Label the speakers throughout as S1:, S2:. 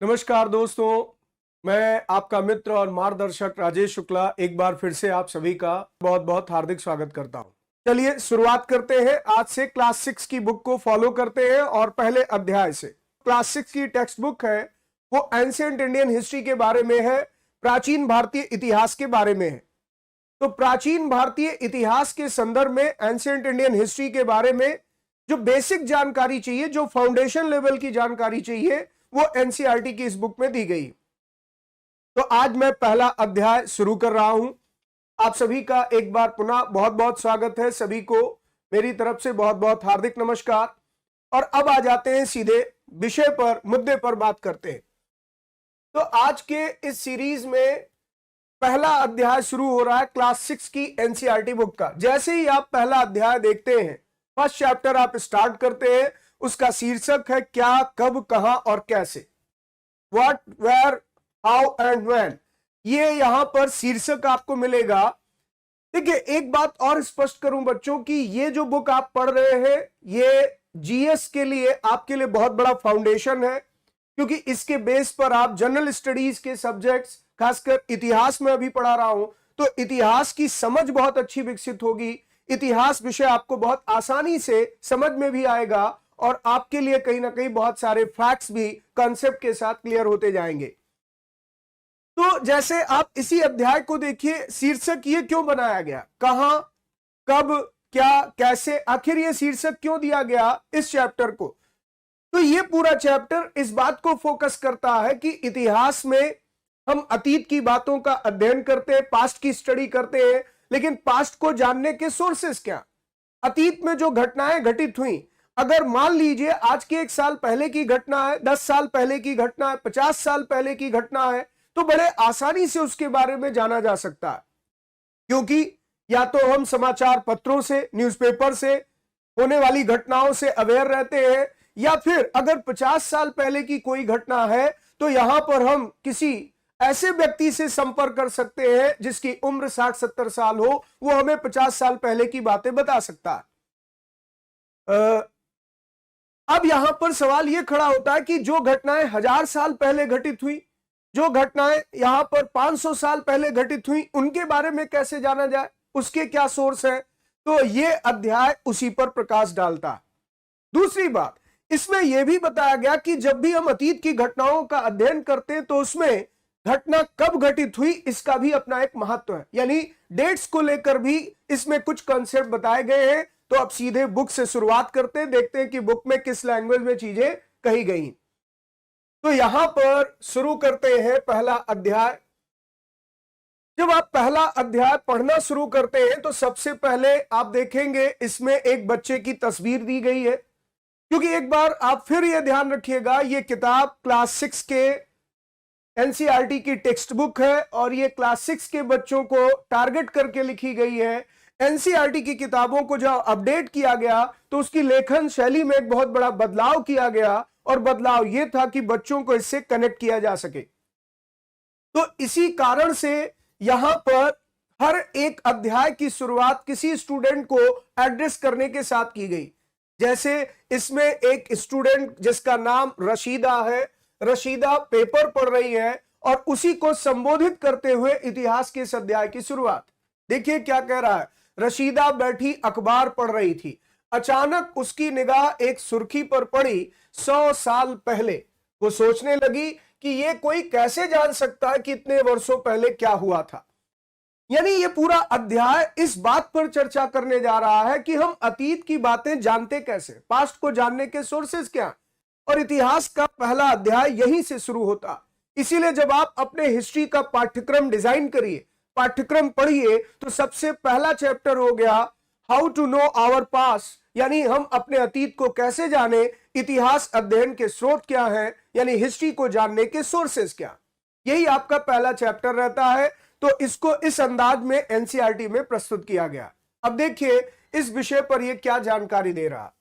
S1: नमस्कार दोस्तों, मैं आपका मित्र और मार्गदर्शक राजेश शुक्ला एक बार फिर से आप सभी का बहुत बहुत हार्दिक स्वागत करता हूं। चलिए शुरुआत करते हैं। आज से क्लास 6 की बुक को फॉलो करते हैं और पहले अध्याय से। क्लास 6 की टेक्स्ट बुक है वो एंशिएंट इंडियन हिस्ट्री के बारे में है, प्राचीन भारतीय इतिहास के बारे में है। तो प्राचीन भारतीय इतिहास के संदर्भ में एंशिएंट इंडियन हिस्ट्री के बारे में जो बेसिक जानकारी चाहिए, जो फाउंडेशन लेवल की जानकारी चाहिए, वो एनसीईआरटी की इस बुक में दी गई। तो आज मैं पहला अध्याय शुरू कर रहा हूं। आप सभी का एक बार पुनः बहुत बहुत स्वागत है। सभी को मेरी तरफ से बहुत बहुत हार्दिक नमस्कार। और अब आ जाते हैं सीधे विषय पर, मुद्दे पर बात करते हैं। तो आज के इस सीरीज में पहला अध्याय शुरू हो रहा है क्लास 6 की एनसीईआरटी बुक का। जैसे ही आप पहला अध्याय देखते हैं, फर्स्ट चैप्टर आप स्टार्ट करते हैं, उसका शीर्षक है क्या, कब, कहां और कैसे। What, where, how and when, ये यहां पर शीर्षक आपको मिलेगा। देखिए, एक बात और स्पष्ट करूं बच्चों की, ये जो बुक आप पढ़ रहे हैं ये जीएस के लिए आपके लिए बहुत बड़ा फाउंडेशन है, क्योंकि इसके बेस पर आप जनरल स्टडीज के सब्जेक्ट्स, खासकर इतिहास में अभी पढ़ा रहा हूं, तो इतिहास की समझ बहुत अच्छी विकसित होगी। इतिहास विषय आपको बहुत आसानी से समझ में भी आएगा और आपके लिए कहीं ना कहीं बहुत सारे फैक्ट्स भी कॉन्सेप्ट के साथ क्लियर होते जाएंगे। तो जैसे आप इसी अध्याय को देखिए, शीर्षक ये क्यों बनाया गया, कहां, कब, क्या, कैसे, आखिर ये शीर्षक क्यों दिया गया इस चैप्टर को। तो ये पूरा चैप्टर इस बात को फोकस करता है कि इतिहास में हम अतीत की बातों का अध्ययन करते हैं, पास्ट की स्टडी करते हैं, लेकिन पास्ट को जानने के सोर्सेस क्या, अतीत में जो घटनाएं घटित हुई, अगर मान लीजिए आज के 1 साल पहले की घटना है, 10 साल पहले की घटना है, 50 साल पहले की घटना है, तो बड़े आसानी से उसके बारे में जाना जा सकता है, क्योंकि या तो हम समाचार पत्रों से, न्यूज़पेपर से होने वाली घटनाओं से अवेयर रहते हैं, या फिर अगर 50 साल पहले की कोई घटना है तो यहां पर हम किसी ऐसे व्यक्ति से संपर्क कर सकते हैं जिसकी उम्र 60-70 साल हो, वो हमें 50 साल पहले की बातें बता सकता है। अब यहां पर सवाल यह खड़ा होता है कि जो घटनाएं 1000 साल पहले घटित हुई, जो घटनाएं यहां पर 500 साल पहले घटित हुई, उनके बारे में कैसे जाना जाए, उसके क्या सोर्स हैं। तो यह अध्याय उसी पर प्रकाश डालता है। दूसरी बात, इसमें यह भी बताया गया कि जब भी हम अतीत की घटनाओं का अध्ययन करते हैं तो उसमें घटना कब घटित हुई इसका भी अपना एक महत्व है, यानी डेट्स को लेकर भी इसमें कुछ कॉन्सेप्ट बताए गए हैं। तो अब सीधे बुक से शुरुआत करते हैं, देखते हैं कि बुक में किस लैंग्वेज में चीजें कही गई। तो यहां पर शुरू करते हैं पहला अध्याय। जब आप पहला अध्याय पढ़ना शुरू करते हैं तो सबसे पहले आप देखेंगे इसमें एक बच्चे की तस्वीर दी गई है, क्योंकि एक बार आप फिर यह ध्यान रखिएगा, यह किताब क्लास 6 के एनसीईआरटी की टेक्स्ट बुक है और यह क्लास 6 के बच्चों को टारगेट करके लिखी गई है। एनसीईआरटी की किताबों को जब अपडेट किया गया तो उसकी लेखन शैली में एक बहुत बड़ा बदलाव किया गया, और बदलाव यह था कि बच्चों को इससे कनेक्ट किया जा सके। तो इसी कारण से यहां पर हर एक अध्याय की शुरुआत किसी स्टूडेंट को एड्रेस करने के साथ की गई। जैसे इसमें एक स्टूडेंट जिसका नाम रशीदा है, रशीदा पेपर पढ़ रही है और उसी को संबोधित करते हुए इतिहास के इस अध्याय की शुरुआत। देखिए क्या कह रहा है। रशीदा बैठी अखबार पढ़ रही थी, अचानक उसकी निगाह एक सुर्खी पर पड़ी, 100 साल पहले। वो सोचने लगी कि ये कोई कैसे जान सकता है कि इतने वर्षों पहले क्या हुआ था। यानी ये पूरा अध्याय इस बात पर चर्चा करने जा रहा है कि हम अतीत की बातें जानते कैसे, पास्ट को जानने के सोर्सेस क्या, और इतिहास का पहला अध्याय यहीं से शुरू होता। इसीलिए जब आप अपने हिस्ट्री का पाठ्यक्रम डिजाइन करिए, पाठ्यक्रम पढ़िए, तो सबसे पहला चैप्टर हो गया how to know our past, यानी हम अपने अतीत को कैसे जाने, इतिहास अध्ययन के स्रोत क्या हैं, यानी हिस्ट्री को जानने के सोर्सेस क्या। यही आपका पहला चैप्टर रहता है। तो इसको इस अंदाज में एनसीईआरटी में प्रस्तुत किया गया। अब देखिए इस विषय पर यह क्या जानकारी दे रहा।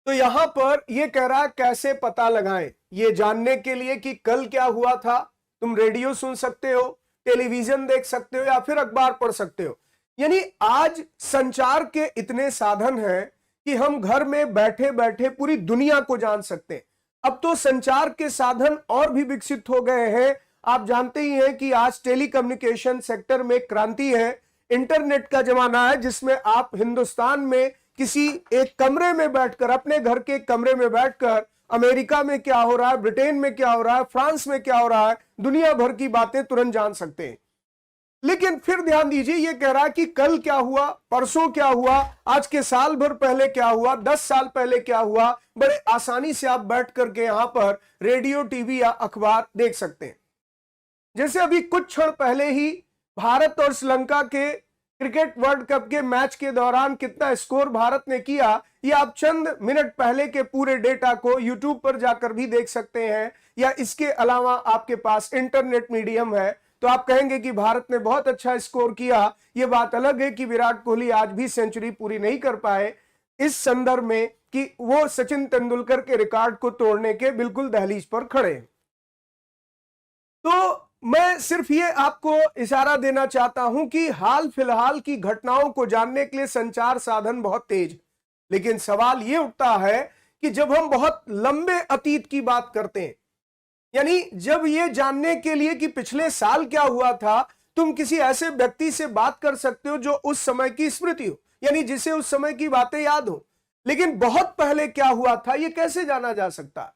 S1: तो यहां पर यह कह रहा है कैसे पता लगाएं, ये जानने के लिए कि कल क्या हुआ था। तुम रेडियो सुन सकते हो, टेलीविजन देख सकते हो या फिर अखबार पढ़ सकते हो। यानी आज संचार के इतने साधन हैं कि हम घर में बैठे बैठे पूरी दुनिया को जान सकते हैं। अब तो संचार के साधन और भी विकसित हो गए हैं। आप जानते ही हैं कि आज टेलीकम्युनिकेशन सेक्टर में क्रांति है, इंटरनेट का जमाना है, जिसमें आप हिंदुस्तान में किसी एक कमरे में बैठकर, अपने घर के कमरे में बैठकर अमेरिका में क्या हो रहा है, ब्रिटेन में क्या हो रहा है, फ्रांस में क्या हो रहा है, दुनिया भर की बातें तुरंत जान सकते हैं। लेकिन फिर ध्यान दीजिए, ये कह रहा है कि कल क्या हुआ, परसों क्या हुआ, आज के साल भर पहले क्या हुआ, 10 साल पहले क्या हुआ, बड़े आसानी से आप बैठ करके यहां पर रेडियो, टीवी या अखबार देख सकते हैं। जैसे अभी कुछ क्षण पहले ही भारत और श्रीलंका के क्रिकेट वर्ल्ड कप के मैच के दौरान कितना स्कोर भारत ने किया, ये आप चंद मिनट पहले के पूरे डेटा को यूट्यूब पर जाकर भी देख सकते हैं, या इसके अलावा आपके पास इंटरनेट मीडियम है तो आप कहेंगे कि भारत ने बहुत अच्छा स्कोर किया। ये बात अलग है कि विराट कोहली आज भी सेंचुरी पूरी नहीं कर पाए, इस संदर्भ में कि वो सचिन तेंदुलकर के रिकॉर्ड को तोड़ने के बिल्कुल दहलीज पर खड़े। तो मैं सिर्फ ये आपको इशारा देना चाहता हूं कि हाल फिलहाल की घटनाओं को जानने के लिए संचार साधन बहुत तेज, लेकिन सवाल ये उठता है कि जब हम बहुत लंबे अतीत की बात करते हैं, यानी जब ये जानने के लिए कि पिछले साल क्या हुआ था, तुम किसी ऐसे व्यक्ति से बात कर सकते हो जो उस समय की स्मृति हो, यानी जिसे उस समय की बातें याद हो, लेकिन बहुत पहले क्या हुआ था ये कैसे जाना जा सकता है।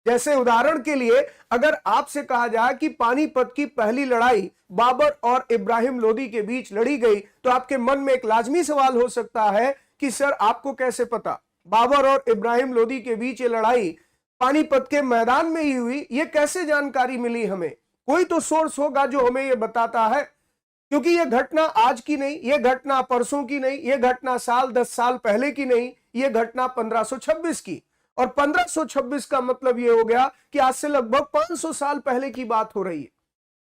S1: जैसे उदाहरण के लिए अगर आपसे कहा जाए कि पानीपत की पहली लड़ाई बाबर और इब्राहिम लोदी के बीच लड़ी गई, तो आपके मन में एक लाजमी सवाल हो सकता है कि सर आपको कैसे पता बाबर और इब्राहिम लोदी के बीच ये लड़ाई पानीपत के मैदान में ही हुई, ये कैसे जानकारी मिली हमें? कोई तो सोर्स होगा जो हमें ये बताता है, क्योंकि ये घटना आज की नहीं, ये घटना परसों की नहीं, ये घटना साल 10 साल पहले की नहीं, ये घटना 1526 की, और 1526 का मतलब ये हो गया कि आज से लगभग 500 साल पहले की बात हो रही है।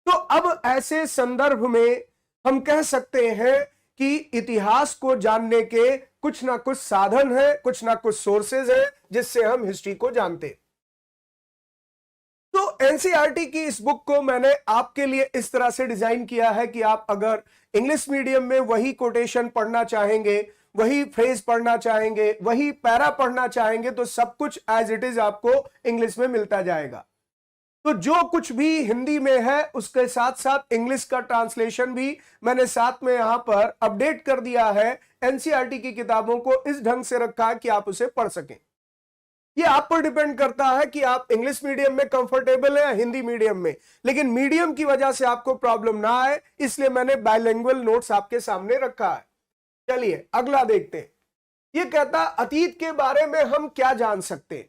S1: तो अब ऐसे संदर्भ में हम कह सकते हैं कि इतिहास को जानने के कुछ ना कुछ साधन है, कुछ ना कुछ सोर्सेज है जिससे हम हिस्ट्री को जानते। तो एनसीईआरटी की इस बुक को मैंने आपके लिए इस तरह से डिजाइन किया है कि आप अगर इंग्लिश मीडियम में वही कोटेशन पढ़ना चाहेंगे, वही फ्रेज पढ़ना चाहेंगे, वही पैरा पढ़ना चाहेंगे, तो सब कुछ एज इट इज आपको इंग्लिश में मिलता जाएगा। तो जो कुछ भी हिंदी में है उसके साथ साथ इंग्लिश का ट्रांसलेशन भी मैंने साथ में यहां पर अपडेट कर दिया है। एनसीईआरटी की किताबों को इस ढंग से रखा है कि आप उसे पढ़ सकें। ये आप पर डिपेंड करता है कि आप इंग्लिश मीडियम में कंफर्टेबल है या हिंदी मीडियम में, लेकिन मीडियम की वजह से आपको प्रॉब्लम ना आए इसलिए मैंने बाइलिंगुअल नोट्स आपके सामने रखा है। चलिए अगला देखते हैं। ये कहता अतीत के बारे में हम क्या जान सकते हैं।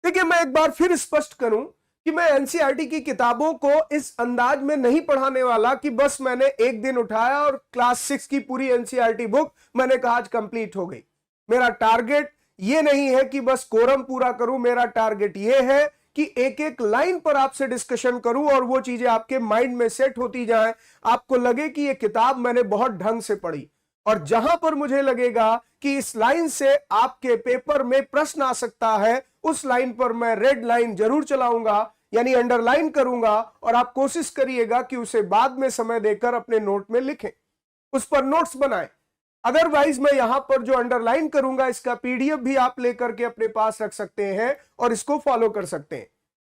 S1: देखिए मैं एक बार फिर स्पष्ट करूं कि मैं एनसीईआरटी की किताबों को इस अंदाज में नहीं पढ़ाने वाला कि बस मैंने एक दिन उठाया और क्लास 6 की पूरी एनसीईआरटी बुक मैंने कहा आज कंप्लीट हो गई। मेरा टारगेट ये नहीं है कि बस कोरम पूरा करूं, मेरा टारगेट ये है कि एक एक लाइन पर आपसे डिस्कशन करूं और वो चीजें आपके माइंड में सेट होती जाएं, आपको लगे कि ये किताब मैंने बहुत ढंग से पढ़ी, और जहां पर मुझे लगेगा कि इस लाइन से आपके पेपर में प्रश्न आ सकता है उस लाइन पर मैं रेड लाइन जरूर चलाऊंगा, यानी अंडरलाइन करूंगा, और आप कोशिश करिएगा कि उसे बाद में समय देकर अपने नोट में लिखें, उस पर नोट्स बनाएं। अदरवाइज मैं यहां पर जो अंडरलाइन करूंगा इसका पीडीएफ भी आप लेकर के अपने पास रख सकते हैं और इसको फॉलो कर सकते हैं।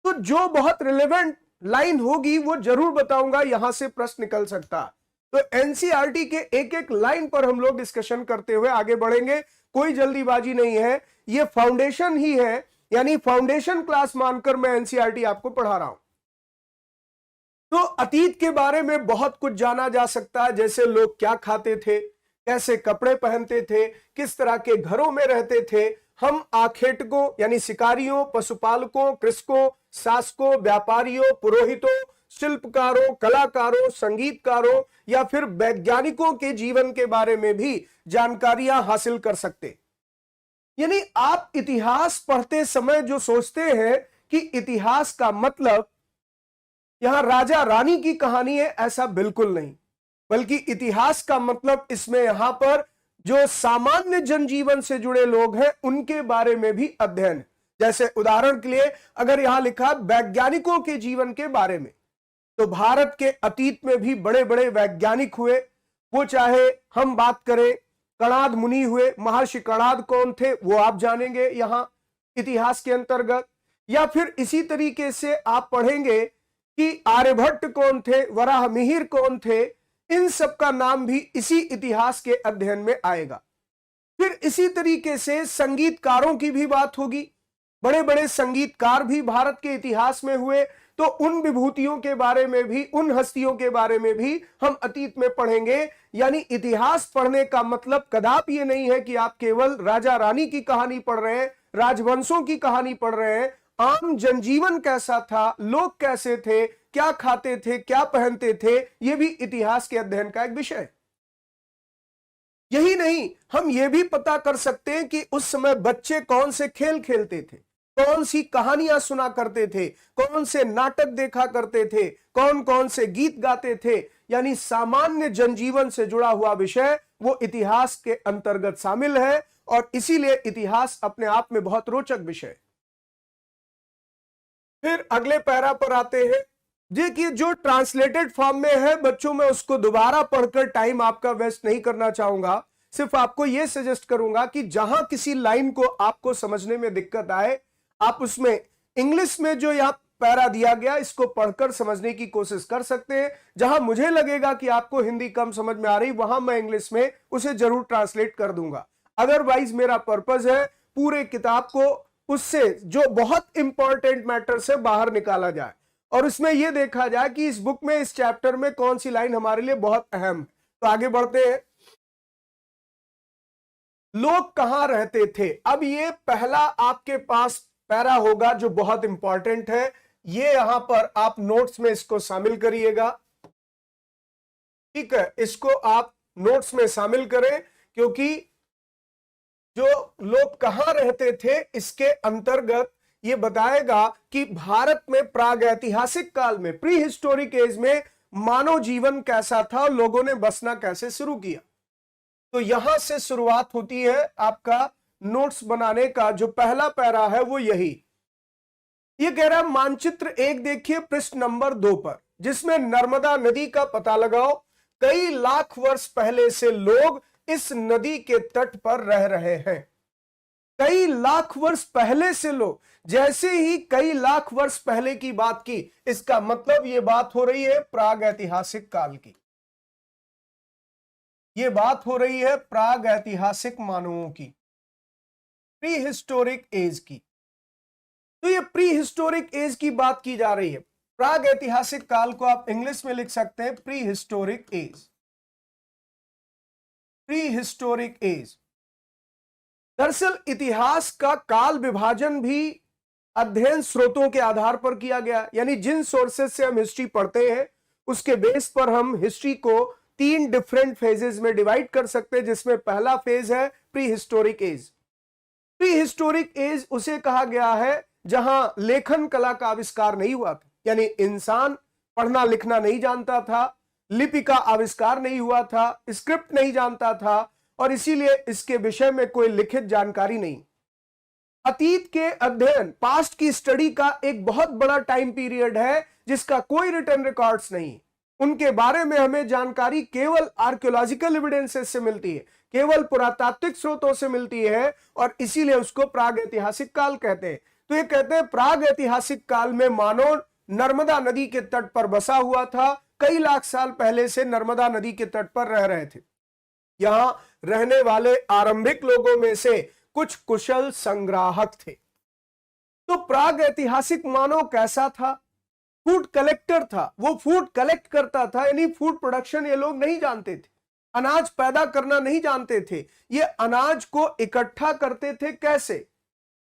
S1: तो जो बहुत रिलेवेंट लाइन होगी वो जरूर बताऊंगा, यहां से प्रश्न निकल सकता। तो एनसीईआरटी के एक एक लाइन पर हम लोग डिस्कशन करते हुए आगे बढ़ेंगे, कोई जल्दीबाजी नहीं है, ये फाउंडेशन ही है, यानी फाउंडेशन क्लास मानकर मैं एनसीईआरटी आपको पढ़ा रहा हूं। तो अतीत के बारे में बहुत कुछ जाना जा सकता है, जैसे लोग क्या खाते थे, कैसे कपड़े पहनते थे, किस तरह के घरों में रहते थे, हम आखेटकों यानी शिकारियों, पशुपालकों, कृषकों, शासकों, व्यापारियों, पुरोहितों, शिल्पकारों, कलाकारों, संगीतकारों या फिर वैज्ञानिकों के जीवन के बारे में भी जानकारियां हासिल कर सकते। यानी आप इतिहास पढ़ते समय जो सोचते हैं कि इतिहास का मतलब यहां राजा रानी की कहानी है, ऐसा बिल्कुल नहीं, बल्कि इतिहास का मतलब इसमें यहां पर जो सामान्य जनजीवन से जुड़े लोग हैं उनके बारे में भी अध्ययन। जैसे उदाहरण के लिए अगर यहां लिखा वैज्ञानिकों के जीवन के बारे में, तो भारत के अतीत में भी बड़े बड़े वैज्ञानिक हुए, वो चाहे हम बात करें कणाद मुनि हुए, महर्षि कणाद कौन थे वो आप जानेंगे यहां इतिहास के अंतर्गत, या फिर इसी तरीके से आप पढ़ेंगे कि आर्यभट्ट कौन थे, वराहमिहिर कौन थे, इन सब का नाम भी इसी इतिहास के अध्ययन में आएगा। फिर इसी तरीके से संगीतकारों की भी बात होगी, बड़े बड़े संगीतकार भी भारत के इतिहास में हुए, तो उन विभूतियों के बारे में भी, उन हस्तियों के बारे में भी हम अतीत में पढ़ेंगे। यानी इतिहास पढ़ने का मतलब कदापि ये नहीं है कि आप केवल राजा रानी की कहानी पढ़ रहे हैं, राजवंशों की कहानी पढ़ रहे हैं। आम जनजीवन कैसा था, लोग कैसे थे, क्या खाते थे, क्या पहनते थे, यह भी इतिहास के अध्ययन का एक विषय है। यही नहीं, हम यह भी पता कर सकते हैं कि उस समय बच्चे कौन से खेल खेलते थे, कौन सी कहानियां सुना करते थे, कौन से नाटक देखा करते थे, कौन कौन से गीत गाते थे। यानी सामान्य जनजीवन से जुड़ा हुआ विषय वो इतिहास के अंतर्गत शामिल है, और इसीलिए इतिहास अपने आप में बहुत रोचक विषय है। फिर अगले पैरा पर आते हैं। देखिए, जो ट्रांसलेटेड फॉर्म में है बच्चों, में उसको दोबारा पढ़कर टाइम आपका वेस्ट नहीं करना चाहूंगा। सिर्फ आपको यह सजेस्ट करूंगा कि जहां किसी लाइन को आपको समझने में दिक्कत आए, आप उसमें इंग्लिश में जो यहां पैरा दिया गया इसको पढ़कर समझने की कोशिश कर सकते हैं। जहां मुझे लगेगा कि आपको हिंदी कम समझ में आ रही, वहां मैं इंग्लिश में उसे जरूर ट्रांसलेट कर दूंगा। अदरवाइज मेरा पर्पस है पूरे किताब को उससे जो बहुत इंपॉर्टेंट मैटर से बाहर निकाला जाए, और उसमें यह देखा जाए कि इस बुक में, इस चैप्टर में कौन सी लाइन हमारे लिए बहुत अहम है। तो आगे बढ़ते हैं। लोग कहां रहते थे। अब ये पहला आपके पास पैरा होगा जो बहुत इंपॉर्टेंट है। ये यहां पर आप नोट्स में इसको शामिल करिएगा, ठीक है, इसको आप नोट्स में शामिल करें, क्योंकि जो लोग कहां रहते थे इसके अंतर्गत ये बताएगा कि भारत में प्रागैतिहासिक काल में, प्री हिस्टोरिक एज में मानव जीवन कैसा था, लोगों ने बसना कैसे शुरू किया। तो यहां से शुरुआत होती है आपका नोट्स बनाने का। जो पहला पैरा है वो यही, ये कह रहा है मानचित्र एक देखिए पृष्ठ नंबर 2 पर, जिसमें नर्मदा नदी का पता लगाओ। कई लाख वर्ष पहले से लोग इस नदी के तट पर रह रहे हैं। कई लाख वर्ष पहले से लोग, जैसे ही कई लाख वर्ष पहले की बात की, इसका मतलब ये बात हो रही है प्रागैतिहासिक काल की, ये बात हो रही है प्रागैतिहासिक मानवों की, प्री हिस्टोरिक एज की। तो ये प्री हिस्टोरिक एज की बात की जा रही है। प्रागैतिहासिक काल को आप इंग्लिश में लिख सकते हैं prehistoric age, prehistoric age. दरअसल इतिहास का काल विभाजन भी अध्ययन स्रोतों के आधार पर किया गया, यानी जिन सोर्सेज से हम हिस्ट्री पढ़ते हैं उसके बेस पर हम हिस्ट्री को 3 डिफरेंट फेजेस में डिवाइड कर सकते हैं, जिसमें पहला फेज है prehistoric age. Prehistoric age उसे कहा गया है जहां लेखन कला का आविष्कार नहीं हुआ था, यानी इंसान पढ़ना लिखना नहीं जानता था, लिपि का आविष्कार नहीं हुआ था, स्क्रिप्ट नहीं जानता था, और इसीलिए इसके विषय में कोई लिखित जानकारी नहीं। अतीत के अध्ययन, पास्ट की स्टडी का एक बहुत बड़ा टाइम पीरियड है जिसका कोई रिटन रिकॉर्ड्स नहीं। उनके बारे में हमें जानकारी केवल आर्कियोलॉजिकल एविडेंसेस से मिलती है, केवल पुरातात्विक स्रोतों से मिलती है, और इसीलिए उसको प्रागैतिहासिक काल कहते हैं। तो ये कहते हैं प्रागैतिहासिक काल में मानव नर्मदा नदी के तट पर बसा हुआ था, कई लाख साल पहले से नर्मदा नदी के तट पर रह रहे थे। यहां रहने वाले आरंभिक लोगों में से कुछ कुशल संग्राहक थे। तो प्रागैतिहासिक मानव कैसा था? फूड कलेक्टर था, वो फूड कलेक्ट करता था, यानी फूड प्रोडक्शन ये लोग नहीं जानते थे, अनाज पैदा करना नहीं जानते थे। ये अनाज को इकट्ठा करते थे कैसे?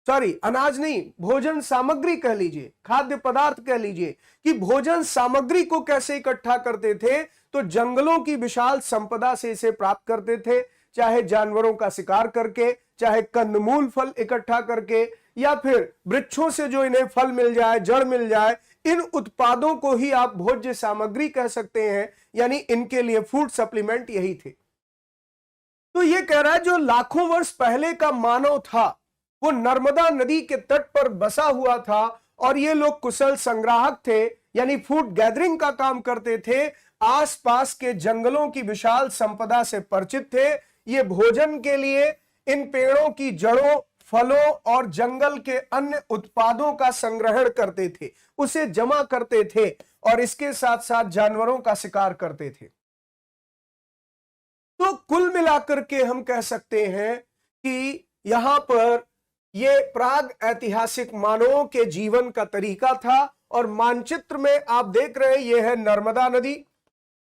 S1: सॉरी, अनाज नहीं, भोजन सामग्री कह लीजिए, खाद्य पदार्थ कह लीजिए, कि भोजन सामग्री को कैसे इकट्ठा करते थे। तो जंगलों की विशाल संपदा से इसे प्राप्त करते थे, चाहे जानवरों का शिकार करके, चाहे कंदमूल फल इकट्ठा करके, या फिर वृक्षों से जो इन्हें फल मिल जाए, जड़ मिल जाए, इन उत्पादों को ही आप भोज्य सामग्री कह सकते हैं, यानी इनके लिए फूड सप्लीमेंट यही थे। तो ये कह रहा है जो लाखों वर्ष पहले का मानव था वो नर्मदा नदी के तट पर बसा हुआ था, और ये लोग कुशल संग्राहक थे, यानी फूड गैदरिंग का काम करते थे, आसपास के जंगलों की विशाल संपदा से परिचित थे। ये भोजन के लिए इन पेड़ों की जड़ों, फलों और जंगल के अन्य उत्पादों का संग्रहण करते थे, उसे जमा करते थे और इसके साथ साथ जानवरों का शिकार करते थे। तो कुल मिलाकर के हम कह सकते हैं कि यहां पर यह प्राग ऐतिहासिक मानवों के जीवन का तरीका था। और मानचित्र में आप देख रहे हैं यह है नर्मदा नदी,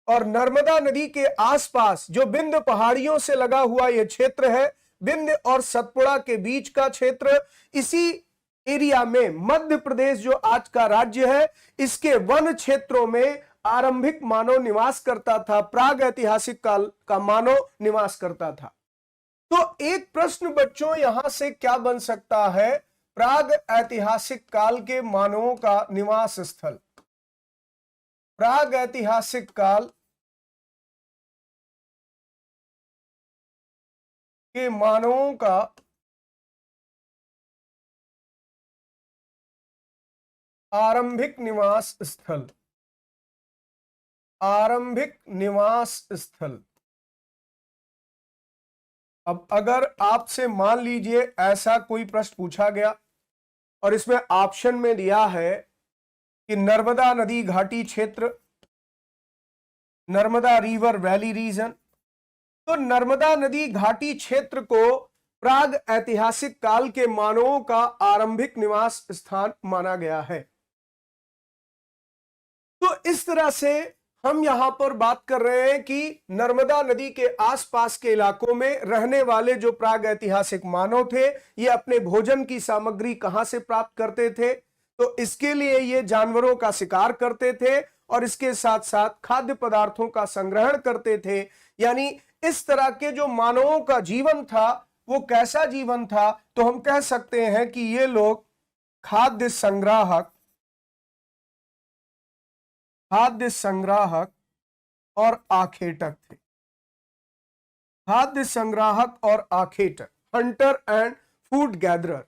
S1: और नर्मदा नदी के आसपास जो विंध्य पहाड़ियों से लगा हुआ यह क्षेत्र है, विंध्य और सतपुड़ा के बीच का क्षेत्र, इसी एरिया में मध्य प्रदेश जो आज का राज्य है, इसके वन क्षेत्रों में आरंभिक मानव निवास करता था, प्राग ऐतिहासिक काल का मानव निवास करता था। तो एक प्रश्न बच्चों यहां से क्या बन सकता है, प्राग ऐतिहासिक काल के मानवों का निवास स्थल, प्राग ऐतिहासिक काल के मानवों का आरंभिक निवास स्थल, आरंभिक निवास स्थल। अब अगर आपसे मान लीजिए ऐसा कोई प्रश्न पूछा गया और इसमें ऑप्शन में दिया है कि नर्मदा नदी घाटी क्षेत्र, नर्मदा रिवर वैली रीजन, तो नर्मदा नदी घाटी क्षेत्र को प्राग ऐतिहासिक काल के मानवों का आरंभिक निवास स्थान माना गया है। तो इस तरह से हम यहां पर बात कर रहे हैं कि नर्मदा नदी के आसपास के इलाकों में रहने वाले जो प्राग ऐतिहासिक मानव थे, ये अपने भोजन की सामग्री कहां से प्राप्त करते थे, तो इसके लिए ये जानवरों का शिकार करते थे और इसके साथ साथ खाद्य पदार्थों का संग्रहण करते थे। यानी इस तरह के जो मानवों का जीवन था वो कैसा जीवन था, तो हम कह सकते हैं कि ये लोग खाद्य संग्राहक, खाद्य संग्राहक और आखेटक थे, खाद्य संग्राहक और आखेटक, हंटर एंड फूड गैदरर।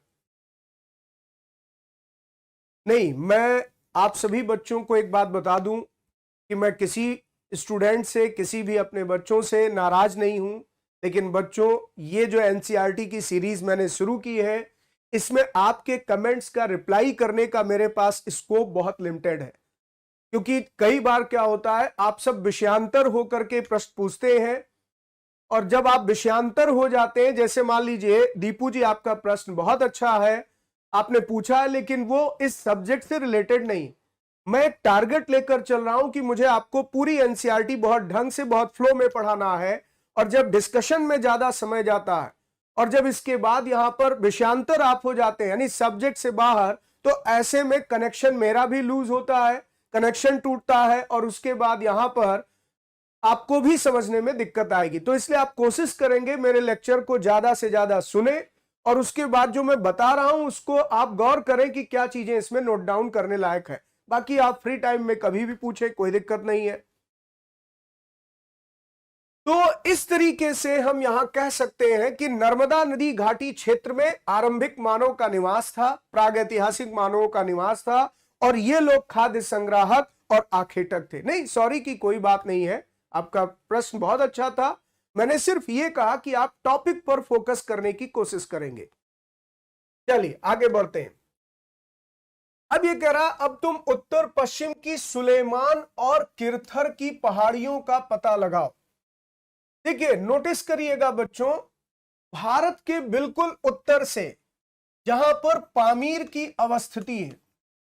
S1: नहीं, मैं आप सभी बच्चों को एक बात बता दूं कि मैं किसी स्टूडेंट से, किसी भी अपने बच्चों से नाराज नहीं हूं, लेकिन बच्चों ये जो एनसीईआरटी की सीरीज मैंने शुरू की है, इसमें आपके कमेंट्स का रिप्लाई करने का मेरे पास स्कोप बहुत लिमिटेड है। क्योंकि कई बार क्या होता है, आप सब विषयांतर होकर के प्रश्न पूछते हैं और जब आप विषयांतर हो जाते हैं, जैसे मान लीजिए दीपू जी आपका प्रश्न बहुत अच्छा है, आपने पूछा है लेकिन वो इस सब्जेक्ट से रिलेटेड नहीं, मैं एक टारगेट लेकर चल रहा हूं कि मुझे आपको पूरी एनसीईआरटी बहुत ढंग से, बहुत फ्लो में पढ़ाना है। और जब डिस्कशन में ज्यादा समय जाता है और जब इसके बाद यहां पर विषयांतर आप हो जाते हैं यानी सब्जेक्ट से बाहर, तो ऐसे में कनेक्शन मेरा भी लूज होता है, कनेक्शन टूटता है और उसके बाद यहां पर आपको भी समझने में दिक्कत आएगी। तो इसलिए आप कोशिश करेंगे मेरे लेक्चर को ज्यादा से ज्यादा सुने और उसके बाद जो मैं बता रहा हूं उसको आप गौर करें कि क्या चीजें इसमें नोट डाउन करने लायक है। बाकी आप फ्री टाइम में कभी भी पूछे, कोई दिक्कत नहीं है। तो इस तरीके से हम यहां कह सकते हैं कि नर्मदा नदी घाटी क्षेत्र में आरंभिक मानव का निवास था, प्रागैतिहासिक मानवों का निवास था और ये लोग खाद्य संग्राहक और आखेटक थे। नहीं, सॉरी की कोई बात नहीं है, आपका प्रश्न बहुत अच्छा था। मैंने सिर्फ ये कहा कि आप टॉपिक पर फोकस करने की कोशिश करेंगे। चलिए आगे बढ़ते हैं। अब ये कह रहा, अब तुम उत्तर पश्चिम की सुलेमान और किरथर की पहाड़ियों का पता लगाओ। देखिए नोटिस करिएगा बच्चों, भारत के बिल्कुल उत्तर से जहां पर पामीर की अवस्थिति है,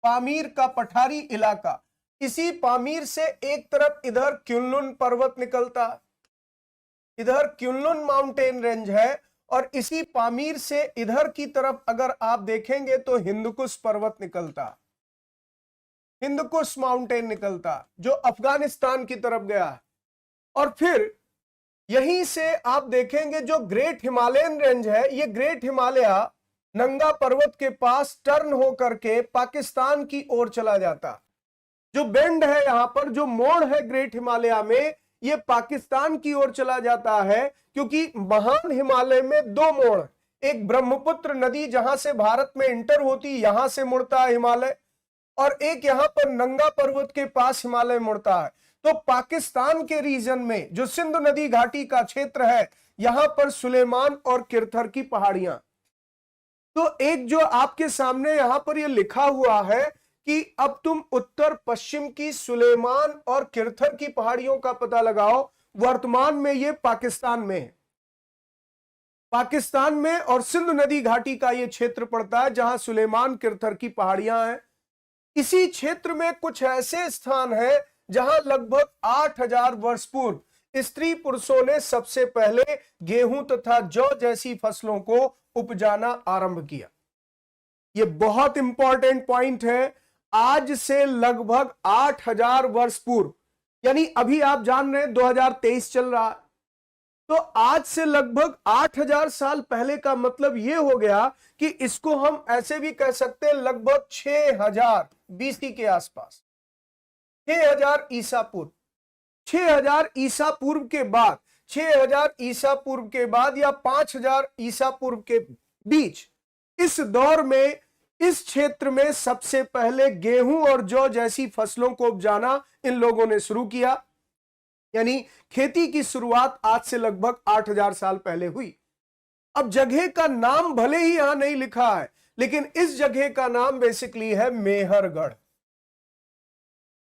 S1: पामीर का पठारी इलाका, इसी पामीर से एक तरफ इधर क्युनलुन पर्वत निकलता है, इधर क्युनलुन माउंटेन रेंज है और इसी पामीर से इधर की तरफ अगर आप देखेंगे तो हिंदकुश पर्वत निकलता, हिंदकुश माउंटेन निकलता जो अफगानिस्तान की तरफ गया है। और फिर यहीं से आप देखेंगे जो ग्रेट हिमालयन रेंज है, ये ग्रेट हिमालय नंगा पर्वत के पास टर्न होकर के पाकिस्तान की ओर चला जाता। जो बेंड है यहां पर, जो मोड़ है ग्रेट हिमालय में, ये पाकिस्तान की ओर चला जाता है क्योंकि महान हिमालय में दो मोड़, एक ब्रह्मपुत्र नदी जहां से भारत में इंटर होती, यहां से मुड़ता है हिमालय, और एक यहां पर नंगा पर्वत के पास हिमालय मुड़ता है। तो पाकिस्तान के रीजन में जो सिंधु नदी घाटी का क्षेत्र है, यहां पर सुलेमान और किरथर की पहाड़ियां, तो एक जो आपके सामने यहां पर ये लिखा हुआ है कि अब तुम उत्तर पश्चिम की सुलेमान और किरथर की पहाड़ियों का पता लगाओ। वर्तमान में ये पाकिस्तान में है, पाकिस्तान में और सिंध नदी घाटी का ये क्षेत्र पड़ता है जहां सुलेमान किरथर की पहाड़ियां हैं। इसी क्षेत्र में कुछ ऐसे स्थान हैं जहां लगभग 8000 वर्ष पूर्व स्त्री पुरुषों ने सबसे पहले गेहूं तथा जौ जैसी फसलों को उपजाना आरंभ किया। यह बहुत इंपॉर्टेंट पॉइंट है। आज से लगभग 8000 वर्ष पूर्व, यानी अभी आप जान रहे हैं 2023 चल रहा है, तो आज से लगभग 8000 साल पहले का मतलब यह हो गया कि इसको हम ऐसे भी कह सकते हैं लगभग 6000 बीसी के आसपास, 6000 ईसा पूर्व। 6000 ईसा पूर्व के बाद, 6000 ईसा पूर्व के बाद या 5000 ईसा पूर्व के बीच, इस दौर में इस क्षेत्र में सबसे पहले गेहूं और जौ जैसी फसलों को उपजाना इन लोगों ने शुरू किया। यानी खेती की शुरुआत आज से लगभग 8000 साल पहले हुई। अब जगह का नाम भले ही यहां नहीं लिखा है, लेकिन इस जगह का नाम बेसिकली है मेहरगढ़।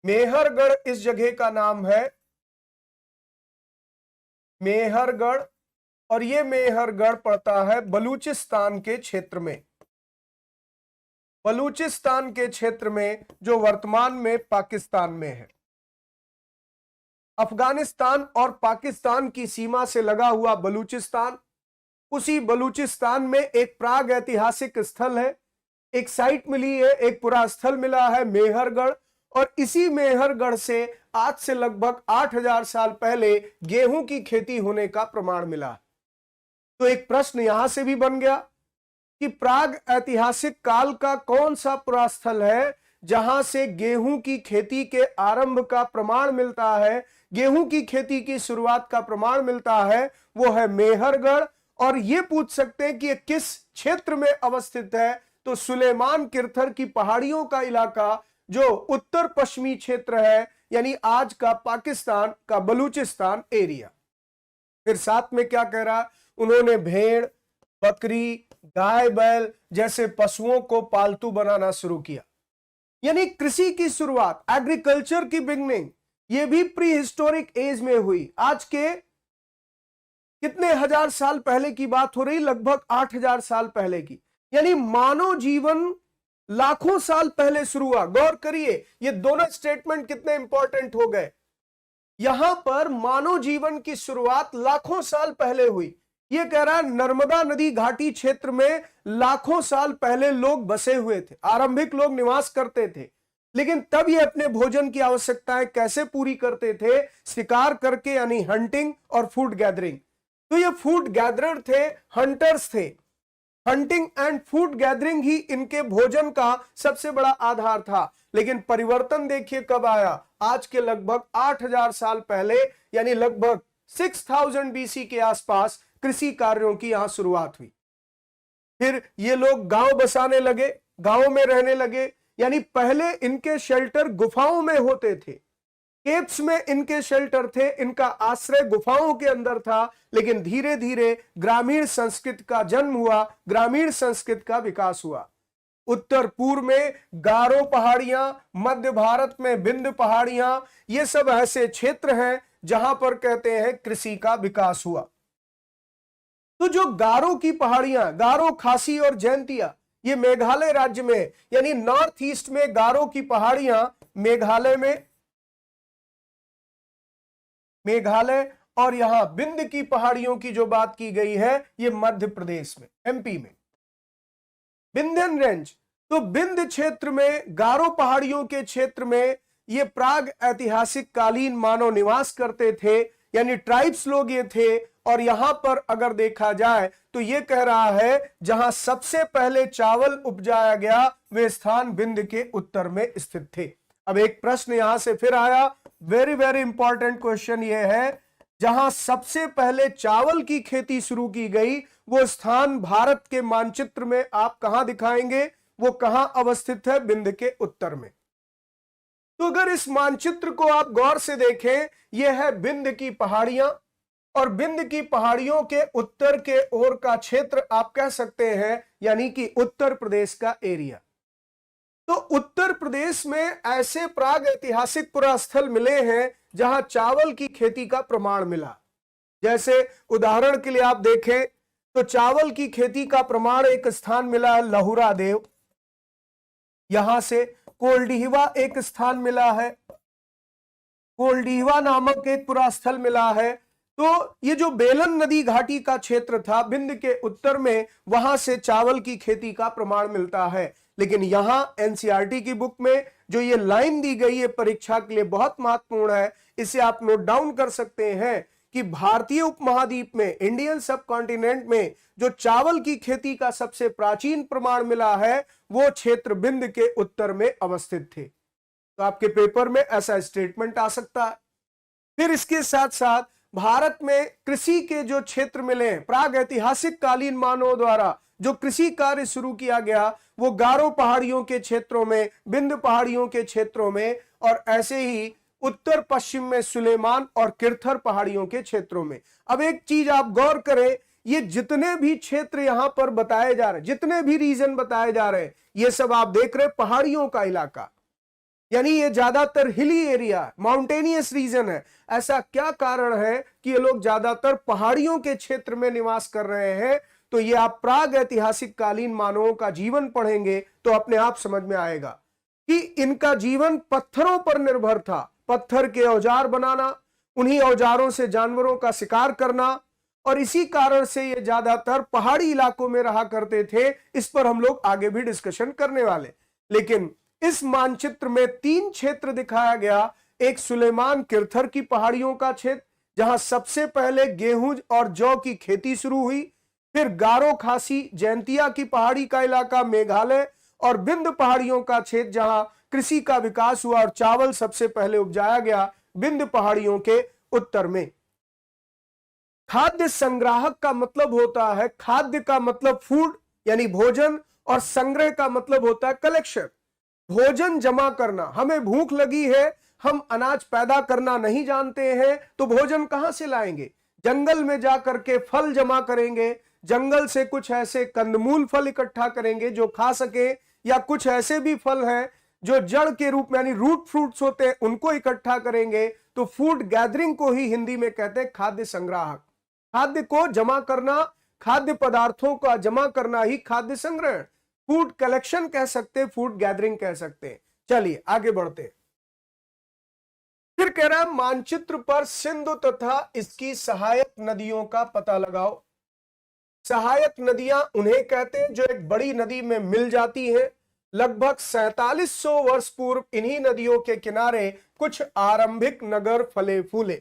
S1: मेहरगढ़ इस जगह का नाम है, मेहरगढ़, और यह मेहरगढ़ पड़ता है बलूचिस्तान के क्षेत्र में, बलूचिस्तान के क्षेत्र में जो वर्तमान में पाकिस्तान में है। अफगानिस्तान और पाकिस्तान की सीमा से लगा हुआ बलूचिस्तान, उसी बलूचिस्तान में एक प्राग ऐतिहासिक स्थल है, एक साइट मिली है, एक पुरा स्थल मिला है मेहरगढ़, और इसी मेहरगढ़ से आज से लगभग 8000 साल पहले गेहूं की खेती होने का प्रमाण मिला। तो एक प्रश्न यहां से भी बन गया कि प्राग ऐतिहासिक काल का कौन सा पुरा स्थल है जहां से गेहूं की खेती के आरंभ का प्रमाण मिलता है, गेहूं की खेती की शुरुआत का प्रमाण मिलता है, वो है मेहरगढ़। और ये पूछ सकते हैं कि ये किस क्षेत्र में अवस्थित है, तो सुलेमान किरथर की पहाड़ियों का इलाका जो उत्तर पश्चिमी क्षेत्र है, यानी आज का पाकिस्तान का बलूचिस्तान एरिया। फिर साथ में क्या कह रहा है, उन्होंने भेड़, बकरी, गाय, बैल जैसे पशुओं को पालतू बनाना शुरू किया। यानी कृषि की शुरुआत, एग्रीकल्चर की बिगनिंग, ये भी प्री हिस्टोरिक एज में हुई। आज के कितने हजार साल पहले की बात हो रही, लगभग 8000 साल पहले की। यानी मानव जीवन लाखों साल पहले शुरू हुआ। गौर करिए, ये दोनों स्टेटमेंट कितने इंपॉर्टेंट हो गए। यहां पर मानव जीवन की शुरुआत लाखों साल पहले हुई। ये कह रहा है नर्मदा नदी घाटी क्षेत्र में लाखों साल पहले लोग बसे हुए थे, आरंभिक लोग निवास करते थे। लेकिन तब ये अपने भोजन की आवश्यकताएं कैसे पूरी करते थे, शिकार करके, यानी हंटिंग और फूड गैदरिंग। तो ये फूड गैदरर थे, हंटर्स थे। हंटिंग एंड फूड गैदरिंग ही इनके भोजन का सबसे बड़ा आधार था। लेकिन परिवर्तन देखिए कब आया, आज के लगभग 8000 साल पहले, यानी लगभग 6000 बीसी के आसपास कृषि कार्यों की यहां शुरुआत हुई। फिर ये लोग गांव बसाने लगे, गांव में रहने लगे। यानी पहले इनके शेल्टर गुफाओं में होते थे, केव्स में इनके शेल्टर थे, इनका आश्रय गुफाओं के अंदर था। लेकिन धीरे धीरे ग्रामीण संस्कृति का जन्म हुआ, ग्रामीण संस्कृति का विकास हुआ। उत्तर पूर्व में गारो पहाड़ियां, मध्य भारत में विंध्य पहाड़ियां, ये सब ऐसे क्षेत्र हैं जहां पर कहते हैं कृषि का विकास हुआ। तो जो गारो की पहाड़ियां, गारो, खासी और जैंतिया, ये मेघालय राज्य में, यानी नॉर्थ ईस्ट में गारो की पहाड़ियां मेघालय में, मेघालय, और यहां विंध्य की पहाड़ियों की जो बात की गई है ये मध्य प्रदेश में, एमपी में, विंध्यन रेंज। तो विंध्य क्षेत्र में, गारो पहाड़ियों के क्षेत्र में ये प्राग ऐतिहासिक कालीन मानव निवास करते थे, यानी ट्राइब्स लोग ये थे। और यहां पर अगर देखा जाए तो ये कह रहा है जहां सबसे पहले चावल उपजाया गया वे स्थान विंध्य के उत्तर में स्थित थे। अब एक प्रश्न यहां से फिर आया, वेरी वेरी इंपॉर्टेंट क्वेश्चन ये है, जहां सबसे पहले चावल की खेती शुरू की गई वो स्थान भारत के मानचित्र में आप कहां दिखाएंगे, वो कहां अवस्थित है, विंध्य के उत्तर में। तो अगर इस मानचित्र को आप गौर से देखें, यह है विंध्य की पहाड़ियां, और विंध्य की पहाड़ियों के उत्तर के ओर का क्षेत्र आप कह सकते हैं, यानी कि उत्तर प्रदेश का एरिया। तो उत्तर प्रदेश में ऐसे प्राग ऐतिहासिक पुरास्थल मिले हैं जहां चावल की खेती का प्रमाण मिला। जैसे उदाहरण के लिए आप देखें तो चावल की खेती का प्रमाण एक स्थान मिला है लहुरा देव, यहां से कोल्डीहवा एक स्थान मिला है, कोल्डीहवा नामक एक पुरास्थल मिला है। तो ये जो बेलन नदी घाटी का क्षेत्र था विंध्य के उत्तर में, वहां से चावल की खेती का प्रमाण मिलता है। लेकिन यहां एनसीईआरटी की बुक में जो ये लाइन दी गई है परीक्षा के लिए बहुत महत्वपूर्ण है, इसे आप नोट डाउन कर सकते हैं कि भारतीय उपमहाद्वीप में, इंडियन सब कॉन्टिनेंट में जो चावल की खेती का सबसे प्राचीन प्रमाण मिला है वो क्षेत्र विंध्य के उत्तर में अवस्थित थे। तो आपके पेपर में ऐसा स्टेटमेंट आ सकता है। फिर इसके साथ साथ भारत में कृषि के जो क्षेत्र मिले हैं, प्राग ऐतिहासिक कालीन मानवों द्वारा जो कृषि कार्य शुरू किया गया वो गारो पहाड़ियों के क्षेत्रों में, विंध्य पहाड़ियों के क्षेत्रों में, और ऐसे ही उत्तर पश्चिम में सुलेमान और किरथर पहाड़ियों के क्षेत्रों में। अब एक चीज आप गौर करें, ये जितने भी क्षेत्र यहां पर बताए जा रहे हैं, जितने भी रीजन बताए जा रहे हैं, ये सब आप देख रहे हैं पहाड़ियों का इलाका, यानी ये ज्यादातर हिली एरिया, माउंटेनियस रीजन है। ऐसा क्या कारण है कि ये लोग ज्यादातर पहाड़ियों के क्षेत्र में निवास कर रहे हैं? तो ये आप प्राग ऐतिहासिक कालीन मानवों का जीवन पढ़ेंगे तो अपने आप समझ में आएगा कि इनका जीवन पत्थरों पर निर्भर था। पत्थर के औजार बनाना, उन्हीं औजारों से जानवरों का शिकार करना, और इसी कारण से ये ज्यादातर पहाड़ी इलाकों में रहा करते थे। इस पर हम लोग आगे भी डिस्कशन करने वाले। लेकिन इस मानचित्र में 3 क्षेत्र दिखाया गया। एक सुलेमान किरथर की पहाड़ियों का क्षेत्र जहां सबसे पहले गेहूं और जौ की खेती शुरू हुई, फिर गारो खासी जयंतिया की पहाड़ी का इलाका मेघालय, और विंध्य पहाड़ियों का क्षेत्र जहां कृषि का विकास हुआ और चावल सबसे पहले उपजाया गया विंध्य पहाड़ियों के उत्तर में। खाद्य संग्राहक का मतलब होता है, खाद्य का मतलब फूड यानी भोजन, और संग्रह का मतलब होता है कलेक्शन, भोजन जमा करना। हमें भूख लगी है, हम अनाज पैदा करना नहीं जानते हैं, तो भोजन कहां से लाएंगे? जंगल में जाकर के फल जमा करेंगे, जंगल से कुछ ऐसे कंदमूल फल इकट्ठा करेंगे जो खा सके, या कुछ ऐसे भी फल हैं जो जड़ के रूप में यानी रूट फ्रूट्स होते हैं उनको इकट्ठा करेंगे। तो फूड गैदरिंग को ही हिंदी में कहते हैं खाद्य संग्राहक। खाद्य को जमा करना, खाद्य पदार्थों का जमा करना ही खाद्य संग्रहण, फूड कलेक्शन कह सकते हैं, फूड गैदरिंग कह सकते हैं। चलिए आगे बढ़ते हैं। फिर कह रहा है मानचित्र पर सिंधु तथा इसकी सहायक नदियों का पता लगाओ। सहायक नदियां उन्हें कहते हैं जो एक बड़ी नदी में मिल जाती हैं। लगभग 4700 वर्ष पूर्व इन्हीं नदियों के किनारे कुछ आरंभिक नगर फले फूले।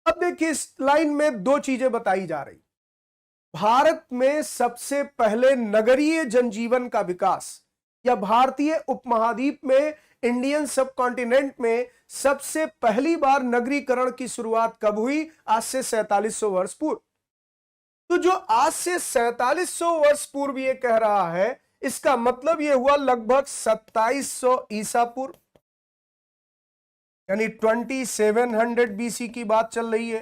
S1: अब देखिए इस लाइन में 2 चीजें बताई जा रही। भारत में सबसे पहले नगरीय जनजीवन का विकास, या भारतीय उपमहाद्वीप में, इंडियन सब कॉन्टिनेंट में सबसे पहली बार नगरीकरण की शुरुआत कब हुई? आज से 4700 वर्ष पूर्व। तो जो आज से 4700 वर्ष पूर्व ये कह रहा है, इसका मतलब ये हुआ लगभग 2700 ईसा पूर्व, यानी 2700 बीसी की बात चल रही है।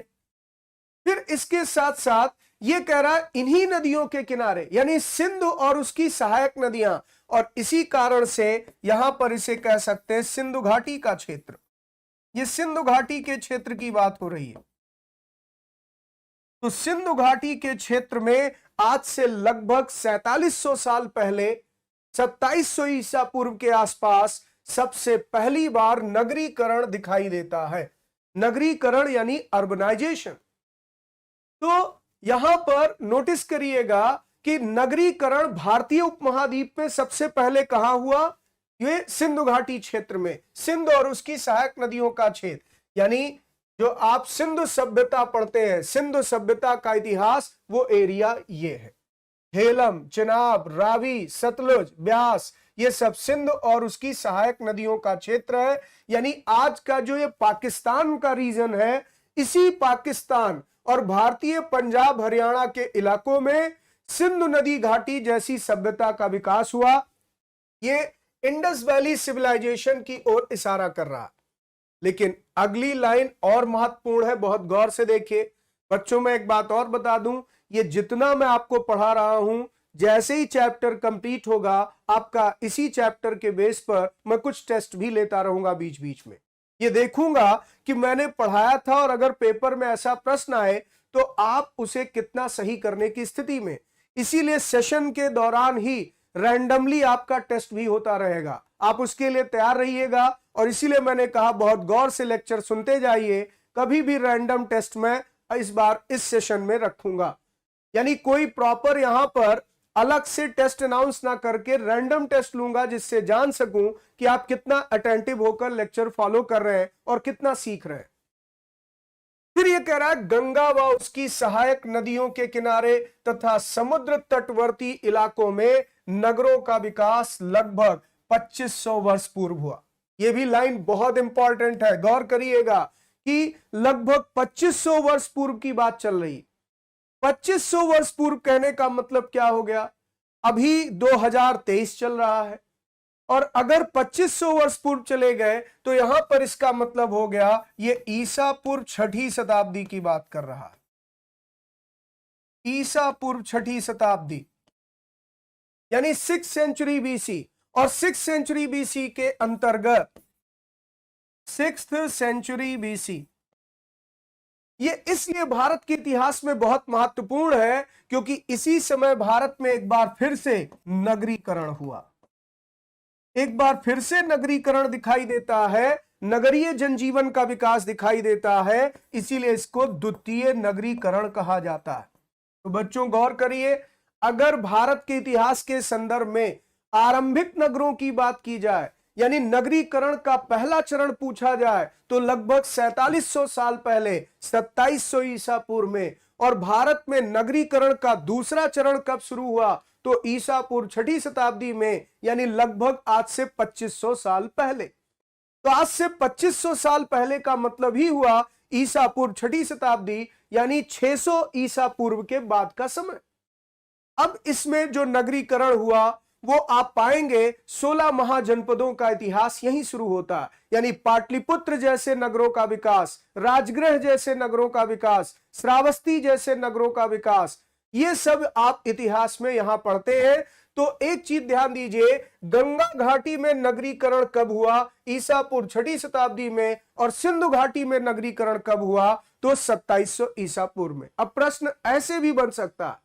S1: फिर इसके साथ साथ ये कह रहा है इन्हीं नदियों के किनारे, यानी सिंधु और उसकी सहायक नदियां, और इसी कारण से यहां पर इसे कह सकते हैं सिंधु घाटी का क्षेत्र। ये सिंधु घाटी के क्षेत्र की बात हो रही है। तो सिंधु घाटी के क्षेत्र में आज से लगभग 4700 साल पहले, 2700 ईसा पूर्व के आसपास सबसे पहली बार नगरीकरण दिखाई देता है। नगरीकरण यानी अर्बनाइजेशन। तो यहां पर नोटिस करिएगा कि नगरीकरण भारतीय उपमहाद्वीप में सबसे पहले कहां हुआ? ये सिंधु घाटी क्षेत्र में, सिंधु और उसकी सहायक नदियों का क्षेत्र। यानी जो आप सिंधु सभ्यता पढ़ते हैं, सिंधु सभ्यता का इतिहास, वो एरिया ये है। झेलम, चिनाब, रावी, सतलुज, ब्यास, ये सब सिंधु और उसकी सहायक नदियों का क्षेत्र है। यानी आज का जो ये पाकिस्तान का रीजन है, इसी पाकिस्तान और भारतीय पंजाब हरियाणा के इलाकों में सिंधु नदी घाटी जैसी सभ्यता का विकास हुआ। ये इंडस वैली सिविलाइजेशन की ओर इशारा कर रहा। लेकिन अगली लाइन और महत्वपूर्ण है, बहुत गौर से देखिए बच्चों। मैं एक बात और बता दूं, ये जितना मैं आपको पढ़ा रहा हूं, जैसे ही चैप्टर कंप्लीट होगा आपका इसी चैप्टर के बेस पर मैं कुछ टेस्ट भी लेता रहूंगा बीच बीच में। ये देखूंगा कि मैंने पढ़ाया था और अगर पेपर में ऐसा प्रश्न आए तो आप उसे कितना सही करने की स्थिति में। इसीलिए सेशन के दौरान ही रैंडमली आपका टेस्ट भी होता रहेगा, आप उसके लिए तैयार रहिएगा। और इसीलिए मैंने कहा बहुत गौर से लेक्चर सुनते जाइए, कभी भी रैंडम टेस्ट मैं इस बार इस सेशन में रखूंगा। यानी कोई प्रॉपर यहां पर अलग से टेस्ट अनाउंस ना करके रैंडम टेस्ट लूंगा, जिससे जान सकूं कि आप कितना अटेंटिव होकर लेक्चर फॉलो कर रहे हैं और कितना सीख रहे हैं। फिर ये कह रहा है गंगा व उसकी सहायक नदियों के किनारे तथा समुद्र तटवर्ती इलाकों में नगरों का विकास लगभग 2500 वर्ष पूर्व हुआ। यह भी लाइन बहुत इंपॉर्टेंट है, गौर करिएगा कि लगभग 2500 वर्ष पूर्व की बात चल रही। 2500 वर्ष पूर्व कहने का मतलब क्या हो गया, अभी 2023 चल रहा है और अगर 2500 वर्ष पूर्व चले गए तो यहां पर इसका मतलब हो गया ये ईसा पूर्व 6ठी शताब्दी की बात कर रहा है। ईसा पूर्व 6ठी शताब्दी यानी 6th सेंचुरी बीसी। और 6th सेंचुरी बीसी के अंतर्गत 6th सेंचुरी बीसी ये इसलिए भारत के इतिहास में बहुत महत्वपूर्ण है क्योंकि इसी समय भारत में एक बार फिर से नगरीकरण हुआ। एक बार फिर से नगरीकरण दिखाई देता है, नगरीय जनजीवन का विकास दिखाई देता है, इसीलिए इसको द्वितीय नगरीकरण कहा जाता है। तो बच्चों गौर करिए, अगर भारत के इतिहास के संदर्भ में आरंभिक नगरों की बात की जाए यानी नगरीकरण का पहला चरण पूछा जाए तो लगभग 4700 साल पहले 2700 ईसा पूर्व में, और भारत में नगरीकरण का दूसरा चरण कब शुरू हुआ तो ईसा पूर्व 6ठी शताब्दी में, यानी लगभग आज से 2500 साल पहले। तो आज से 2500 साल पहले का मतलब ही हुआ ईसा पूर्व 6ठी शताब्दी यानी 600 ईसा पूर्व के बाद का समय। अब इसमें जो नगरीकरण हुआ वो आप पाएंगे 16 महाजनपदों का इतिहास यहीं शुरू होता है, यानी पाटलिपुत्र जैसे नगरों का विकास, राजगृह जैसे नगरों का विकास, श्रावस्ती जैसे नगरों का विकास, ये सब आप इतिहास में यहां पढ़ते हैं। तो एक चीज ध्यान दीजिए, गंगा घाटी में नगरीकरण कब हुआ ईसा पूर्व 6ठी शताब्दी में, और सिंधु घाटी में नगरीकरण कब हुआ तो 2700 ईसा पूर्व में। अब प्रश्न ऐसे भी बन सकता है,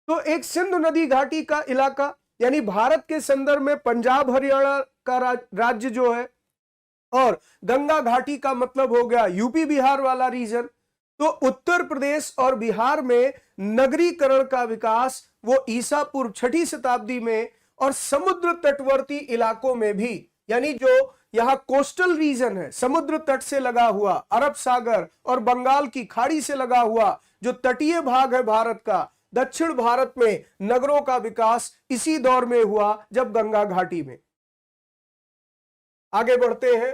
S1: तो एक सिंधु नदी घाटी का इलाका यानी भारत के संदर्भ में पंजाब हरियाणा का राज्य जो है, और गंगा घाटी का मतलब हो गया यूपी बिहार वाला रीजन। तो उत्तर प्रदेश और बिहार में नगरीकरण का विकास वो ईसा पूर्व 6ठी शताब्दी में, और समुद्र तटवर्ती इलाकों में भी, यानी जो यहां कोस्टल रीजन है, समुद्र तट से लगा हुआ, अरब सागर और बंगाल की खाड़ी से लगा हुआ जो तटीय भाग है भारत का, दक्षिण भारत में नगरों का विकास इसी दौर में हुआ जब गंगा घाटी में। आगे बढ़ते हैं,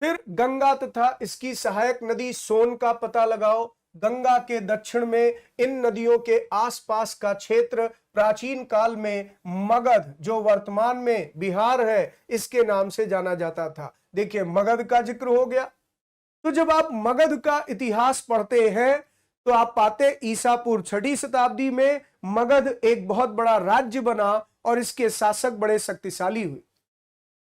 S1: फिर गंगा तथा इसकी सहायक नदी सोन का पता लगाओ। गंगा के दक्षिण में इन नदियों के आसपास का क्षेत्र प्राचीन काल में मगध, जो वर्तमान में बिहार है, इसके नाम से जाना जाता था। देखिए मगध का जिक्र हो गया। तो जब आप मगध का इतिहास पढ़ते हैं तो आप पाते ईसा पूर्व 6ठी शताब्दी में मगध एक बहुत बड़ा राज्य बना और इसके शासक बड़े शक्तिशाली हुए।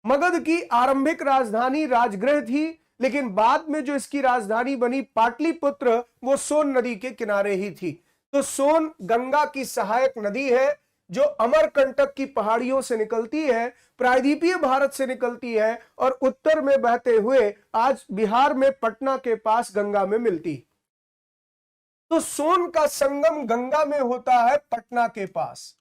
S1: मगध की आरंभिक राजधानी राजगृह थी, लेकिन बाद में जो इसकी राजधानी बनी पाटलिपुत्र, वो सोन नदी के किनारे ही थी। तो सोन गंगा की सहायक नदी है जो अमरकंटक की पहाड़ियों से निकलती है, प्रायद्वीपीय भारत से निकलती है और उत्तर में बहते हुए आज बिहार में पटना के पास गंगा में मिलती है। तो सोन का संगम गंगा में होता है पटना के पास,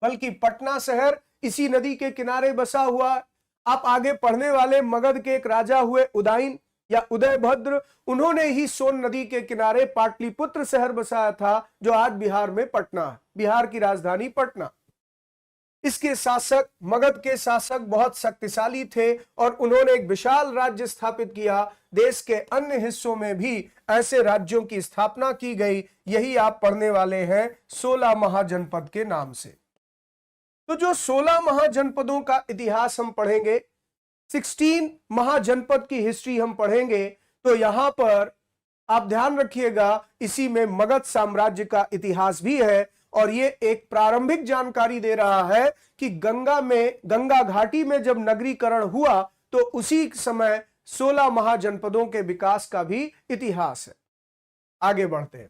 S1: बल्कि पटना शहर इसी नदी के किनारे बसा हुआ है। आप आगे पढ़ने वाले मगध के एक राजा हुए उदयन या उदयभद्र, उन्होंने ही सोन नदी के किनारे पाटलिपुत्र शहर बसाया था जो आज बिहार में पटना है, बिहार की राजधानी पटना। इसके शासक, मगध के शासक बहुत शक्तिशाली थे और उन्होंने एक विशाल राज्य स्थापित किया। देश के अन्य हिस्सों में भी ऐसे राज्यों की स्थापना की गई। यही आप पढ़ने वाले हैं 16 महाजनपद के नाम से। तो जो 16 महाजनपदों का इतिहास हम पढ़ेंगे, 16 महाजनपद की हिस्ट्री हम पढ़ेंगे तो यहां पर आप ध्यान रखिएगा, इसी में मगध साम्राज्य का इतिहास भी है और ये एक प्रारंभिक जानकारी दे रहा है कि गंगा घाटी में जब नगरीकरण हुआ तो उसी समय 16 महाजनपदों के विकास का भी इतिहास है। आगे बढ़ते हैं।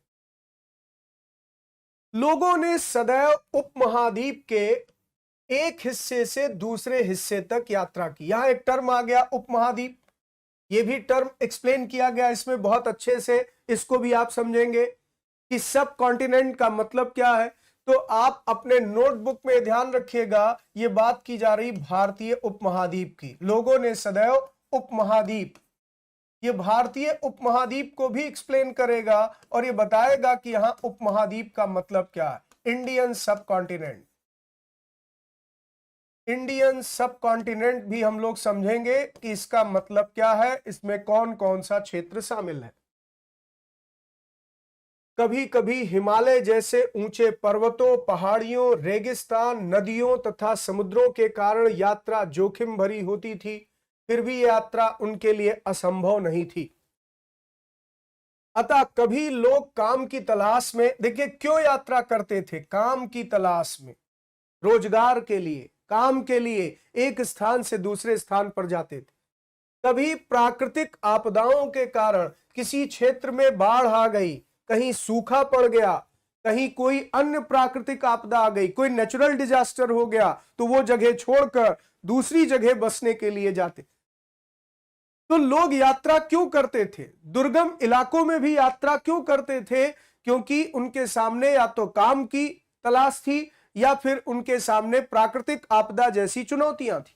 S1: लोगों ने सदैव उपमहाद्वीप के एक हिस्से से दूसरे हिस्से तक यात्रा की। यहां एक टर्म आ गया उपमहाद्वीप, ये भी टर्म एक्सप्लेन किया गया इसमें बहुत अच्छे से, इसको भी आप समझेंगे कि सब कॉन्टिनेंट का मतलब क्या है। तो आप अपने नोटबुक में ध्यान रखिएगा, ये बात की जा रही भारतीय उपमहाद्वीप की। लोगों ने सदैव उपमहाद्वीप, ये भारतीय उपमहाद्वीप को भी एक्सप्लेन करेगा और ये बताएगा कि यहां उपमहाद्वीप का मतलब क्या है। इंडियन सब कॉन्टिनेंट, इंडियन सब कॉन्टिनेंट भी हम लोग समझेंगे कि इसका मतलब क्या है, इसमें कौन कौन सा क्षेत्र शामिल है। कभी कभी हिमालय जैसे ऊंचे पर्वतों, पहाड़ियों, रेगिस्तान, नदियों तथा समुद्रों के कारण यात्रा जोखिम भरी होती थी, फिर भी यात्रा उनके लिए असंभव नहीं थी। अतः कभी लोग काम की तलाश में, देखिए क्यों यात्रा करते थे, काम की तलाश में, रोजगार के लिए, काम के लिए एक स्थान से दूसरे स्थान पर जाते थे। कभी प्राकृतिक आपदाओं के कारण किसी क्षेत्र में बाढ़ आ गई, कहीं सूखा पड़ गया, कहीं कोई अन्य प्राकृतिक आपदा आ गई, कोई नेचुरल डिजास्टर हो गया, तो वो जगह छोड़कर दूसरी जगह बसने के लिए जाते। तो लोग यात्रा क्यों करते थे, दुर्गम इलाकों में भी यात्रा क्यों करते थे, क्योंकि उनके सामने या तो काम की तलाश थी या फिर उनके सामने प्राकृतिक आपदा जैसी चुनौतियां थी।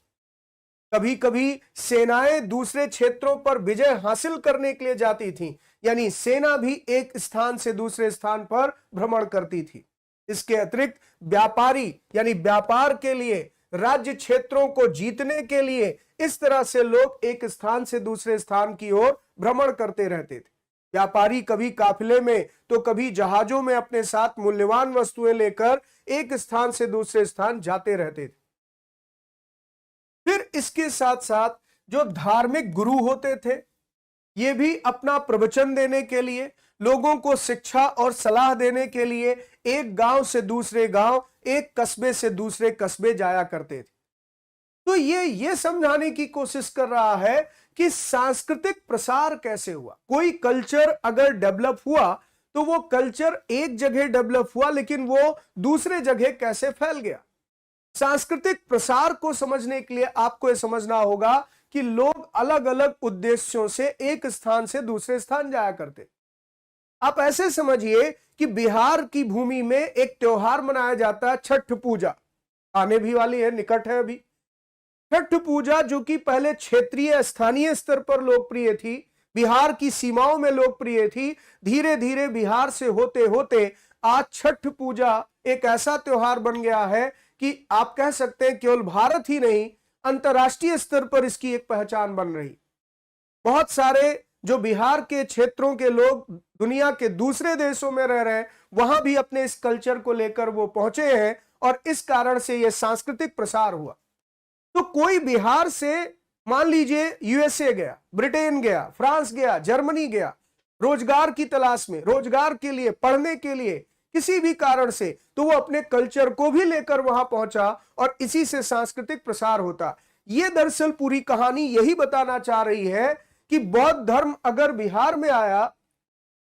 S1: कभी कभी सेनाएं दूसरे क्षेत्रों पर विजय हासिल करने के लिए जाती थीं, यानी सेना भी एक स्थान से दूसरे स्थान पर भ्रमण करती थी। इसके अतिरिक्त व्यापारी, यानी व्यापार के लिए, राज्य क्षेत्रों को जीतने के लिए इस तरह से लोग एक स्थान से दूसरे स्थान की ओर भ्रमण करते रहते थे। व्यापारी कभी काफिले में तो कभी जहाजों में अपने साथ मूल्यवान वस्तुएं लेकर एक स्थान से दूसरे स्थान जाते रहते थे। फिर इसके साथ साथ जो धार्मिक गुरु होते थे, ये भी अपना प्रवचन देने के लिए, लोगों को शिक्षा और सलाह देने के लिए एक गांव से दूसरे गांव, एक कस्बे से दूसरे कस्बे जाया करते थे। तो ये समझाने की कोशिश कर रहा है कि सांस्कृतिक प्रसार कैसे हुआ। कोई कल्चर अगर डेवलप हुआ तो वो कल्चर एक जगह डेवलप हुआ, लेकिन वो दूसरे जगह कैसे फैल गया। सांस्कृतिक प्रसार को समझने के लिए आपको यह समझना होगा कि लोग अलग अलग उद्देश्यों से एक स्थान से दूसरे स्थान जाया करते। आप ऐसे समझिए कि बिहार की भूमि में एक त्योहार मनाया जाता है, छठ पूजा, आने भी वाली है, निकट है अभी। छठ पूजा जो कि पहले क्षेत्रीय स्थानीय स्तर पर लोकप्रिय थी, बिहार की सीमाओं में लोकप्रिय थी, धीरे धीरे बिहार से होते होते आज छठ पूजा एक ऐसा त्योहार बन गया है कि आप कह सकते हैं केवल भारत ही नहीं, अंतर्राष्ट्रीय स्तर पर इसकी एक पहचान बन रही। बहुत सारे जो बिहार के क्षेत्रों के लोग दुनिया के दूसरे देशों में रह रहे हैं, वहां भी अपने इस कल्चर को लेकर वो पहुंचे हैं और इस कारण से यह सांस्कृतिक प्रसार हुआ। तो कोई बिहार से मान लीजिए यूएसए गया, ब्रिटेन गया, फ्रांस गया, जर्मनी गया, रोजगार की तलाश में, रोजगार के लिए, पढ़ने के लिए, किसी भी कारण से, तो वो अपने कल्चर को भी लेकर वहां पहुंचा और इसी से सांस्कृतिक प्रसार होता। ये दरअसल पूरी कहानी यही बताना चाह रही है कि बौद्ध धर्म अगर बिहार में आया,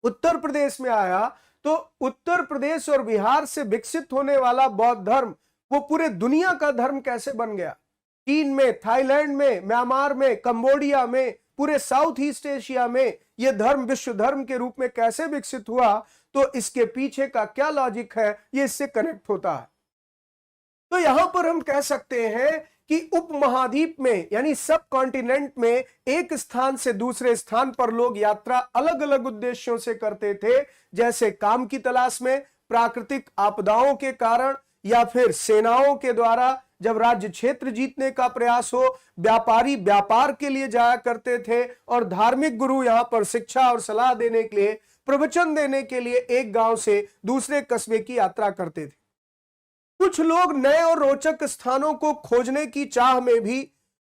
S1: उत्तर प्रदेश में आया, तो उत्तर प्रदेश और बिहार से विकसित होने वाला बौद्ध धर्म वो पूरे दुनिया का धर्म कैसे बन गया। चीन में, थाईलैंड में, म्यांमार में, कंबोडिया में, पूरे साउथ ईस्ट एशिया में यह धर्म विश्व धर्म के रूप में कैसे विकसित हुआ, तो इसके पीछे का क्या लॉजिक है, ये इससे कनेक्ट होता है। तो यहां पर हम कह सकते हैं कि उपमहाद्वीप में, यानी सब कॉन्टिनेंट में, एक स्थान से दूसरे स्थान पर लोग यात्रा अलग अलग उद्देश्यों से करते थे, जैसे काम की तलाश में, प्राकृतिक आपदाओं के कारण, या फिर सेनाओं के द्वारा जब राज्य क्षेत्र जीतने का प्रयास हो, व्यापारी व्यापार के लिए जाया करते थे, और धार्मिक गुरु यहां पर शिक्षा और सलाह देने के लिए, प्रवचन देने के लिए एक गांव से दूसरे कस्बे की यात्रा करते थे। कुछ लोग नए और रोचक स्थानों को खोजने की चाह में भी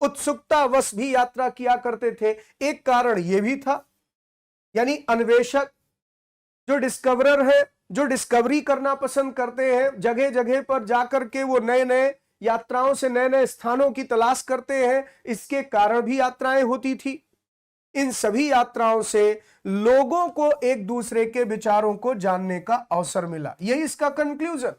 S1: उत्सुकतावश भी यात्रा किया करते थे। एक कारण यह भी था, यानी अन्वेषक जो डिस्कवरर है, जो डिस्कवरी करना पसंद करते हैं, जगह जगह पर जाकर के वो नए नए यात्राओं से नए नए स्थानों की तलाश करते हैं, इसके कारण भी यात्राएं होती थी। इन सभी यात्राओं से लोगों को एक दूसरे के विचारों को जानने का अवसर मिला। यही इसका कंक्लूजन,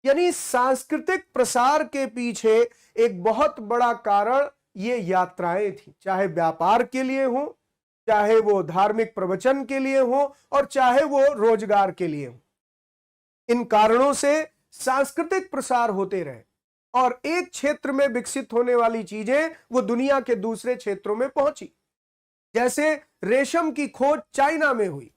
S1: यानी सांस्कृतिक प्रसार के पीछे एक बहुत बड़ा कारण ये यात्राएं थी, चाहे व्यापार के लिए हो, चाहे वो धार्मिक प्रवचन के लिए हो, और चाहे वो रोजगार के लिए हो। इन कारणों से सांस्कृतिक प्रसार होते रहे और एक क्षेत्र में विकसित होने वाली चीजें वो दुनिया के दूसरे क्षेत्रों में पहुंची। जैसे रेशम की खोज चाइना में हुई,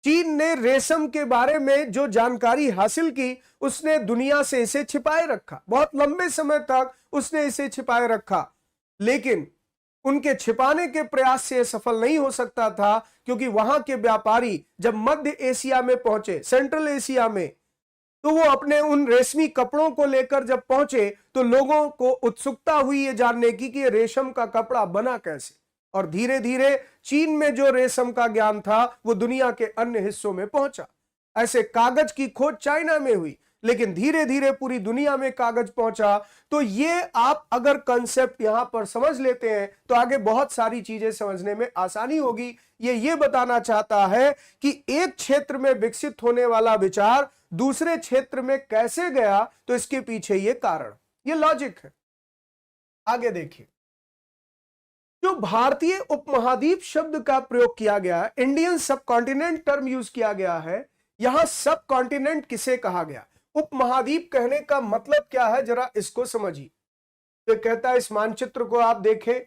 S1: चीन ने रेशम के बारे में जो जानकारी हासिल की उसने दुनिया से इसे छिपाए रखा, बहुत लंबे समय तक उसने इसे छिपाए रखा, लेकिन उनके छिपाने के प्रयास से सफल नहीं हो सकता था, क्योंकि वहां के व्यापारी जब मध्य एशिया में पहुंचे, सेंट्रल एशिया में, तो वो अपने उन रेशमी कपड़ों को लेकर जब पहुंचे तो लोगों को उत्सुकता हुई ये जानने की कि ये रेशम का कपड़ा बना कैसे, और धीरे धीरे चीन में जो रेशम का ज्ञान था वो दुनिया के अन्य हिस्सों में पहुंचा। ऐसे कागज की खोज चाइना में हुई, लेकिन धीरे धीरे पूरी दुनिया में कागज पहुंचा। तो ये आप अगर कंसेप्ट यहां पर समझ लेते हैं तो आगे बहुत सारी चीजें समझने में आसानी होगी। ये बताना चाहता है कि एक क्षेत्र में विकसित होने वाला विचार दूसरे क्षेत्र में कैसे गया, तो इसके पीछे ये कारण, ये लॉजिक है। आगे देखिए, जो भारतीय उपमहाद्वीप शब्द का प्रयोग किया गया, इंडियन सबकॉन्टिनेंट टर्म यूज किया गया है, यहां सब कॉन्टिनेंट किसे कहा गया, उपमहाद्वीप कहने का मतलब क्या है, जरा इसको समझिए। तो कहता है, इस मानचित्र को आप देखें,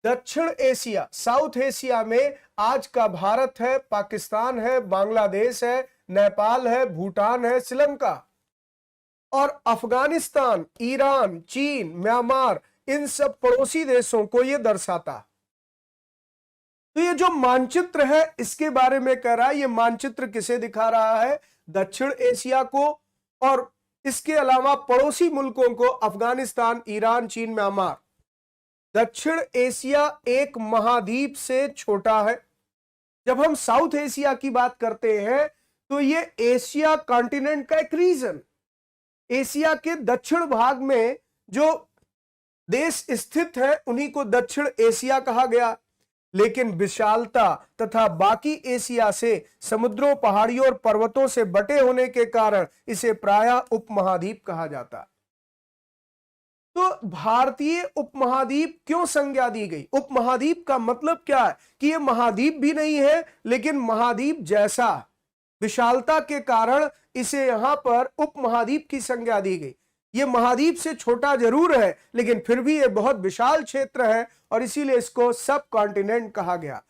S1: दक्षिण एशिया, साउथ एशिया में आज का भारत है, पाकिस्तान है, बांग्लादेश है, नेपाल है, भूटान है, श्रीलंका, और अफगानिस्तान, ईरान, चीन, म्यांमार, इन सब पड़ोसी देशों को यह दर्शाता। तो ये जो मानचित्र है इसके बारे में कह रहा है, ये मानचित्र किसे दिखा रहा है, दक्षिण एशिया को, और इसके अलावा पड़ोसी मुल्कों को, अफगानिस्तान, ईरान, चीन, म्यांमार। दक्षिण एशिया एक महाद्वीप से छोटा है। जब हम साउथ एशिया की बात करते हैं तो ये एशिया कॉन्टिनेंट का एक रीजन, एशिया के दक्षिण भाग में जो देश स्थित है उन्हीं को दक्षिण एशिया कहा गया। लेकिन विशालता तथा बाकी एशिया से समुद्रों, पहाड़ियों और पर्वतों से बटे होने के कारण इसे प्रायः उपमहाद्वीप कहा जाता। तो भारतीय उपमहाद्वीप क्यों संज्ञा दी गई, उपमहाद्वीप का मतलब क्या है कि यह महाद्वीप भी नहीं है लेकिन महाद्वीप जैसा, विशालता के कारण इसे यहां पर उपमहाद्वीप की संज्ञा दी गई। यह महाद्वीप से छोटा जरूर है लेकिन फिर भी यह बहुत विशाल क्षेत्र है और इसीलिए इसको सब कॉन्टिनेंट कहा गया।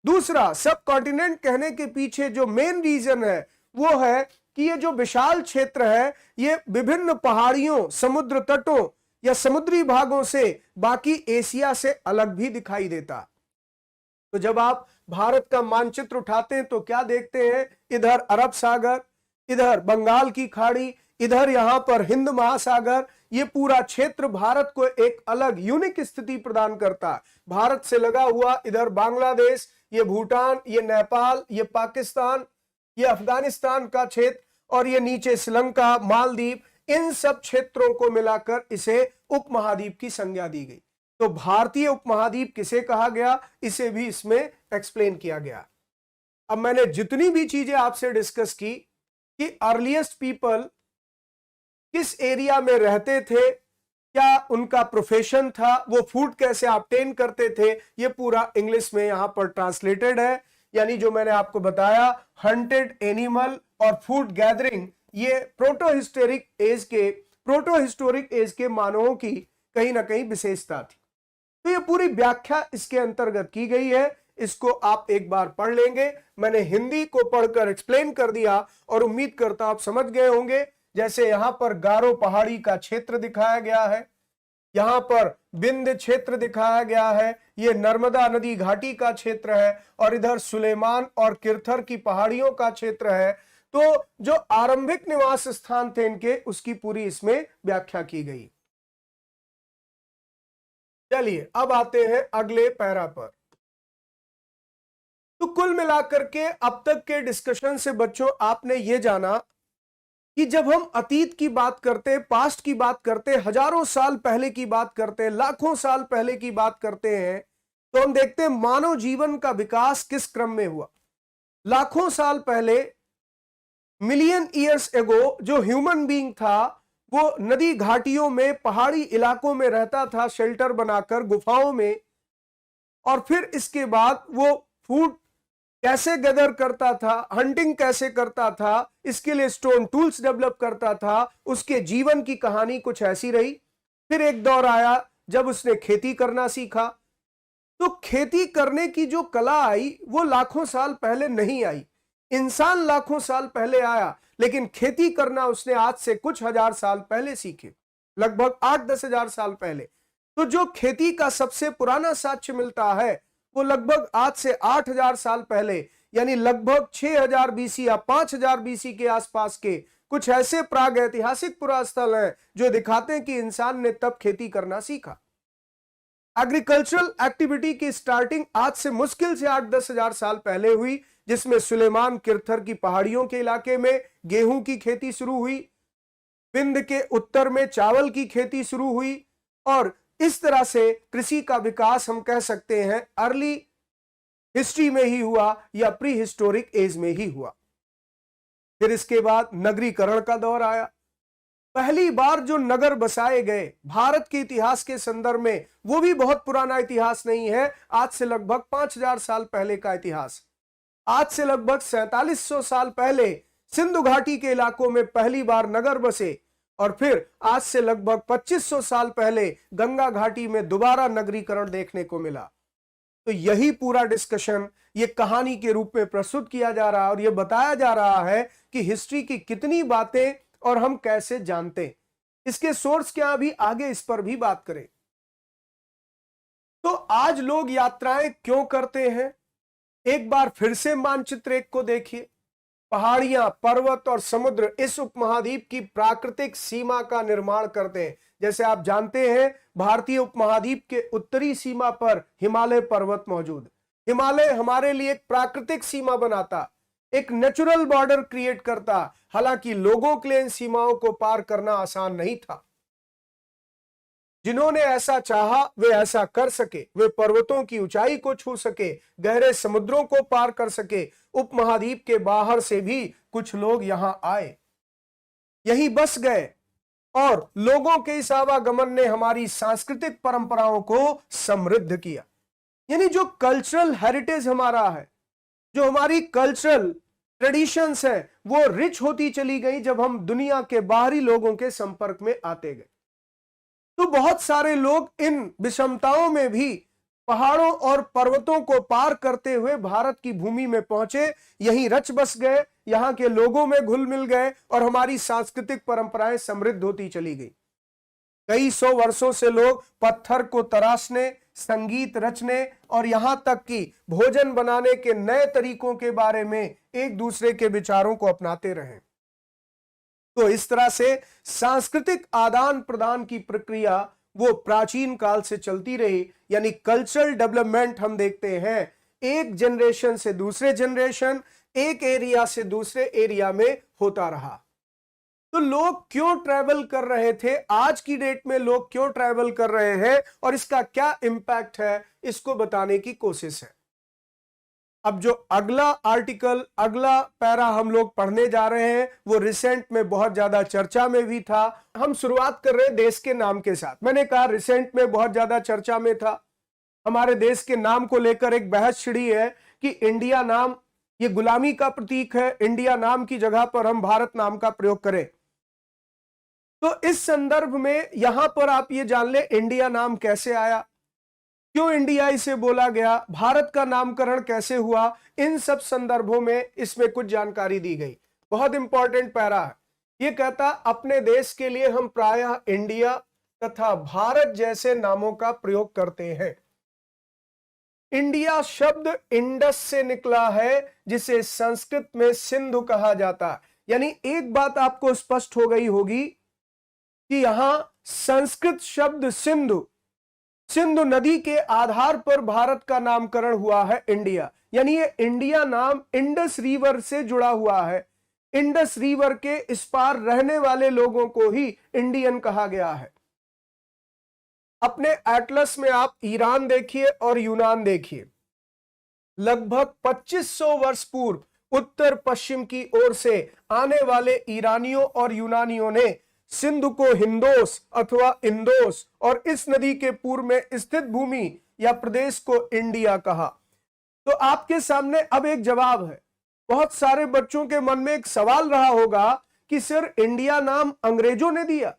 S1: दूसरा, सब कॉन्टिनेंट कहने के पीछे जो मेन रीजन है वो है कि यह जो विशाल क्षेत्र है यह विभिन्न पहाड़ियों, समुद्र तटों या समुद्री भागों से बाकी एशिया से अलग भी दिखाई देता। तो जब आप भारत का मानचित्र उठाते हैं तो क्या देखते हैं, इधर अरब सागर, इधर बंगाल की खाड़ी, इधर यहां पर हिंद महासागर, ये पूरा क्षेत्र भारत को एक अलग यूनिक स्थिति प्रदान करता है। भारत से लगा हुआ इधर बांग्लादेश, ये भूटान, ये नेपाल, ये पाकिस्तान, ये अफगानिस्तान का क्षेत्र, और ये नीचे श्रीलंका, मालदीव, इन सब क्षेत्रों को मिलाकर इसे उपमहाद्वीप की संज्ञा दी गई। तो भारतीय उपमहाद्वीप किसे कहा गया, इसे भी इसमें एक्सप्लेन किया गया। अब मैंने जितनी भी चीजें आपसे डिस्कस की कि अर्लीस्ट पीपल किस एरिया में रहते थे, क्या उनका प्रोफेशन था, वो फूड कैसे ऑब्टेन करते थे, ये पूरा इंग्लिश में यहां पर ट्रांसलेटेड है। यानी जो मैंने आपको बताया, हंटेड एनिमल और फूड गैदरिंग, ये प्रोटोहिस्टोरिक एज के मानवों की कहीं ना कहीं विशेषता थी। तो ये पूरी व्याख्या इसके अंतर्गत की गई है, इसको आप एक बार पढ़ लेंगे। मैंने हिंदी को पढ़कर एक्सप्लेन कर दिया और उम्मीद करता आप समझ गए होंगे। जैसे यहां पर गारो पहाड़ी का क्षेत्र दिखाया गया है, यहां पर विंध्य क्षेत्र दिखाया गया है, ये नर्मदा नदी घाटी का क्षेत्र है, और इधर सुलेमान और किरथर की पहाड़ियों का क्षेत्र है। तो जो आरंभिक निवास स्थान थे इनके, उसकी पूरी इसमें व्याख्या की गई। चलिए अब आते हैं अगले पैरा पर। तो कुल मिलाकर के अब तक के डिस्कशन से बच्चों आपने ये जाना कि जब हम अतीत की बात करते, पास्ट की बात करते, हजारों साल पहले की बात करते, लाखों साल पहले की बात करते हैं, तो हम देखते हैं मानव जीवन का विकास किस क्रम में हुआ। लाखों साल पहले, मिलियन ईयर्स एगो, जो ह्यूमन बीइंग था वो नदी घाटियों में, पहाड़ी इलाकों में रहता था, शेल्टर बनाकर गुफाओं में। और फिर इसके बाद वो फूड कैसे गैदर करता था, हंटिंग कैसे करता था, इसके लिए स्टोन टूल्स डेवलप करता था। उसके जीवन की कहानी कुछ ऐसी रही। फिर एक दौर आया जब उसने खेती करना सीखा। तो खेती करने की जो कला आई वो लाखों साल पहले नहीं आई। इंसान लाखों साल पहले आया, लेकिन खेती करना उसने आज से कुछ हजार साल पहले सीखे, लगभग 8-10 हजार साल पहले। तो जो खेती का सबसे पुराना साक्ष्य मिलता है वो लगभग आज से 8,000 साल पहले, यानी लगभग 6,000 बीसी या 5,000 बीसी के आसपास के कुछ ऐसे प्राग ऐतिहासिक पुरास्थल हैं जो दिखाते हैं कि इंसान ने तब खेती करना सीखा। एग्रीकल्चरल एक्टिविटी की स्टार्टिंग आज से मुश्किल से 8-10 हजार साल पहले हुई, जिसमें सुलेमान किरथर की पहाड़ियों के इलाके में गेहूं की खेती शुरू हुई, विंध्य के उत्तर में चावल की खेती शुरू हुई। और इस तरह से कृषि का विकास हम कह सकते हैं अर्ली हिस्ट्री में ही हुआ या प्री हिस्टोरिक एज में ही हुआ। फिर इसके बाद नगरीकरण का दौर आया। पहली बार जो नगर बसाए गए भारत के इतिहास के संदर्भ में, वो भी बहुत पुराना इतिहास नहीं है, आज से लगभग 5,000 साल पहले का इतिहास। आज से लगभग 4700 साल पहले सिंधु घाटी के इलाकों में पहली बार नगर बसे, और फिर आज से लगभग 2500 साल पहले गंगा घाटी में दोबारा नगरीकरण देखने को मिला। तो यही पूरा डिस्कशन ये कहानी के रूप में प्रस्तुत किया जा रहा है और ये बताया जा रहा है कि हिस्ट्री की कितनी बातें और हम कैसे जानते हैं, इसके सोर्स क्या, अभी आगे इस पर भी बात करें। तो आज लोग यात्राएं क्यों करते हैं, एक बार फिर से मानचित्र एक को देखिए। पहाड़ियां, पर्वत और समुद्र इस उपमहाद्वीप की प्राकृतिक सीमा का निर्माण करते हैं। जैसे आप जानते हैं भारतीय उपमहाद्वीप के उत्तरी सीमा पर हिमालय पर्वत मौजूद। हिमालय हमारे लिए एक प्राकृतिक सीमा बनाता, एक नेचुरल बॉर्डर क्रिएट करता। हालांकि लोगों के लिए इन सीमाओं को पार करना आसान नहीं था। जिन्होंने ऐसा चाहा वे ऐसा कर सके, वे पर्वतों की ऊंचाई को छू सके, गहरे समुद्रों को पार कर सके। उपमहाद्वीप के बाहर से भी कुछ लोग यहां आए, यहीं बस गए, और लोगों के इस आवागमन ने हमारी सांस्कृतिक परंपराओं को समृद्ध किया। यानी जो कल्चरल हेरिटेज हमारा है, जो हमारी कल्चरल ट्रेडिशंस है, वो रिच होती चली गई जब हम दुनिया के बाहरी लोगों के संपर्क में आते गए। तो बहुत सारे लोग इन विषमताओं में भी पहाड़ों और पर्वतों को पार करते हुए भारत की भूमि में पहुंचे, यहीं रच बस गए, यहां के लोगों में घुल मिल गए, और हमारी सांस्कृतिक परंपराएं समृद्ध होती चली गई। कई सौ वर्षों से लोग पत्थर को तराशने, संगीत रचने और यहां तक कि भोजन बनाने के नए तरीकों के बारे में एक दूसरे के विचारों को अपनाते रहे। तो इस तरह से सांस्कृतिक आदान प्रदान की प्रक्रिया वो प्राचीन काल से चलती रही। यानी कल्चरल डेवलपमेंट हम देखते हैं एक जनरेशन से दूसरे जनरेशन, एक एरिया से दूसरे एरिया में होता रहा। तो लोग क्यों ट्रैवल कर रहे थे, आज की डेट में लोग क्यों ट्रैवल कर रहे हैं और इसका क्या इंपैक्ट है, इसको बताने की कोशिश है। अब जो अगला आर्टिकल, अगला पैरा हम लोग पढ़ने जा रहे हैं वो रिसेंट में बहुत ज्यादा चर्चा में भी था। हम शुरुआत कर रहे हैं देश के नाम के साथ। मैंने कहा रिसेंट में बहुत ज्यादा चर्चा में था, हमारे देश के नाम को लेकर एक बहस छिड़ी है कि इंडिया नाम ये गुलामी का प्रतीक है, इंडिया नाम की जगह पर हम भारत नाम का प्रयोग करें। तो इस संदर्भ में यहां पर आप ये जान ले इंडिया नाम कैसे आया, क्यों इंडिया इसे बोला गया, भारत का नामकरण कैसे हुआ, इन सब संदर्भों में इसमें कुछ जानकारी दी गई। बहुत इंपॉर्टेंट पैरा है। ये कहता अपने देश के लिए हम प्रायः इंडिया तथा भारत जैसे नामों का प्रयोग करते हैं। इंडिया शब्द इंडस से निकला है, जिसे संस्कृत में सिंधु कहा जाता है। यानी एक बात आपको स्पष्ट हो गई होगी कि यहां संस्कृत शब्द सिंधु सिंधु नदी के आधार पर भारत का नामकरण हुआ है इंडिया, यानी ये इंडिया नाम इंडस रिवर से जुड़ा हुआ है। इंडस रिवर के इस पार रहने वाले लोगों को ही इंडियन कहा गया है। अपने एटलस में आप ईरान देखिए और यूनान देखिए। लगभग 2500 वर्ष पूर्व उत्तर पश्चिम की ओर से आने वाले ईरानियों और यूनानियों ने सिंधु को हिंदोस अथवा इंदोस और इस नदी के पूर्व में स्थित भूमि या प्रदेश को इंडिया कहा। तो आपके सामने अब एक जवाब है। बहुत सारे बच्चों के मन में एक सवाल रहा होगा कि सर इंडिया नाम अंग्रेजों ने दिया,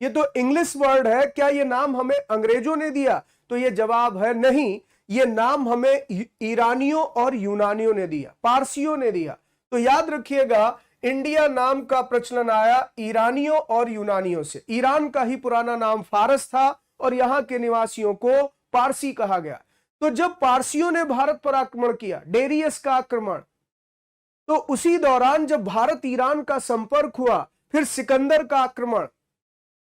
S1: ये तो इंग्लिश वर्ड है, क्या ये नाम हमें अंग्रेजों ने दिया? तो ये जवाब है नहीं, ये नाम हमें ईरानियों और यूनानियों ने दिया, पारसियों ने दिया। तो याद रखिएगा, इंडिया नाम का प्रचलन आया ईरानियों और यूनानियों से। ईरान का ही पुराना नाम फारस था और यहां के निवासियों को पारसी कहा गया। तो जब पारसियों ने भारत पर आक्रमण किया, डेरियस का आक्रमण, तो उसी दौरान जब भारत ईरान का संपर्क हुआ, फिर सिकंदर का आक्रमण,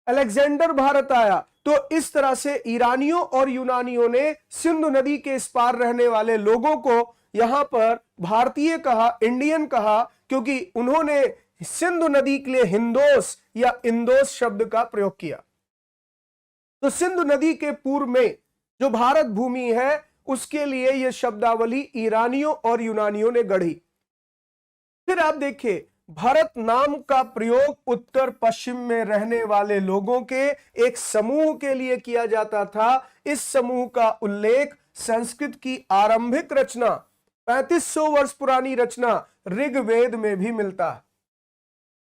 S1: अलेक्जेंडर भारत आया, तो इस तरह से ईरानियों और यूनानियों ने सिंधु नदी के इस पार रहने वाले लोगों को यहां पर भारतीय कहा, इंडियन कहा, क्योंकि उन्होंने सिंधु नदी के लिए हिंदोस या इंदोस शब्द का प्रयोग किया। तो सिंधु नदी के पूर्व में जो भारत भूमि है, उसके लिए यह शब्दावली ईरानियों और यूनानियों ने गढ़ी। फिर आप देखिए, भारत नाम का प्रयोग उत्तर पश्चिम में रहने वाले लोगों के एक समूह के लिए किया जाता था। इस समूह का उल्लेख संस्कृत की आरंभिक रचना, 3500 वर्ष पुरानी रचना ऋग्वेद में भी मिलता है।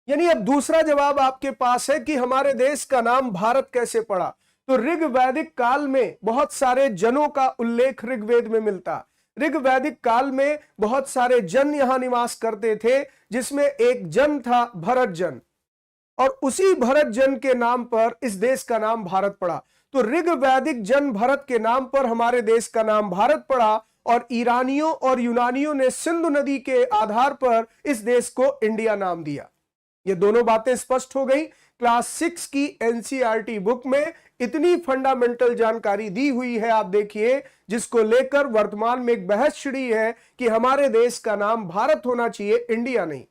S1: यानी अब दूसरा जवाब आपके पास है कि हमारे देश का नाम भारत कैसे पड़ा। तो ऋग्वैदिक काल में बहुत सारे जनों का उल्लेख ऋग्वेद में मिलता। ऋग्वैदिक काल में बहुत सारे जन यहां निवास करते थे, जिसमें एक जन था भरत जन, और उसी भरत जन के नाम पर इस देश का नाम भारत पड़ा। तो ऋग्वैदिक जन भरत के नाम पर हमारे देश का नाम भारत पड़ा, और ईरानियों और यूनानियों ने सिंधु नदी के आधार पर इस देश को इंडिया नाम दिया। ये दोनों बातें स्पष्ट हो गई। क्लास 6 की एनसीईआरटी बुक में इतनी फंडामेंटल जानकारी दी हुई है, आप देखिए, जिसको लेकर वर्तमान में एक बहस छिड़ी है कि हमारे देश का नाम भारत होना चाहिए, इंडिया नहीं,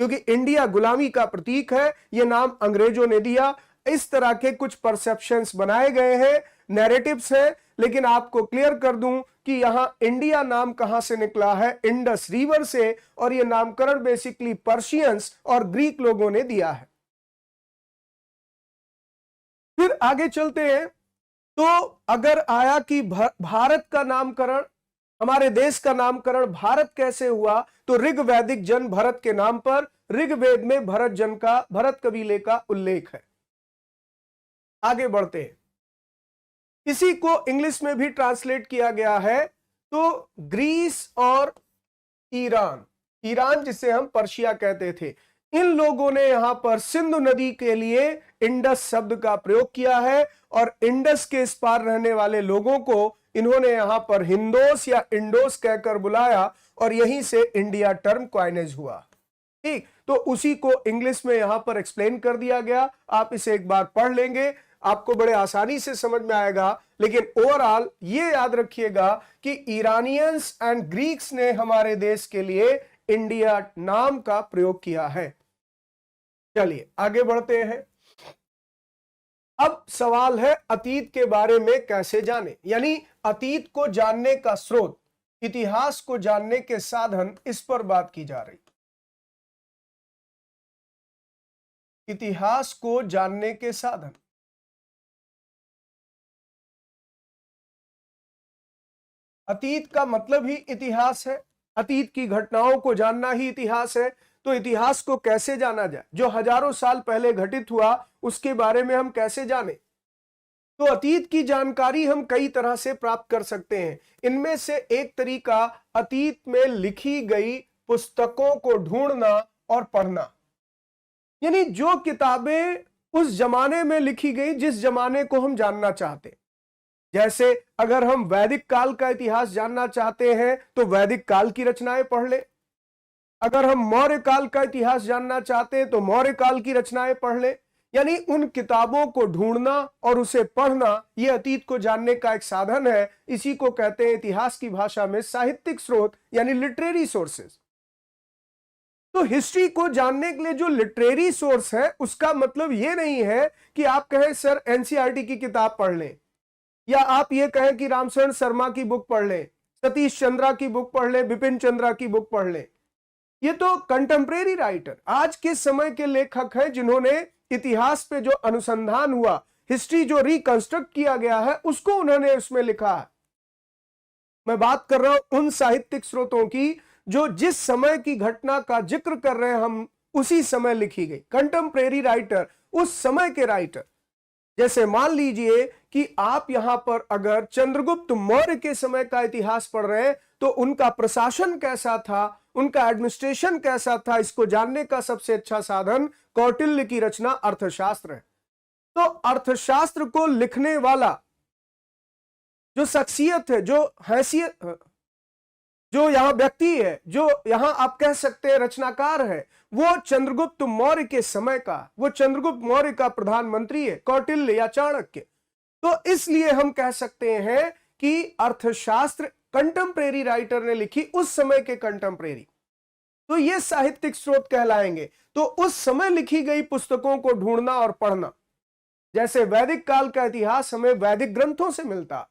S1: क्योंकि इंडिया गुलामी का प्रतीक है, यह नाम अंग्रेजों ने दिया। इस तरह के कुछ परसेप्शंस बनाए गए हैं, नैरेटिव्स हैं, लेकिन आपको क्लियर कर दूं कि यहां इंडिया नाम कहां से निकला है, इंडस रिवर से, और यह नामकरण बेसिकली पर्शियंस और ग्रीक लोगों ने दिया है। फिर आगे चलते हैं। तो अगर आया कि भारत का नामकरण, हमारे देश का नामकरण भारत कैसे हुआ, तो ऋग्वैदिक जन भरत के नाम पर ऋग्वेद में भरत जन का, भरत कबीले का उल्लेख है। आगे बढ़ते हैं। इसी को इंग्लिश में भी ट्रांसलेट किया गया है। तो ग्रीस और ईरान, ईरान जिसे हम पर्शिया कहते थे, इन लोगों ने यहां पर सिंधु नदी के लिए इंडस शब्द का प्रयोग किया है, और इंडस के इस पार रहने वाले लोगों को इन्होंने यहां पर हिंदोस या इंडोस कहकर बुलाया, और यहीं से इंडिया टर्म कॉइनेज हुआ। ठीक, तो उसी को इंग्लिश में यहां पर एक्सप्लेन कर दिया गया। आप इसे एक बार पढ़ लेंगे, आपको बड़े आसानी से समझ में आएगा। लेकिन ओवरऑल ये याद रखिएगा कि ईरानियंस एंड ग्रीक्स ने हमारे देश के लिए इंडिया नाम का प्रयोग किया है। चलिए आगे बढ़ते हैं। अब सवाल है अतीत के बारे में कैसे जाने, यानी अतीत को जानने का स्रोत, इतिहास को जानने के साधन, इस पर बात की जा रही। इतिहास को जानने के साधन, अतीत का मतलब ही इतिहास है, अतीत की घटनाओं को जानना ही इतिहास है। तो इतिहास को कैसे जाना जाए, जो हजारों साल पहले घटित हुआ उसके बारे में हम कैसे जाने। तो अतीत की जानकारी हम कई तरह से प्राप्त कर सकते हैं। इनमें से एक तरीका अतीत में लिखी गई पुस्तकों को ढूंढना और पढ़ना, यानी जो किताबें उस जमाने में लिखी गई जिस जमाने को हम जानना चाहते। जैसे अगर हम वैदिक काल का इतिहास जानना चाहते हैं तो वैदिक काल की रचनाएं पढ़ ले। अगर हम मौर्य काल का इतिहास जानना चाहते हैं तो मौर्य काल की रचनाएं पढ़ ले। यानी उन किताबों को ढूंढना और उसे पढ़ना, यह अतीत को जानने का एक साधन है। इसी को कहते हैं इतिहास की भाषा में साहित्यिक स्रोत यानी लिटरेरी सोर्सेस। तो हिस्ट्री को जानने के लिए जो लिटरेरी सोर्स है उसका मतलब यह नहीं है कि आप कहें सर एनसीईआरटी की किताब पढ़ लें, या आप ये कहें कि रामशरण शर्मा की बुक पढ़ लें, सतीश चंद्रा की बुक पढ़ लें, बिपिन चंद्रा की बुक पढ़ लें। ये तो कंटेम्प्रेरी राइटर, आज के समय के लेखक हैं जिन्होंने इतिहास पे जो अनुसंधान हुआ, हिस्ट्री जो रिकंस्ट्रक्ट किया गया है, उसको उन्होंने उसमें लिखा है। मैं बात कर रहा हूं उन साहित्यिक स्रोतों की जो जिस समय की घटना का जिक्र कर रहे हैं हम, उसी समय लिखी गई। कंटेम्प्रेरी राइटर, उस समय के राइटर। जैसे मान लीजिए कि आप यहां पर अगर चंद्रगुप्त मौर्य के समय का इतिहास पढ़ रहे हैं तो उनका प्रशासन कैसा था, उनका एडमिनिस्ट्रेशन कैसा था, इसको जानने का सबसे अच्छा साधन कौटिल्य की रचना अर्थशास्त्र है। तो अर्थशास्त्र को लिखने वाला जो शख्सियत है, जो हैसियत, जो यहां व्यक्ति है, जो यहां आप कह सकते हैं रचनाकार है, वो चंद्रगुप्त मौर्य के समय का, वो चंद्रगुप्त मौर्य का प्रधानमंत्री है, कौटिल्य या चाणक्य। तो इसलिए हम कह सकते हैं कि अर्थशास्त्र कंटेम्प्रेरी राइटर ने लिखी, उस समय के कंटेम्प्रेरी, तो ये साहित्यिक स्रोत कहलाएंगे। तो उस समय लिखी गई पुस्तकों को ढूंढना और पढ़ना, जैसे वैदिक काल का इतिहास हमें वैदिक ग्रंथों से मिलता,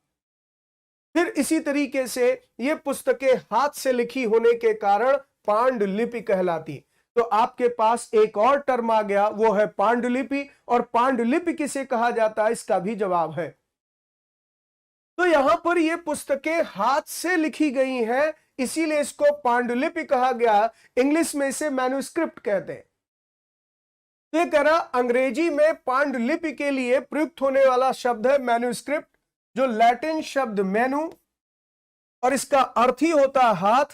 S1: फिर इसी तरीके से ये पुस्तकें हाथ से लिखी होने के कारण पांडुलिपि कहलाती। तो आपके पास एक और टर्म आ गया, वो है पांडुलिपि। और पांडुलिपि किसे कहा जाता है, इसका भी जवाब है। तो यहां पर ये पुस्तकें हाथ से लिखी गई हैं, इसीलिए इसको पांडुलिपि कहा गया। इंग्लिश में इसे मैन्युस्क्रिप्ट कहते हैं। तो ये कह रहा, अंग्रेजी में पांडुलिपि के लिए प्रयुक्त होने वाला शब्द है मैन्युस्क्रिप्ट, जो लैटिन शब्द मेनु और इसका अर्थ ही होता है हाथ,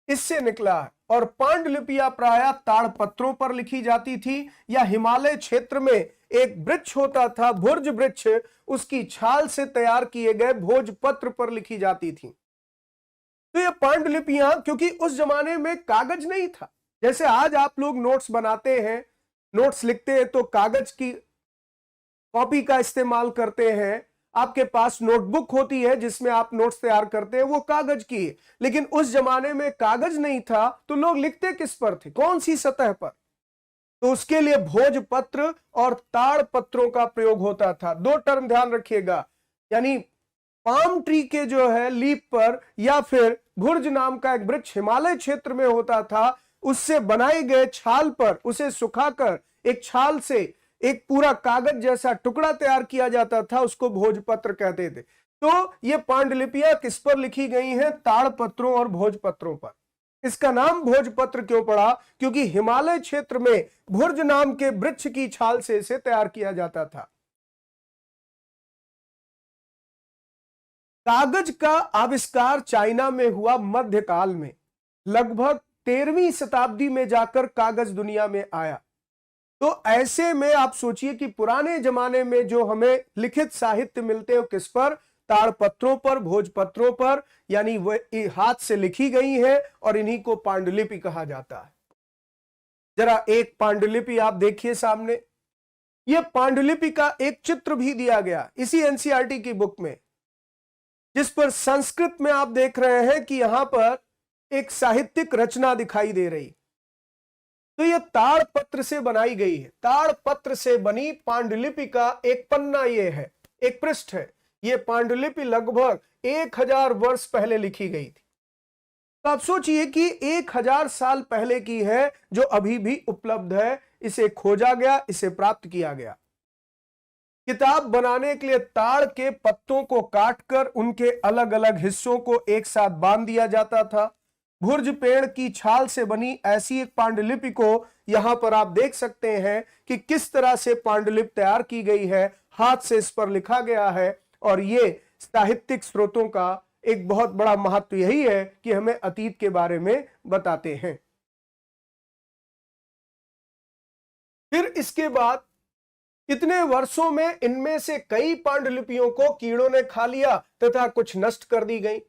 S1: इससे निकला है। और पांडुलिपियां प्रायः ताड़पत्रों पर लिखी जाती थी, या हिमालय क्षेत्र में एक वृक्ष होता था, भुर्ज वृक्ष, उसकी छाल से तैयार किए गए भोजपत्र पर लिखी जाती थी। तो ये पांडुलिपियां, क्योंकि उस जमाने में कागज नहीं था, जैसे आज आप लोग नोट्स बनाते हैं, नोट्स लिखते हैं तो कागज की कॉपी का इस्तेमाल करते हैं। आपके पास नोटबुक होती है जिसमें आप नोट्स तैयार करते हैं, वो कागज की है। लेकिन उस जमाने में कागज नहीं था, तो लोग लिखते किस पर थे, कौन सी सतह पर? तो उसके लिए भोजपत्र और ताड़पत्रों का प्रयोग होता था। दो टर्म ध्यान रखिएगा, यानी पाम ट्री के जो है लीफ पर, या फिर भुर्ज नाम का एक वृक्ष हिमालय क्षेत्र में होता था, उससे बनाए गए छाल पर उसे सुखाकर एक छाल से एक पूरा कागज जैसा टुकड़ा तैयार किया जाता था, उसको भोजपत्र कहते थे। तो ये पांडुलिपियां किस पर लिखी गई हैं? ताड़पत्रों और भोजपत्रों पर। इसका नाम भोजपत्र क्यों पड़ा? क्योंकि हिमालय क्षेत्र में भुर्ज नाम के वृक्ष की छाल से इसे तैयार किया जाता था। कागज का आविष्कार चाइना में हुआ मध्यकाल में, लगभग 13वीं शताब्दी में जाकर कागज दुनिया में आया। तो ऐसे में आप सोचिए कि पुराने जमाने में जो हमें लिखित साहित्य मिलते हैं किस पर? ताड़पत्रों पर, भोजपत्रों पर, यानी वह हाथ से लिखी गई है, और इन्हीं को पांडुलिपि कहा जाता है। जरा एक पांडुलिपि आप देखिए सामने। यह पांडुलिपि का एक चित्र भी दिया गया इसी एनसीईआरटी की बुक में, जिस पर संस्कृत में आप देख रहे हैं कि यहां पर एक साहित्यिक रचना दिखाई दे रही। तो यह ताड़पत्र से बनाई गई है। ताड़पत्र से बनी पांडुलिपि का एक पन्ना ये है, एक पृष्ठ है। यह पांडुलिपि लगभग 1000 वर्ष पहले लिखी गई थी। तो आप सोचिए कि 1000 साल पहले की है, जो अभी भी उपलब्ध है। इसे खोजा गया, इसे प्राप्त किया गया। किताब बनाने के लिए ताड़ के पत्तों को काटकर उनके अलग अलग हिस्सों को एक साथ बांध दिया जाता था। भुर्ज पेड़ की छाल से बनी ऐसी एक पांडुलिपि को यहां पर आप देख सकते हैं कि किस तरह से पांडुलिपि तैयार की गई है, हाथ से इस पर लिखा गया है। और ये साहित्यिक स्रोतों का एक बहुत बड़ा महत्व यही है कि हमें अतीत के बारे में बताते हैं। फिर इसके बाद इतने वर्षों में इनमें से कई पांडुलिपियों को कीड़ों ने खा लिया तथा कुछ नष्ट कर दी गई।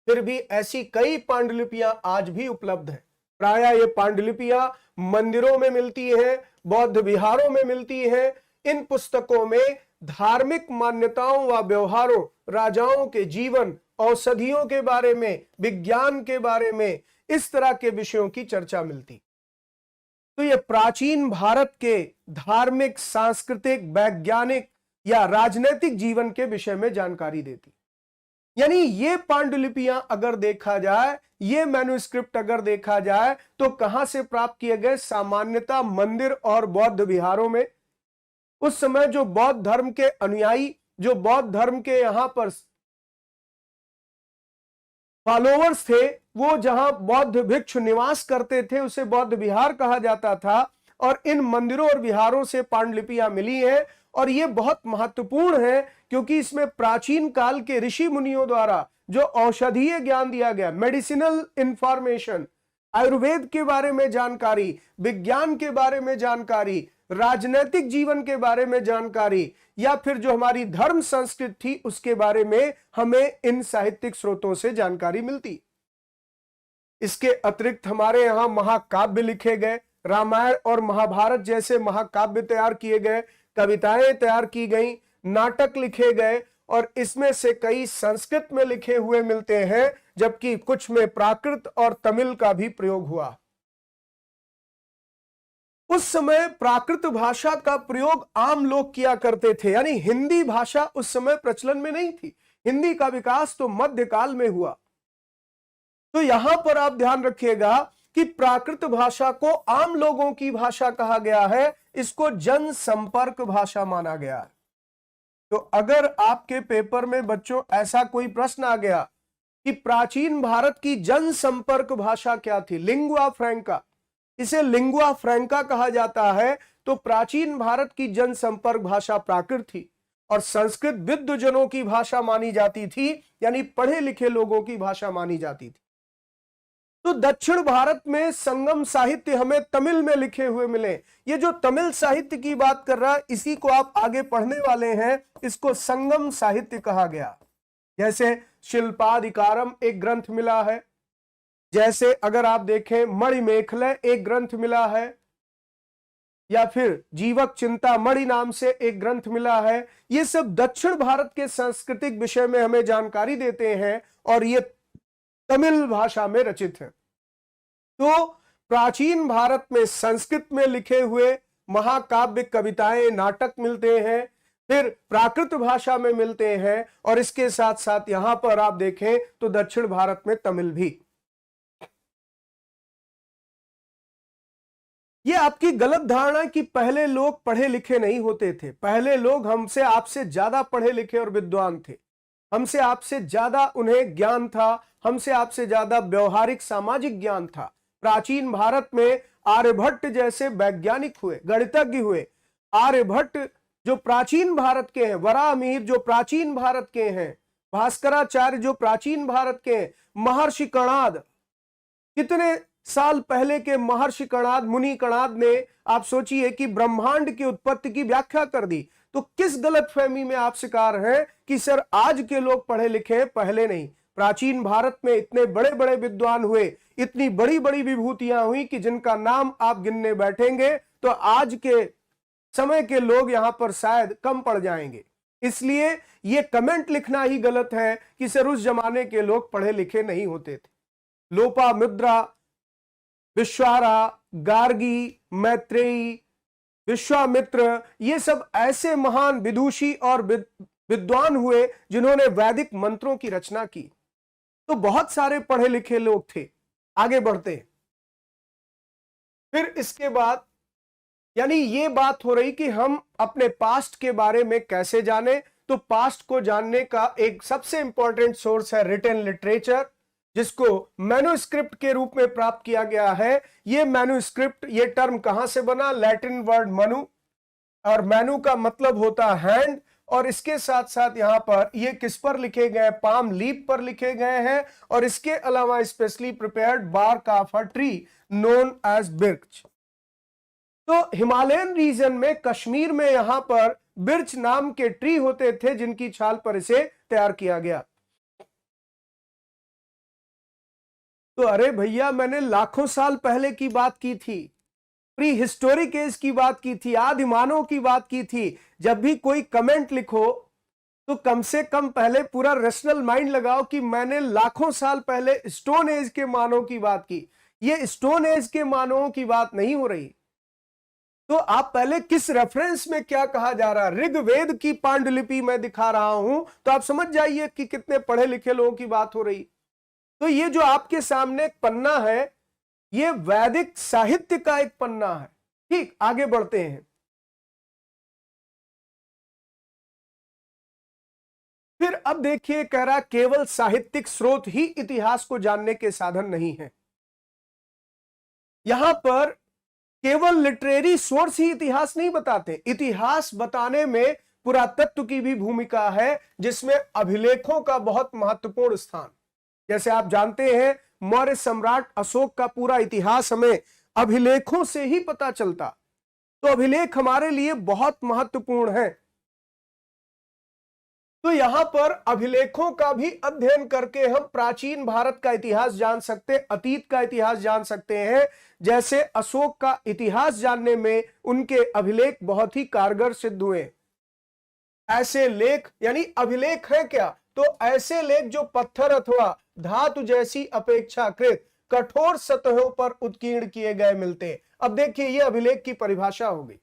S1: फिर भी ऐसी कई पांडुलिपियां आज भी उपलब्ध है। प्रायः ये पांडुलिपियां मंदिरों में मिलती हैं, बौद्ध विहारों में मिलती हैं। इन पुस्तकों में धार्मिक मान्यताओं व व्यवहारों, राजाओं के जीवन, औषधियों के बारे में, विज्ञान के बारे में, इस तरह के विषयों की चर्चा मिलती। तो ये प्राचीन भारत के धार्मिक, सांस्कृतिक, वैज्ञानिक या राजनीतिक जीवन के विषय में जानकारी देती। यानी ये पांडुलिपियां अगर देखा जाए, ये मैन्युस्क्रिप्ट अगर देखा जाए, तो कहां से प्राप्त किए गए? सामान्यतः मंदिर और बौद्ध विहारों में। उस समय जो बौद्ध धर्म के अनुयायी, जो बौद्ध धर्म के यहां पर फॉलोअर्स थे, वो जहां बौद्ध भिक्षु निवास करते थे उसे बौद्ध विहार कहा जाता था। और इन मंदिरों और विहारों से पांडुलिपियां मिली हैं और ये बहुत महत्वपूर्ण है, क्योंकि इसमें प्राचीन काल के ऋषि मुनियों द्वारा जो औषधीय ज्ञान दिया गया, मेडिसिनल इंफॉर्मेशन, आयुर्वेद के बारे में जानकारी, विज्ञान के बारे में जानकारी, राजनैतिक जीवन के बारे में जानकारी, या फिर जो हमारी धर्म संस्कृति थी उसके बारे में हमें इन साहित्यिक स्रोतों से जानकारी मिलती। इसके अतिरिक्त हमारे यहां महाकाव्य लिखे गए, रामायण और महाभारत जैसे महाकाव्य तैयार किए गए, कविताएं तैयार की गई, नाटक लिखे गए, और इसमें से कई संस्कृत में लिखे हुए मिलते हैं, जबकि कुछ में प्राकृत और तमिल का भी प्रयोग हुआ। उस समय प्राकृत भाषा का प्रयोग आम लोग किया करते थे, यानी हिंदी भाषा उस समय प्रचलन में नहीं थी। हिंदी का विकास तो मध्यकाल में हुआ। तो यहां पर आप ध्यान रखिएगा कि प्राकृत भाषा को आम लोगों की भाषा कहा गया है, इसको जन संपर्क भाषा माना गया है। तो अगर आपके पेपर में बच्चों ऐसा कोई प्रश्न आ गया कि प्राचीन भारत की जन संपर्क भाषा क्या थी, लिंगुआ फ्रैंका, इसे लिंगुआ फ्रैंका कहा जाता है, तो प्राचीन भारत की जनसंपर्क भाषा प्राकृत थी और संस्कृत विद्वजनों की भाषा मानी जाती थी, यानी पढ़े लिखे लोगों की भाषा मानी जाती थी। तो दक्षिण भारत में संगम साहित्य हमें तमिल में लिखे हुए मिले। ये जो तमिल साहित्य की बात कर रहा है, इसी को आप आगे पढ़ने वाले हैं, इसको संगम साहित्य कहा गया। जैसे शिल्पाधिकारम एक ग्रंथ मिला है, जैसे अगर आप देखें मणिमेखलय एक ग्रंथ मिला है, या फिर जीवक चिंता मणि नाम से एक ग्रंथ मिला है। ये सब दक्षिण भारत के सांस्कृतिक विषय में हमें जानकारी देते हैं और ये तमिल भाषा में रचित है। तो प्राचीन भारत में संस्कृत में लिखे हुए महाकाव्य, कविताएं, नाटक मिलते हैं, फिर प्राकृत भाषा में मिलते हैं, और इसके साथ साथ यहां पर आप देखें तो दक्षिण भारत में तमिल भी। ये आपकी गलत धारणा कि पहले लोग पढ़े लिखे नहीं होते थे। पहले लोग हमसे आपसे ज्यादा पढ़े लिखे और विद्वान थे, हमसे आपसे ज्यादा उन्हें ज्ञान था, हमसे आपसे ज्यादा व्यवहारिक सामाजिक ज्ञान था। प्राचीन भारत में आर्यभट्ट जैसे वैज्ञानिक हुए, गणितज्ञ हुए। आर्यभट्ट जो प्राचीन भारत के हैं, वराहमिहिर जो प्राचीन भारत के हैं, भास्कराचार्य जो प्राचीन भारत के हैं, महर्षि कणाद, कितने साल पहले के महर्षि कणाद, मुनि कणाद ने आप सोचिए कि ब्रह्मांड की उत्पत्ति की व्याख्या कर दी। तो किस गलतफहमी में आप शिकार हैं कि सर आज के लोग पढ़े लिखे हैं, पहले नहीं। प्राचीन भारत में इतने बड़े बड़े विद्वान हुए, इतनी बड़ी बड़ी विभूतियां हुई कि जिनका नाम आप गिनने बैठेंगे तो आज के समय के लोग यहां पर शायद कम पड़ जाएंगे। इसलिए ये कमेंट लिखना ही गलत है कि सर उस जमाने के लोग पढ़े लिखे नहीं होते थे। लोपामुद्रा, विश्वारा, गार्गी, मैत्रेयी, विश्वामित्र, ये सब ऐसे महान विदुषी और विद्वान हुए जिन्होंने वैदिक मंत्रों की रचना की। तो बहुत सारे पढ़े लिखे लोग थे। आगे बढ़ते हैं। फिर इसके बाद यानी ये बात हो रही कि हम अपने पास्ट के बारे में कैसे जाने। तो पास्ट को जानने का एक सबसे इंपॉर्टेंट सोर्स है रिटन लिटरेचर, जिसको मैन्युस्क्रिप्ट के रूप में प्राप्त किया गया है। ये मैन्युस्क्रिप्ट, ये टर्म कहां से बना? लैटिन वर्ड मनु, और मैनु का मतलब होता है हैंड, और इसके साथ साथ यहां पर ये किस पर लिखे गए? पाम लीफ पर लिखे गए हैं, और इसके अलावा specially prepared bark of a tree known as birch. तो हिमालयन रीजन में, कश्मीर में यहां पर बिर्च नाम के ट्री होते थे जिनकी छाल पर इसे तैयार किया गया। तो अरे भैया, मैंने लाखों साल पहले की बात की थी। प्री हिस्टोरिक एज की बात की थी, आदिमानव की बात की थी। जब भी कोई कमेंट लिखो तो कम से कम पहले पूरा रेशनल माइंड लगाओ कि मैंने लाखों साल पहले स्टोन एज के मानव की बात की। ये स्टोन एज के मानवों की बात नहीं हो रही। तो आप पहले किस रेफरेंस में क्या कहा जा रहा है, ऋग्वेद की पांडुलिपि में दिखा रहा हूं, तो आप समझ जाइए कि कितने पढ़े लिखे लोगों की बात हो रही। तो ये जो आपके सामने एक पन्ना है, ये वैदिक साहित्य का एक पन्ना है। ठीक, आगे बढ़ते हैं। फिर अब देखिए, कह रहा केवल साहित्यिक स्रोत ही इतिहास को जानने के साधन नहीं है। यहां पर केवल लिटरेरी सोर्स ही इतिहास नहीं बताते, इतिहास बताने में पुरातत्व की भी भूमिका है, जिसमें अभिलेखों का बहुत महत्वपूर्ण स्थान। जैसे आप जानते हैं, मौर्य सम्राट अशोक का पूरा इतिहास हमें अभिलेखों से ही पता चलता। तो अभिलेख हमारे लिए बहुत महत्वपूर्ण है। तो यहां पर अभिलेखों का भी अध्ययन करके हम प्राचीन भारत का इतिहास जान सकते, अतीत का इतिहास जान सकते हैं। जैसे अशोक का इतिहास जानने में उनके अभिलेख बहुत ही कारगर सिद्ध हुए। ऐसे लेख, यानी अभिलेख है क्या, तो ऐसे लेख जो पत्थर अथवा धातु जैसी अपेक्षाकृत कठोर सतहों पर उत्कीर्ण किए गए मिलते। अब देखिए, यह अभिलेख की परिभाषा हो गई।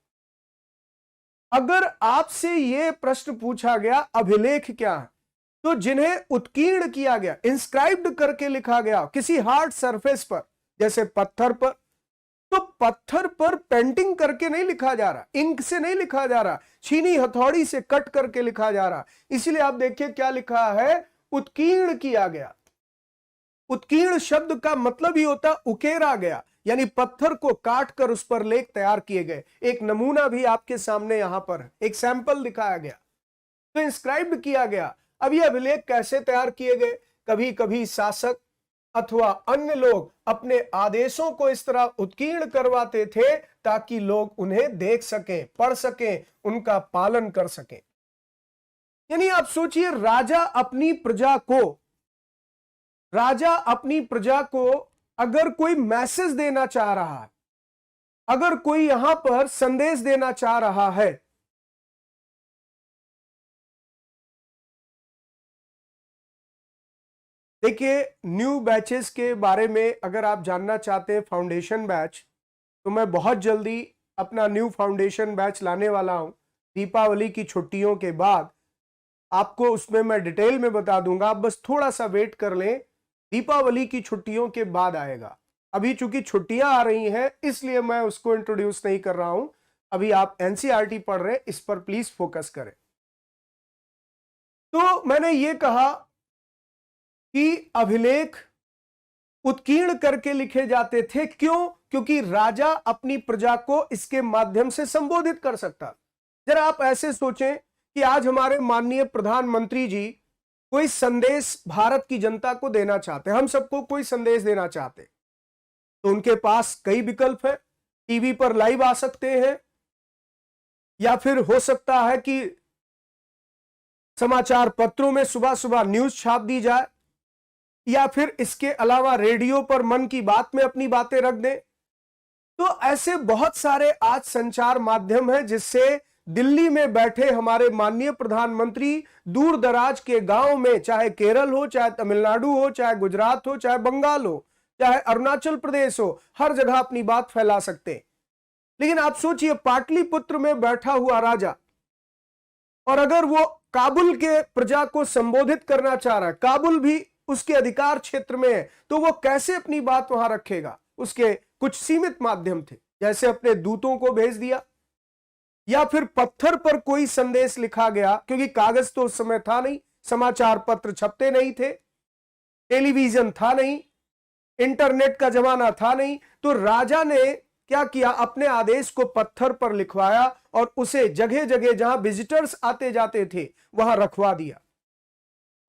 S1: अगर आपसे यह प्रश्न पूछा गया अभिलेख क्या है, तो जिन्हें उत्कीर्ण किया गया, इंस्क्राइब्ड करके लिखा गया किसी हार्ड सरफेस पर, जैसे पत्थर पर, तो पत्थर पर पेंटिंग करके नहीं लिखा जा रहा, इंक से नहीं लिखा जा रहा, छीनी हथौड़ी से कट करके लिखा जा रहा। इसलिए आप देखिए क्या लिखा है, उत्कीर्ण किया गया। उत्कीर्ण शब्द का मतलब ही होता उकेरा गया, यानी पत्थर को काट कर उस पर लेख तैयार किए गए। एक नमूना भी आपके सामने यहां पर एक सैंपल दिखाया गया, तो इंस्क्राइब्ड किया गया। अब ये अभिलेख कैसे तैयार किए गए, कभी कभी शासक अथवा अन्य लोग अपने आदेशों को इस तरह उत्कीर्ण करवाते थे ताकि लोग उन्हें देख सकें, पढ़ सकें, उनका पालन कर सकें। यानी आप सोचिए, राजा अपनी प्रजा को अगर कोई मैसेज देना चाह रहा है, अगर कोई यहां पर संदेश देना चाह रहा है, देखिए न्यू बैचेस के बारे में अगर आप जानना चाहते हैं, फाउंडेशन बैच, तो मैं बहुत जल्दी अपना न्यू फाउंडेशन बैच लाने वाला हूं। दीपावली की छुट्टियों के बाद आपको उसमें मैं डिटेल में बता दूंगा, आप बस थोड़ा सा वेट कर लें। दीपावली की छुट्टियों के बाद आएगा। अभी चूंकि छुट्टियां आ रही हैं, इसलिए मैं उसको इंट्रोड्यूस नहीं कर रहा हूं। अभी आप एनसीईआरटी पढ़ रहे हैं, इस पर प्लीज फोकस करें। तो मैंने ये कहा कि अभिलेख उत्कीर्ण करके लिखे जाते थे। क्यों? क्योंकि राजा अपनी प्रजा को इसके माध्यम से संबोधित कर सकता। जरा आप ऐसे सोचें कि आज हमारे माननीय प्रधानमंत्री जी कोई संदेश भारत की जनता को देना चाहते हैं, हम सबको कोई संदेश देना चाहते हैं, तो उनके पास कई विकल्प है। टीवी पर लाइव आ सकते हैं, या फिर हो सकता है कि समाचार पत्रों में सुबह सुबह न्यूज छाप दी जाए, या फिर इसके अलावा रेडियो पर मन की बात में अपनी बातें रख दें। तो ऐसे बहुत सारे आज संचार माध्यम हैं जिससे दिल्ली में बैठे हमारे माननीय प्रधानमंत्री दूर दराज के गांव में, चाहे केरल हो, चाहे तमिलनाडु हो, चाहे गुजरात हो, चाहे बंगाल हो, चाहे अरुणाचल प्रदेश हो, हर जगह अपनी बात फैला सकते हैं। लेकिन आप सोचिए, पाटलिपुत्र में बैठा हुआ राजा, और अगर वो काबुल के प्रजा को संबोधित करना चाह रहा है, काबुल भी उसके अधिकार क्षेत्र में है, तो वो कैसे अपनी बात वहां रखेगा? उसके कुछ सीमित माध्यम थे, जैसे अपने दूतों को भेज दिया, या फिर पत्थर पर कोई संदेश लिखा गया, क्योंकि कागज तो उस समय था नहीं, समाचार पत्र छपते नहीं थे, टेलीविजन था नहीं, इंटरनेट का जमाना था नहीं। तो राजा ने क्या किया, अपने आदेश को पत्थर पर लिखवाया और उसे जगह जगह जहां विजिटर्स आते जाते थे वहां रखवा दिया,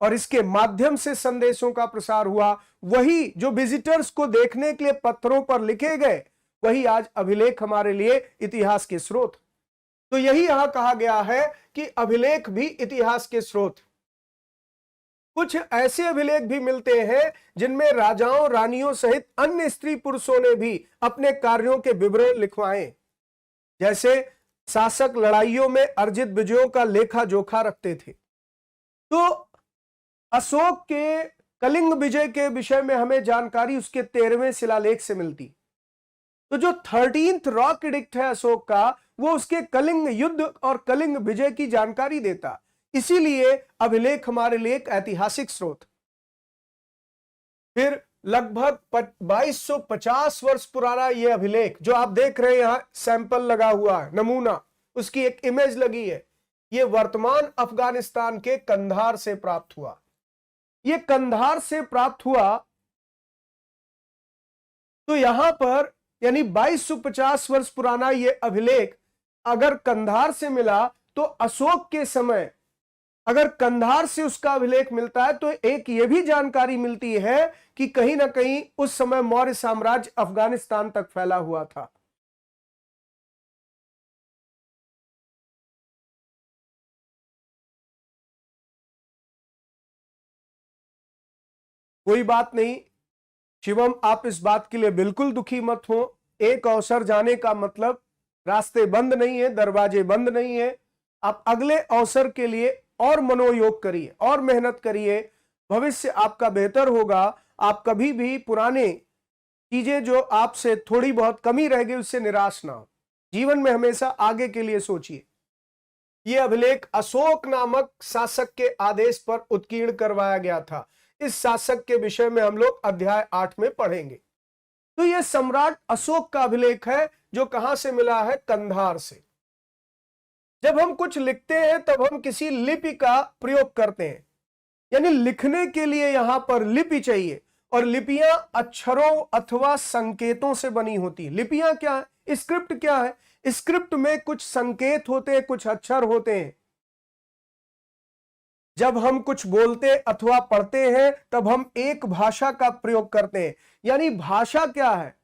S1: और इसके माध्यम से संदेशों का प्रसार हुआ। वही जो विजिटर्स को देखने के लिए पत्थरों पर लिखे गए, वही आज अभिलेख हमारे लिए इतिहास के स्रोत। तो यही यहां कहा गया है कि अभिलेख भी इतिहास के स्रोत। कुछ ऐसे अभिलेख भी मिलते हैं जिनमें राजाओं रानियों सहित अन्य स्त्री पुरुषों ने भी अपने कार्यों के विवरण लिखवाए, जैसे शासक लड़ाइयों में अर्जित विजयों का लेखा जोखा रखते थे। तो अशोक के कलिंग विजय के विषय में हमें जानकारी उसके 13वें शिलालेख से मिलती। तो जो 13th रॉक एडिक्ट है अशोक का, वो उसके कलिंग युद्ध और कलिंग विजय की जानकारी देता। इसीलिए अभिलेख हमारे लिए एक ऐतिहासिक स्रोत। फिर लगभग 2250 वर्ष पुराना यह अभिलेख जो आप देख रहे हैं, यहां सैंपल लगा हुआ है, नमूना, उसकी एक इमेज लगी है, यह वर्तमान अफगानिस्तान के कंधार से प्राप्त हुआ। यह कंधार से प्राप्त हुआ, तो यहां पर यानी 2250 वर्ष पुराना यह अभिलेख अगर कंधार से मिला, तो अशोक के समय अगर कंधार से उसका अभिलेख मिलता है, तो एक यह भी जानकारी मिलती है कि कहीं ना कहीं उस समय मौर्य साम्राज्य अफगानिस्तान तक फैला हुआ था। कोई बात नहीं शिवम, आप इस बात के लिए बिल्कुल दुखी मत हो। एक अवसर जाने का मतलब रास्ते बंद नहीं है, दरवाजे बंद नहीं है। आप अगले अवसर के लिए और मनोयोग करिए और मेहनत करिए, भविष्य आपका बेहतर होगा। आप कभी भी पुराने चीजें जो आपसे थोड़ी बहुत कमी रह गई उससे निराश ना हो। जीवन में हमेशा आगे के लिए सोचिए। यह अभिलेख अशोक नामक शासक के आदेश पर उत्कीर्ण करवाया गया था। इस शासक के विषय में हम लोग अध्याय 8 में पढ़ेंगे। तो यह सम्राट अशोक का अभिलेख है जो कहां से मिला है? कंधार से। जब हम कुछ लिखते हैं तब हम किसी लिपि का प्रयोग करते हैं, यानी लिखने के लिए यहां पर लिपि चाहिए, और लिपियां अक्षरों अथवा संकेतों से बनी होती है। लिपियां क्या है? स्क्रिप्ट क्या है? स्क्रिप्ट में कुछ संकेत होते हैं, कुछ अक्षर होते हैं। जब हम कुछ बोलते अथवा पढ़ते हैं तब हम एक भाषा का प्रयोग करते हैं। यानी भाषा क्या है?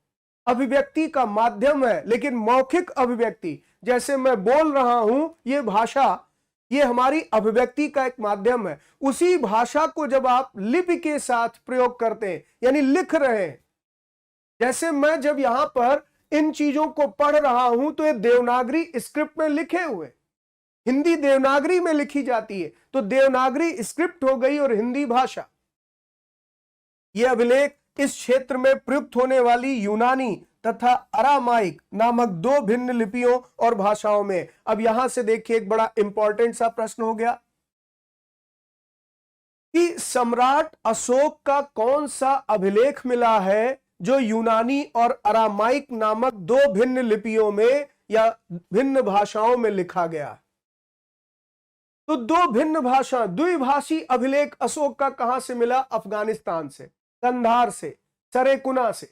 S1: अभिव्यक्ति का माध्यम है, लेकिन मौखिक अभिव्यक्ति, जैसे मैं बोल रहा हूं, ये भाषा, ये हमारी अभिव्यक्ति का एक माध्यम है। उसी भाषा को जब आप लिपि के साथ प्रयोग करते हैं, यानी लिख रहे हैं, जैसे मैं जब यहां पर इन चीजों को पढ़ रहा हूं तो ये देवनागरी स्क्रिप्ट में लिखे हुए, हिंदी देवनागरी में लिखी जाती है, तो देवनागरी स्क्रिप्ट हो गई और हिंदी भाषा। यह अभिलेख इस क्षेत्र में प्रयुक्त होने वाली यूनानी तथा अरामाइक नामक दो भिन्न लिपियों और भाषाओं में। अब यहां से देखिए, एक बड़ा इंपॉर्टेंट सा प्रश्न हो गया कि सम्राट अशोक का कौन सा अभिलेख मिला है जो यूनानी और अरामाइक नामक दो भिन्न लिपियों में या भिन्न भाषाओं में लिखा गया? तो दो भिन्न भाषा, द्विभाषी अभिलेख अशोक का कहां से मिला? अफगानिस्तान से, कंधार से, सरेकुना से।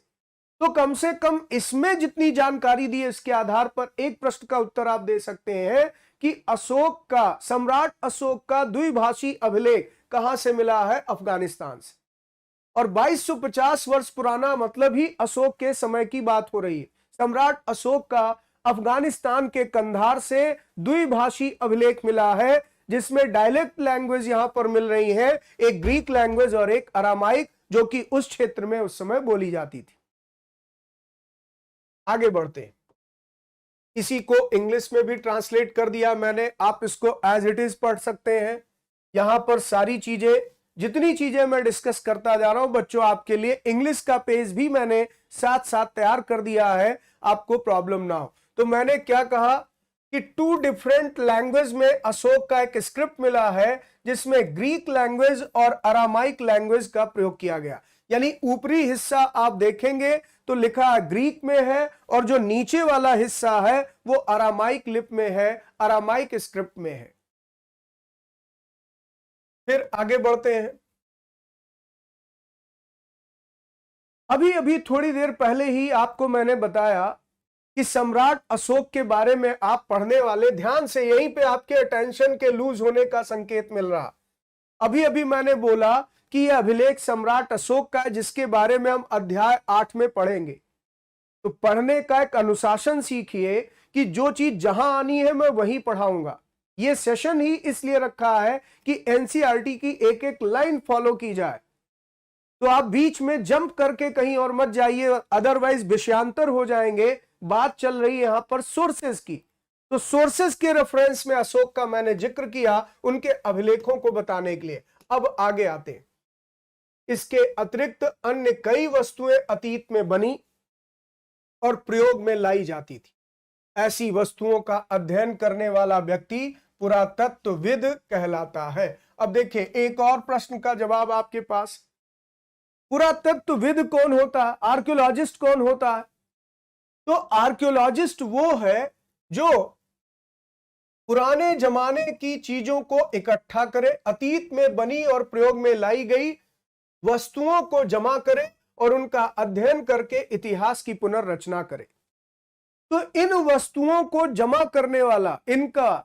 S1: तो कम से कम इसमें जितनी जानकारी दी है, इसके आधार पर एक प्रश्न का उत्तर आप दे सकते हैं कि अशोक का, सम्राट अशोक का द्विभाषी अभिलेख कहां से मिला है? अफगानिस्तान से। और 2250 वर्ष पुराना मतलब ही अशोक के समय की बात हो रही है। सम्राट अशोक का अफगानिस्तान के कंधार से द्विभाषी अभिलेख मिला है, जिसमें डायलेक्ट लैंग्वेज यहां पर मिल रही है, एक ग्रीक लैंग्वेज और एक अरामाइक, जो कि उस क्षेत्र में उस समय बोली जाती थी। आगे बढ़ते हैं। इसी को इंग्लिश में भी ट्रांसलेट कर दिया मैंने, आप इसको एज इट इज पढ़ सकते हैं। यहां पर सारी चीजें, जितनी चीजें मैं डिस्कस करता जा रहा हूं बच्चों, आपके लिए इंग्लिश का पेज भी मैंने साथ साथ तैयार कर दिया है, आपको प्रॉब्लम ना हो। तो मैंने क्या कहा कि टू डिफरेंट लैंग्वेज में अशोक का एक स्क्रिप्ट मिला है, जिसमें ग्रीक लैंग्वेज और अरामाइक लैंग्वेज का प्रयोग किया गया। यानी ऊपरी हिस्सा आप देखेंगे तो लिखा ग्रीक में है, और जो नीचे वाला हिस्सा है वो अरामाइक लिप में है, अरामाइक स्क्रिप्ट में है। फिर आगे बढ़ते हैं। अभी अभी थोड़ी देर पहले ही आपको मैंने बताया कि सम्राट अशोक के बारे में आप पढ़ने वाले, ध्यान से, यहीं पे आपके अटेंशन के लूज होने का संकेत मिल रहा। अभी अभी मैंने बोला कि यह अभिलेख सम्राट अशोक का है, जिसके बारे में हम अध्याय 8 में पढ़ेंगे। तो पढ़ने का एक अनुशासन सीखिए कि जो चीज जहां आनी है मैं वहीं पढ़ाऊंगा। ये सेशन ही इसलिए रखा है कि एनसीईआरटी की एक एक लाइन फॉलो की जाए, तो आप बीच में जंप करके कहीं और मत जाइए, अदरवाइज विषयांतर हो जाएंगे। बात चल रही है यहां पर सोर्सेस की, तो सोर्सेस के रेफरेंस में अशोक का मैंने जिक्र किया उनके अभिलेखों को बताने के लिए। अब आगे आते हैं। इसके अतिरिक्त अन्य कई वस्तुएं अतीत में बनी और प्रयोग में लाई जाती थी। ऐसी वस्तुओं का अध्ययन करने वाला व्यक्ति पुरातत्वविद कहलाता है। अब देखिए एक और प्रश्न का जवाब आपके पास, पुरातत्वविद कौन होता है, आर्कियोलॉजिस्ट कौन होता है? तो आर्कियोलॉजिस्ट वो है जो पुराने जमाने की चीजों को इकट्ठा करे, अतीत में बनी और प्रयोग में लाई गई वस्तुओं को जमा करे और उनका अध्ययन करके इतिहास की पुनर्रचना करे। तो इन वस्तुओं को जमा करने वाला, इनका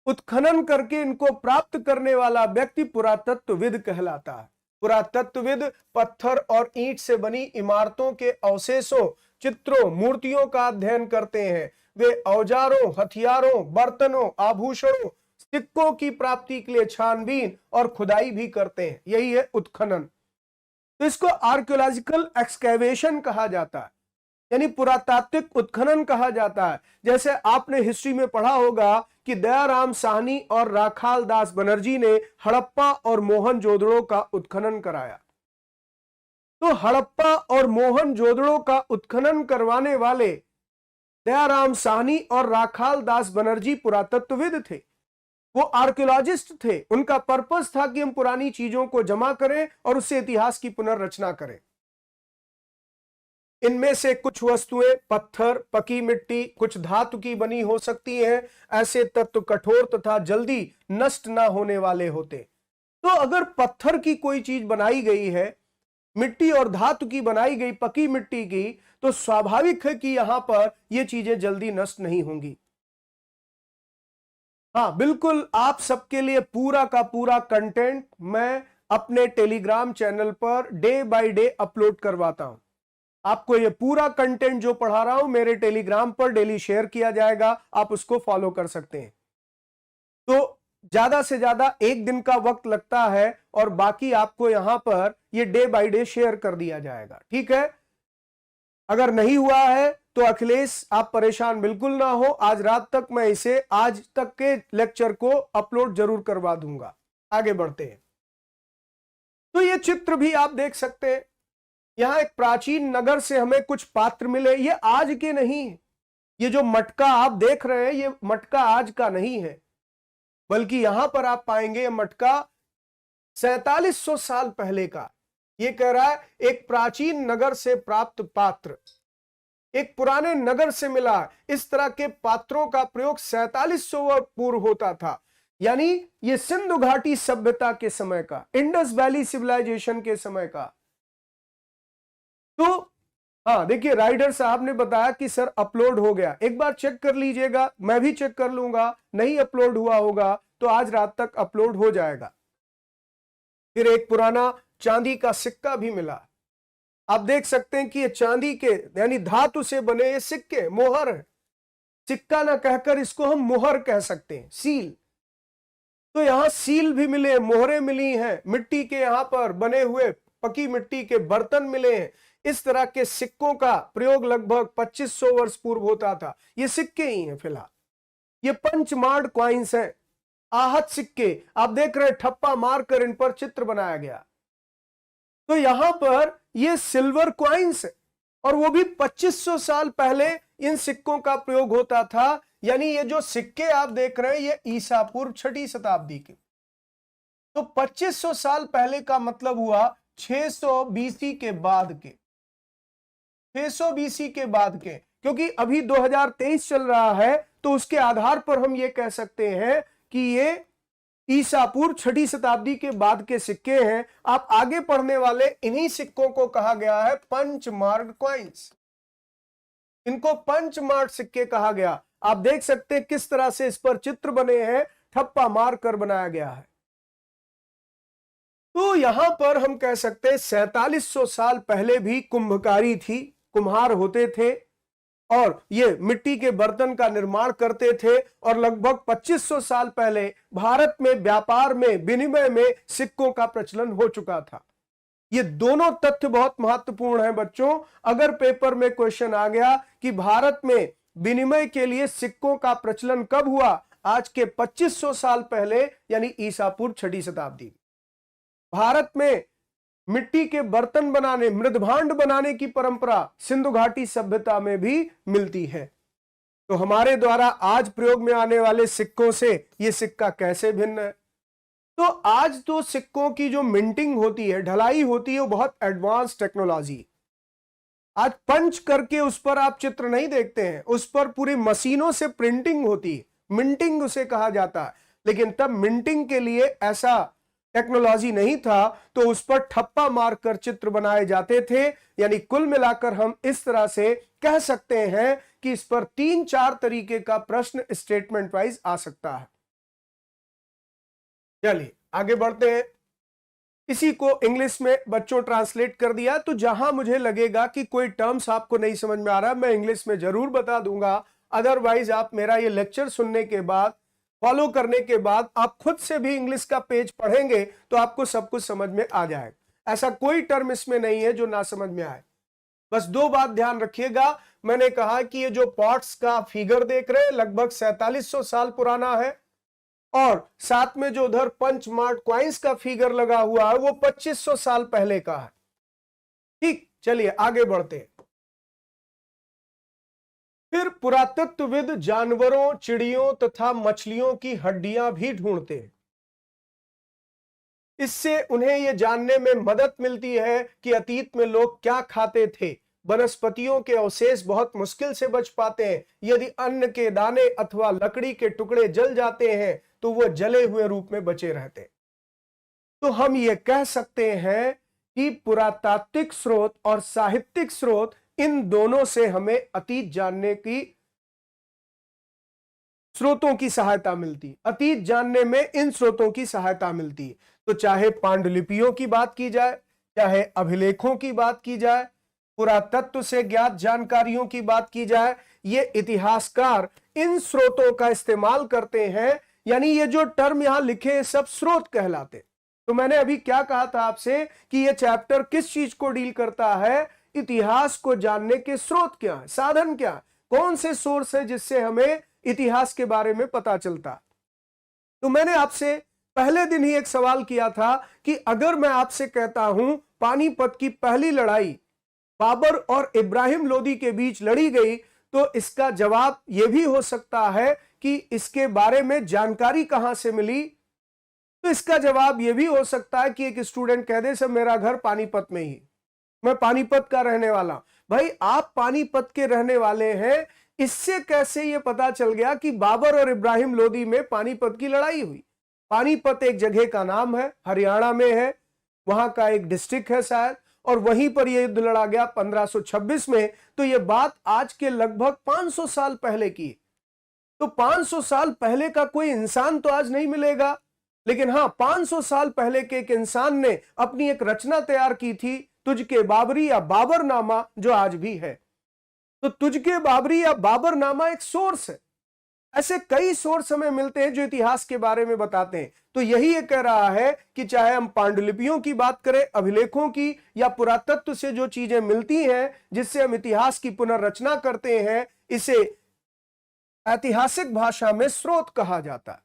S1: उत्खनन करके इनको प्राप्त करने वाला व्यक्ति पुरातत्वविद कहलाता है। पुरातत्वविद पत्थर और ईंट से बनी इमारतों के अवशेषों, चित्रों, मूर्तियों का अध्ययन करते हैं। वे औजारों, हथियारों, बर्तनों, आभूषणों, सिक्कों की प्राप्ति के लिए छानबीन और खुदाई भी करते हैं। यही है उत्खनन। तो इसको आर्कियोलॉजिकल एक्सकैवेशन कहा जाता है, यानी पुरातात्विक उत्खनन कहा जाता है। जैसे आपने हिस्ट्री में पढ़ा होगा कि दयाराम साहनी और राखाल दास बनर्जी ने हड़प्पा और मोहनजोदड़ो का उत्खनन कराया। तो हड़प्पा और मोहनजोदड़ो का उत्खनन करवाने वाले दयाराम साहनी और राखाल दास बनर्जी पुरातत्वविद थे, वो आर्कियोलॉजिस्ट थे। उनका पर्पस था कि हम पुरानी चीजों को जमा करें और उससे इतिहास की पुनर्रचना करें। इनमें से कुछ वस्तुएं पत्थर, पकी मिट्टी, कुछ धातु की बनी हो सकती हैं। ऐसे तत्व कठोर तथा जल्दी नष्ट ना होने वाले होते। तो अगर पत्थर की कोई चीज बनाई गई है, मिट्टी और धातु की बनाई गई, पकी मिट्टी की, तो स्वाभाविक है कि यहां पर ये चीजें जल्दी नष्ट नहीं होंगी। हाँ बिल्कुल, आप सबके लिए पूरा का पूरा कंटेंट मैं अपने Telegram channel per day by day upload करवाता हूं। आपको ये पूरा कंटेंट जो पढ़ा रहा हूं मेरे टेलीग्राम पर डेली शेयर किया जाएगा, आप उसको फॉलो कर सकते हैं। तो ज्यादा से ज्यादा एक दिन का वक्त लगता है और बाकी आपको यहां पर ये डे बाय डे शेयर कर दिया जाएगा, ठीक है। अगर नहीं हुआ है तो अखिलेश आप परेशान बिल्कुल ना हो, आज रात तक मैं इसे आज तक के लेक्चर को अपलोड जरूर करवा दूंगा। आगे बढ़ते हैं। तो ये चित्र भी आप देख सकते हैं। यहां एक प्राचीन नगर से हमें कुछ पात्र मिले। ये आज के नहीं है, ये जो मटका आप देख रहे हैं ये मटका आज का नहीं है, बल्कि यहां पर आप पाएंगे मटका 4700 साल पहले का। ये कह रहा है एक प्राचीन नगर से प्राप्त पात्र, एक पुराने नगर से मिला। इस तरह के पात्रों का प्रयोग 4700 पूर्व होता था, यानी ये सिंधु घाटी सभ्यता के समय का, इंडस वैली सिविलाइजेशन के समय का। तो हाँ देखिए, राइडर साहब ने बताया कि सर अपलोड हो गया, एक बार चेक कर लीजिएगा, मैं भी चेक कर लूंगा। नहीं अपलोड हुआ होगा तो आज रात तक अपलोड हो जाएगा। फिर एक पुराना चांदी का सिक्का भी मिला। आप देख सकते हैं कि ये चांदी के यानी धातु से बने ये सिक्के, मोहर है। सिक्का ना कहकर इसको हम मोहर कह सकते हैं, सील। तो यहां सील भी मिले, मोहरें मिली हैं, मिट्टी के यहां पर बने हुए पकी मिट्टी के बर्तन मिले हैं। इस तरह के सिक्कों का प्रयोग लगभग 2500 वर्ष पूर्व होता था। ये सिक्के ही हैं फिलहाल, ये पंचमार्ड क्वाइंस हैं, आहत सिक्के। आप देख रहे हैं ठप्पा मारकर इन पर चित्र बनाया गया। तो यहां पर ये सिल्वर क्वाइंस है और वो भी 2500 साल पहले इन सिक्कों का प्रयोग होता था। यानी ये जो सिक्के आप देख रहे हैं ये ईसा पूर्व 6वीं शताब्दी के। तो 2500 साल पहले का मतलब हुआ 600 बीसी के बाद के, 600 बीसी के बाद के, क्योंकि अभी 2023 चल रहा है। तो उसके आधार पर हम ये कह सकते हैं कि ये ईसा पूर्व 6वीं शताब्दी के बाद के सिक्के हैं। आप आगे पढ़ने वाले इन्हीं सिक्कों को कहा गया है पंचमार्ग क्वाइंस। इनको पंचमार्ग सिक्के कहा गया। आप देख सकते हैं किस तरह से इस पर चित्र बने हैं, ठप्पा मार कर बनाया गया है। तो यहां पर हम कह सकते हैं 4700 साल पहले भी कुंभकारी थी, कुम्हार होते थे और ये मिट्टी के बर्तन का निर्माण करते थे और लगभग 2500 साल पहले भारत में व्यापार में विनिमय में सिक्कों का प्रचलन हो चुका था। ये दोनों तथ्य बहुत महत्वपूर्ण हैं बच्चों। अगर पेपर में क्वेश्चन आ गया कि भारत में विनिमय के लिए सिक्कों का प्रचलन कब हुआ, आज के 2500 साल पहले यानी ईसा पूर्व 6वीं शताब्दी। भारत में मिट्टी के बर्तन बनाने, मृदभांड बनाने की परंपरा सिंधु घाटी सभ्यता में भी मिलती है। तो हमारे द्वारा आज प्रयोग में आने वाले सिक्कों से ये सिक्का कैसे भिन्न है? तो आज तो सिक्कों की जो मिंटिंग होती है, ढलाई होती है, वो बहुत एडवांस टेक्नोलॉजी। आज पंच करके उस पर आप चित्र नहीं देखते हैं, उस पर पूरी मशीनों से प्रिंटिंग होती है, मिंटिंग उसे कहा जाता है। लेकिन तब मिंटिंग के लिए ऐसा टेक्नोलॉजी नहीं था, तो उस पर ठप्पा मारकर चित्र बनाए जाते थे। यानी कुल मिलाकर हम इस तरह से कह सकते हैं कि इस पर 3-4 तरीके का प्रश्न स्टेटमेंट वाइज आ सकता है। चलिए आगे बढ़ते हैं। इसी को इंग्लिश में बच्चों ट्रांसलेट कर दिया, तो जहां मुझे लगेगा कि कोई टर्म्स आपको नहीं समझ में आ रहा, मैं इंग्लिश में जरूर बता दूंगा। अदरवाइज आप मेरा ये लेक्चर सुनने के बाद, फॉलो करने के बाद आप खुद से भी इंग्लिश का पेज पढ़ेंगे तो आपको सब कुछ समझ में आ जाएगा। ऐसा कोई टर्म इसमें नहीं है जो ना समझ में आए। बस 2 बात ध्यान रखिएगा। मैंने कहा कि ये जो पॉट्स का फिगर देख रहे हैं लगभग 4700 साल पुराना है, और साथ में जो उधर पंच मार्ट क्वाइंस का फिगर लगा हुआ है वो 2500 साल पहले का है। ठीक, चलिए आगे बढ़ते हैं। फिर पुरातत्वविद जानवरों, चिड़ियों तथा मछलियों की हड्डियां भी ढूंढते हैं। इससे उन्हें यह जानने में मदद मिलती है कि अतीत में लोग क्या खाते थे। वनस्पतियों के अवशेष बहुत मुश्किल से बच पाते हैं। यदि अन्न के दाने अथवा लकड़ी के टुकड़े जल जाते हैं तो वो जले हुए रूप में बचे रहते हैं। तो हम ये कह सकते हैं कि पुरातात्विक स्रोत और साहित्यिक स्रोत, इन दोनों से हमें अतीत जानने की स्रोतों की सहायता मिलती। अतीत जानने में इन स्रोतों की सहायता मिलती। तो चाहे पांडुलिपियों की बात की जाए, चाहे अभिलेखों की बात की जाए, पुरातत्व से ज्ञात जानकारियों की बात की जाए, ये इतिहासकार इन स्रोतों का इस्तेमाल करते हैं। यानी ये जो टर्म यहां लिखे सब स्रोत कहलाते। तो मैंने अभी क्या कहा था आपसे कि ये चैप्टर किस चीज को डील करता है? इतिहास को जानने के स्रोत क्या है, साधन क्या है, कौन से सोर्स है जिससे हमें इतिहास के बारे में पता चलता। तो मैंने आपसे पहले दिन ही एक सवाल किया था कि अगर मैं आपसे कहता हूं पानीपत की पहली लड़ाई बाबर और इब्राहिम लोदी के बीच लड़ी गई, तो इसका जवाब यह भी हो सकता है कि इसके बारे में जानकारी कहां से मिली। तो इसका जवाब यह भी हो सकता है कि एक स्टूडेंट कह दे सर मेरा घर पानीपत में ही, मैं पानीपत का रहने वाला। भाई आप पानीपत के रहने वाले हैं, इससे कैसे यह पता चल गया कि बाबर और इब्राहिम लोदी में पानीपत की लड़ाई हुई? पानीपत एक जगह का नाम है, हरियाणा में है, वहां का एक डिस्ट्रिक्ट है शायद, और वहीं पर यह युद्ध लड़ा गया 1526 में। तो यह बात आज के लगभग 500 साल पहले की। तो 500 साल पहले का कोई इंसान तो आज नहीं मिलेगा, लेकिन हां 500 साल पहले के एक इंसान ने अपनी एक रचना तैयार की थी, तुझके बाबरी या बाबरनामा, जो आज भी है। तो तुझके बाबरी या बाबरनामा एक सोर्स है। ऐसे कई सोर्स हमें मिलते हैं जो इतिहास के बारे में बताते हैं। तो यही ये कह रहा है कि चाहे हम पांडुलिपियों की बात करें, अभिलेखों की, या पुरातत्व से जो चीजें मिलती हैं जिससे हम इतिहास की पुनर्रचना करते हैं, इसे ऐतिहासिक भाषा में स्रोत कहा जाता है।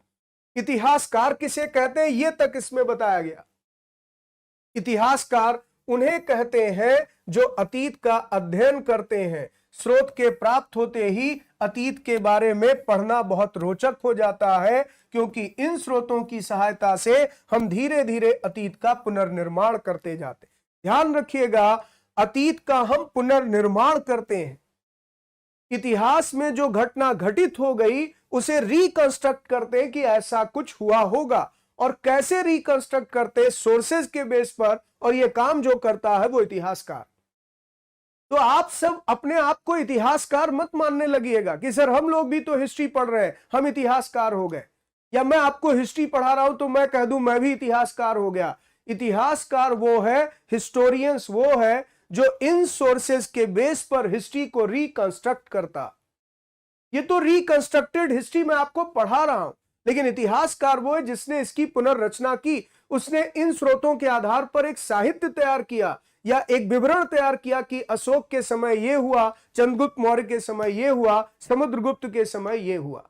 S1: इतिहासकार किसे कहते हैं ये तक इसमें बताया गया। इतिहासकार उन्हें कहते हैं जो अतीत का अध्ययन करते हैं। स्रोत के प्राप्त होते ही अतीत के बारे में पढ़ना बहुत रोचक हो जाता है, क्योंकि इन स्रोतों की सहायता से हम धीरे धीरे अतीत का पुनर्निर्माण करते जाते। ध्यान रखिएगा, अतीत का हम पुनर्निर्माण करते हैं। इतिहास में जो घटना घटित हो गई उसे रिकंस्ट्रक्ट करते हैं कि ऐसा कुछ हुआ होगा। और कैसे रिकंस्ट्रक्ट करते? सोर्सेज के बेस पर। और यह काम जो करता है वो इतिहासकार। तो आप सब अपने आप को इतिहासकार मत मानने लगिएगा कि सर हम लोग भी तो हिस्ट्री पढ़ रहे हैं, हम इतिहासकार हो गए, या मैं आपको हिस्ट्री पढ़ा रहा हूं तो मैं कह दूं मैं भी इतिहासकार हो गया। इतिहासकार वो है, हिस्टोरियंस वो है जो इन सोर्सेस के बेस पर हिस्ट्री को रिकंस्ट्रक्ट करता। ये तो रिकंस्ट्रक्टेड हिस्ट्री मैं आपको पढ़ा रहा हूं, लेकिन इतिहासकार वो है जिसने इसकी पुनर्रचना की। उसने इन स्रोतों के आधार पर एक साहित्य तैयार किया या एक विवरण तैयार किया कि अशोक के समय यह हुआ, चंद्रगुप्त मौर्य के समय यह हुआ, समुद्रगुप्त के समय यह हुआ।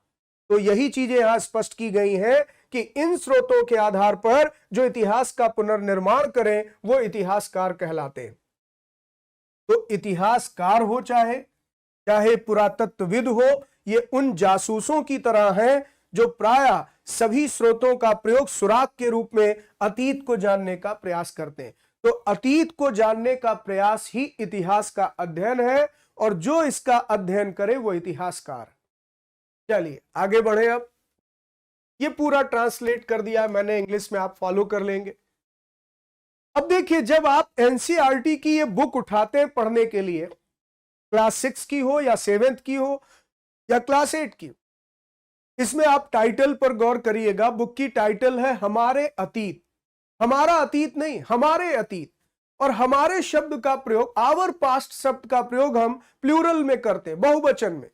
S1: तो यही चीजें यहां स्पष्ट की गई हैं कि इन स्रोतों के आधार पर जो इतिहास का पुनर्निर्माण करें वो इतिहासकार कहलाते हैं। तो इतिहासकार हो चाहे पुरातत्वविद हो, ये उन जासूसों की तरह हैं जो प्रायः सभी स्रोतों का प्रयोग सुराग के रूप में अतीत को जानने का प्रयास करते हैं। तो अतीत को जानने का प्रयास ही इतिहास का अध्ययन है, और जो इसका अध्ययन करे वो इतिहासकार। चलिए आगे बढ़े। अब ये पूरा ट्रांसलेट कर दिया है मैंने इंग्लिश में, आप फॉलो कर लेंगे। अब देखिए, जब आप एनसीईआरटी की ये बुक उठाते हैं पढ़ने के लिए, क्लास 6 की हो या 7th की हो या क्लास 8 की, इसमें आप टाइटल पर गौर करिएगा। बुक की टाइटल है हमारे अतीत। हमारा अतीत नहीं, हमारे अतीत। और हमारे शब्द का प्रयोग, आवर पास्ट शब्द का प्रयोग हम प्लूरल में करते हैं, बहुवचन में।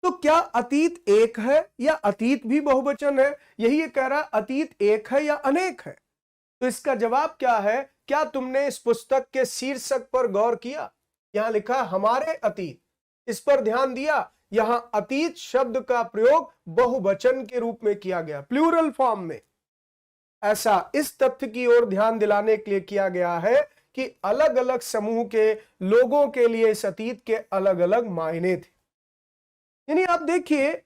S1: तो क्या अतीत एक है या अतीत भी बहुवचन है? यही ये कह रहा है, अतीत एक है या अनेक है। तो इसका जवाब क्या है? क्या तुमने इस पुस्तक के शीर्षक पर गौर किया? यहां लिखा हमारे अतीत, इस पर ध्यान दिया। यहां अतीत शब्द का प्रयोग बहुवचन के रूप में किया गया, प्लूरल फॉर्म में। ऐसा इस तथ्य की ओर ध्यान दिलाने के लिए किया गया है कि अलग अलग समूह के लोगों के लिए इस अतीत के अलग अलग मायने थे। यानी आप देखिए,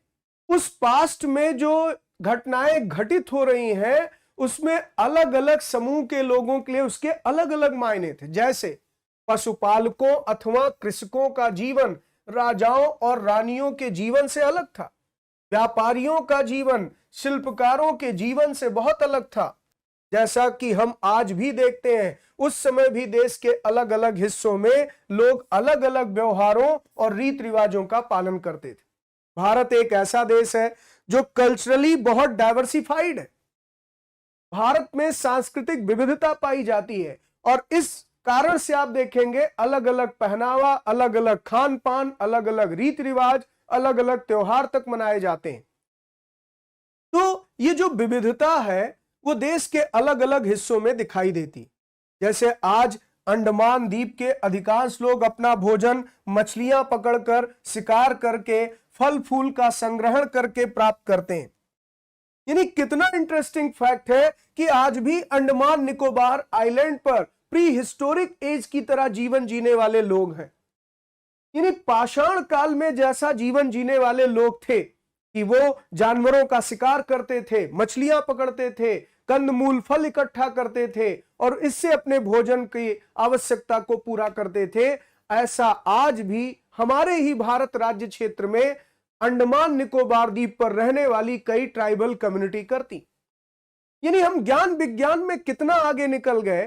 S1: उस पास्ट में जो घटनाएं घटित हो रही हैं उसमें अलग अलग समूह के लोगों के लिए उसके अलग अलग मायने थे। जैसे पशुपालकों अथवा कृषकों का जीवन राजाओं और रानियों के जीवन से अलग था। व्यापारियों का जीवन शिल्पकारों के जीवन से बहुत अलग था। जैसा कि हम आज भी देखते हैं, उस समय भी देश के अलग अलग हिस्सों में लोग अलग अलग व्यवहारों और रीति रिवाजों का पालन करते थे। भारत एक ऐसा देश है जो कल्चरली बहुत डाइवर्सिफाइड है। भारत में सांस्कृतिक विविधता पाई जाती है, और इस कारण से आप देखेंगे अलग अलग पहनावा, अलग अलग खान पान, अलग अलग रीति रिवाज, अलग अलग त्योहार तक मनाए जाते हैं। तो ये जो विविधता है वो देश के अलग अलग हिस्सों में दिखाई देती। जैसे आज अंडमान द्वीप के अधिकांश लोग अपना भोजन मछलियां पकड़कर, शिकार करके, फल फूल का संग्रहण करके प्राप्त करते हैं। यानी कितना इंटरेस्टिंग फैक्ट है कि आज भी अंडमान निकोबार आइलैंड पर प्री हिस्टोरिक एज की तरह जीवन जीने वाले लोग हैं। यानी पाषाण काल में जैसा जीवन जीने वाले लोग थे कि वो जानवरों का शिकार करते थे, मछलियां पकड़ते थे, कंदमूल फल इकट्ठा करते थे और इससे अपने भोजन की आवश्यकता को पूरा करते थे, ऐसा आज भी हमारे ही भारत राज्य क्षेत्र में अंडमान निकोबार द्वीप पर रहने वाली कई ट्राइबल कम्युनिटी करती। यानी हम ज्ञान विज्ञान में कितना आगे निकल गए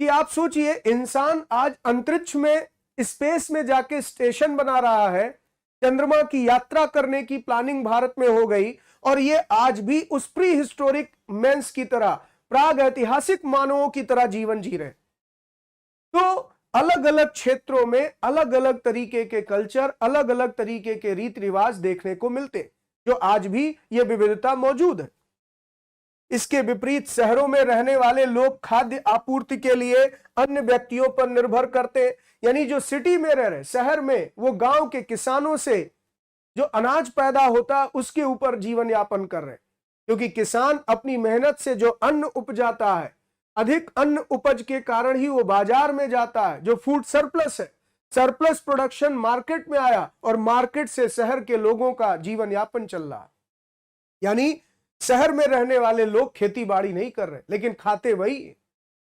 S1: कि आप सोचिए, इंसान आज अंतरिक्ष में, स्पेस में जाके स्टेशन बना रहा है, चंद्रमा की यात्रा करने की प्लानिंग भारत में हो गई, और ये आज भी उस प्री हिस्टोरिक मेंस की तरह, प्राग ऐतिहासिक मानवों की तरह जीवन जी रहे। तो अलग अलग क्षेत्रों में अलग अलग तरीके के कल्चर, अलग अलग तरीके के रीति रिवाज देखने को मिलते, जो आज भी ये विविधता मौजूद है। इसके विपरीत शहरों में रहने वाले लोग खाद्य आपूर्ति के लिए अन्य व्यक्तियों पर निर्भर करते हैं। यानी जो सिटी में रह रहे, शहर में, वो गांव के किसानों से जो अनाज पैदा होता उसके ऊपर जीवन यापन कर रहे हैं, क्योंकि किसान अपनी मेहनत से जो अन्न उपजाता है, अधिक अन्न उपज के कारण ही वो बाजार में जाता है। जो फूड सरप्लस है, सरप्लस प्रोडक्शन मार्केट में आया और मार्केट से शहर के लोगों का जीवन यापन चल रहा है। यानी शहर में रहने वाले लोग खेती बाड़ी नहीं कर रहे, लेकिन खाते वही,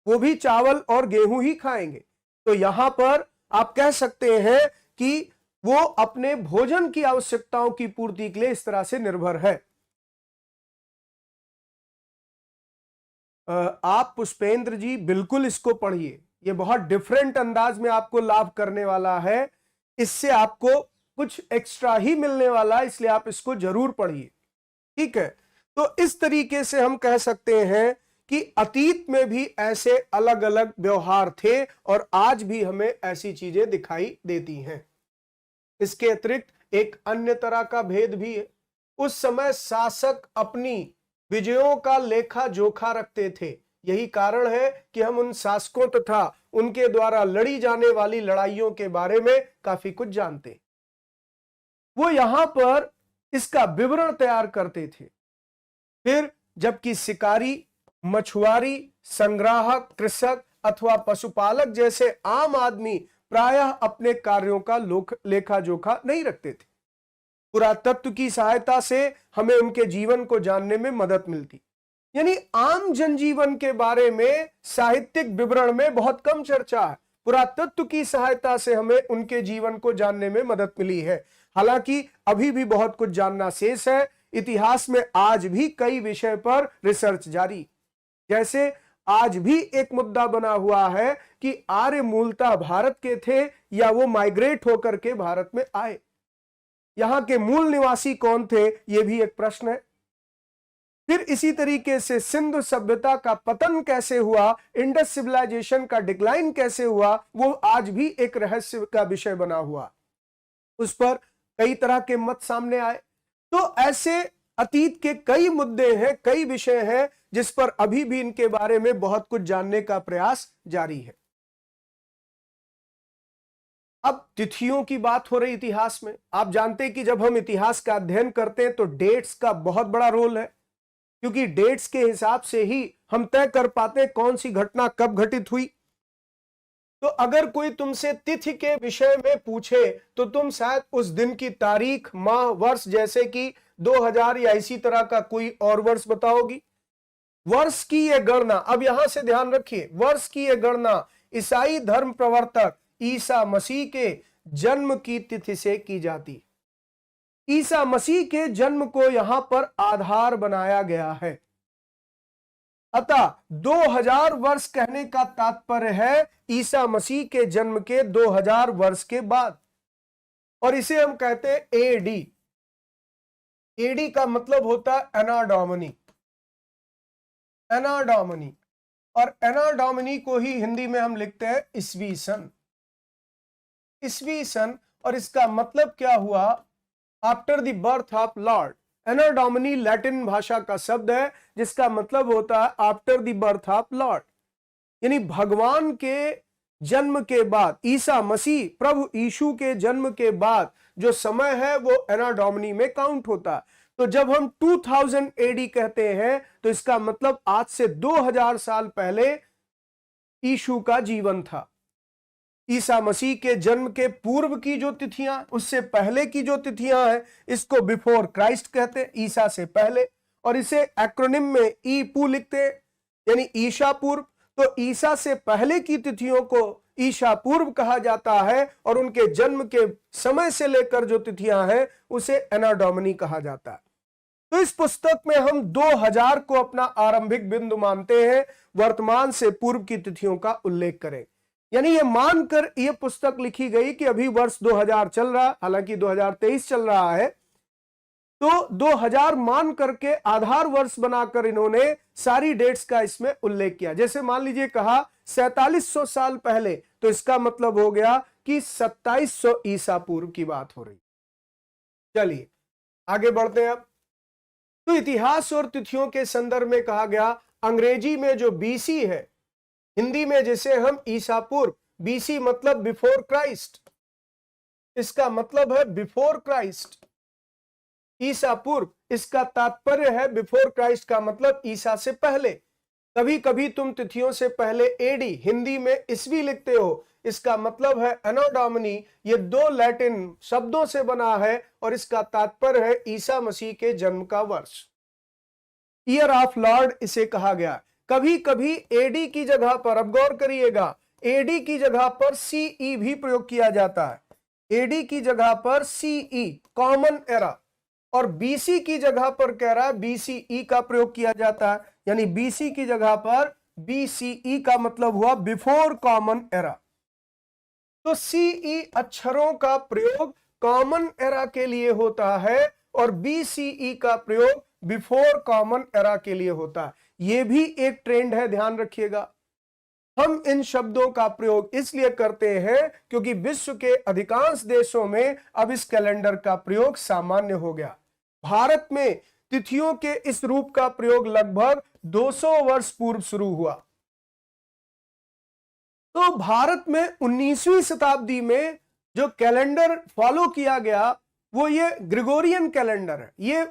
S1: वो भी चावल और गेहूं ही खाएंगे। तो यहां पर आप कह सकते हैं कि वो अपने भोजन की आवश्यकताओं की पूर्ति के लिए इस तरह से निर्भर है। आप पुष्पेंद्र जी बिल्कुल इसको पढ़िए, ये बहुत डिफरेंट अंदाज में आपको लाभ करने वाला है, इससे आपको कुछ एक्स्ट्रा ही मिलने वाला है, इसलिए आप इसको जरूर पढ़िए। ठीक है, तो इस तरीके से हम कह सकते हैं कि अतीत में भी ऐसे अलग अलग व्यवहार थे और आज भी हमें ऐसी चीजें दिखाई देती हैं। इसके अतिरिक्त एक अन्य तरह का भेद भी है। उस समय शासक अपनी विजयों का लेखा जोखा रखते थे। यही कारण है कि हम उन शासकों तथा उनके द्वारा लड़ी जाने वाली लड़ाइयों के बारे में काफी कुछ जानते हैं। वो यहां पर इसका विवरण तैयार करते थे। फिर जबकि शिकारी, मछुआरी, संग्राहक, कृषक अथवा पशुपालक जैसे आम आदमी प्रायः अपने कार्यों का लेखा जोखा नहीं रखते थे। पुरातत्व की सहायता से हमें उनके जीवन को जानने में मदद मिलती। यानी आम जनजीवन के बारे में साहित्यिक विवरण में बहुत कम चर्चा है। पुरातत्व की सहायता से हमें उनके जीवन को जानने में मदद मिली है। हालांकि अभी भी बहुत कुछ जानना शेष है। इतिहास में आज भी कई विषय पर रिसर्च जारी। जैसे आज भी एक मुद्दा बना हुआ है कि आर्य मूलतः भारत के थे या वो माइग्रेट होकर के भारत में आए। यहां के मूल निवासी कौन थे, यह भी एक प्रश्न है। फिर इसी तरीके से सिंधु सभ्यता का पतन कैसे हुआ, इंडस सिविलाइजेशन का डिक्लाइन कैसे हुआ, वो आज भी एक रहस्य का विषय बना हुआ। उस पर कई तरह के मत सामने आए। तो ऐसे अतीत के कई मुद्दे हैं, कई विषय हैं जिस पर अभी भी इनके बारे में बहुत कुछ जानने का प्रयास जारी है। अब तिथियों की बात हो रही इतिहास में। आप जानते हैं कि जब हम इतिहास का अध्ययन करते हैं तो डेट्स का बहुत बड़ा रोल है, क्योंकि डेट्स के हिसाब से ही हम तय कर पाते हैं कौन सी घटना कब घटित हुई। तो अगर कोई तुमसे तिथि के विषय में पूछे तो तुम शायद उस दिन की तारीख, माह, वर्ष, जैसे कि 2000 या इसी तरह का कोई और वर्ष बताओगी। वर्ष की यह गणना, अब यहां से ध्यान रखिए, वर्ष की यह गणना ईसाई धर्म प्रवर्तक ईसा मसीह के जन्म की तिथि से की जाती। ईसा मसीह के जन्म को यहां पर आधार बनाया गया है। अतः 2000 वर्ष कहने का तात्पर्य है ईसा मसीह के जन्म के 2000 वर्ष के बाद, और इसे हम कहते हैं एडी। एडी का मतलब होता है एना डोमिनी। एना डोमिनी, और एना डोमिनी को ही हिंदी में हम लिखते हैं ईसवी सन। ईसवी सन, और इसका मतलब क्या हुआ, after the birth of lord. Anno domini Latin भाषा का शब्द है जिसका मतलब होता है after the birth of lord, यानी भगवान के जन्म के बाद, ईसा मसीह प्रभु यीशु के जन्म के बाद जो समय है वो एना डोमिनी में काउंट होता है। तो जब हम 2000 एडी कहते हैं तो इसका मतलब आज से 2000 साल पहले यीशु का जीवन था। ईसा मसीह के जन्म के पूर्व की जो तिथियां, उससे पहले की जो तिथियां हैं, इसको बिफोर क्राइस्ट कहते हैं, ईसा से पहले, और इसे एक्रोनिम में ईपू लिखते हैं, यानी ईशा पूर्व। तो ईसा से पहले की तिथियों को ईशा पूर्व कहा जाता है, और उनके जन्म के समय से लेकर जो तिथियां हैं उसे एना डोमिनी कहा जाता है। तो इस पुस्तक में हम 2000 को अपना आरंभिक बिंदु मानते हैं, वर्तमान से पूर्व की तिथियों का उल्लेख करें। यानी ये मानकर ये पुस्तक लिखी गई कि अभी वर्ष 2000 चल रहा, हालांकि 2023 चल रहा है, तो 2000 मान करके आधार वर्ष बनाकर इन्होंने सारी डेट्स का इसमें उल्लेख किया। जैसे मान लीजिए कहा 4700 साल पहले, तो इसका मतलब हो गया कि 2700 ईसा पूर्व की बात हो रही। चलिए आगे बढ़ते हैं। अब तो इतिहास और तिथियों के संदर्भ में कहा गया, अंग्रेजी में जो बीसी है, हिंदी में जिसे हम ईसा पूर्व, बीसी मतलब बिफोर क्राइस्ट, इसका मतलब है बिफोर क्राइस्ट। ईसा पूर्व, इसका तात्पर्य है बिफोर क्राइस्ट का मतलब ईसा से पहले। कभी कभी तुम तिथियों से पहले एडी, हिंदी में ईस्वी लिखते हो, इसका मतलब है एनो डोमिनी। ये दो लैटिन शब्दों से बना है और इसका तात्पर्य है ईसा मसीह के जन्म का वर्ष। ईयर ऑफ लॉर्ड इसे कहा गया। कभी कभी एडी की जगह पर, अब गौर करिएगा, एडी की जगह पर सीई भी प्रयोग किया जाता है। एडी की जगह पर सीई, कॉमन एरा, और बीसी की जगह पर कह रहा है बीसीई का प्रयोग किया जाता है। यानी बीसी की जगह पर बीसीई का मतलब हुआ बिफोर कॉमन एरा। तो सीई अक्षरों का प्रयोग कॉमन एरा के लिए होता है और बीसीई का प्रयोग बिफोर कॉमन एरा के लिए होता है। ये भी एक ट्रेंड है, ध्यान रखिएगा। हम इन शब्दों का प्रयोग इसलिए करते हैं क्योंकि विश्व के अधिकांश देशों में अब इस कैलेंडर का प्रयोग सामान्य हो गया। भारत में तिथियों के इस रूप का प्रयोग लगभग 200 वर्ष पूर्व शुरू हुआ। तो भारत में 19वीं शताब्दी में जो कैलेंडर फॉलो किया गया वो ये ग्रेगोरियन कैलेंडर है। ये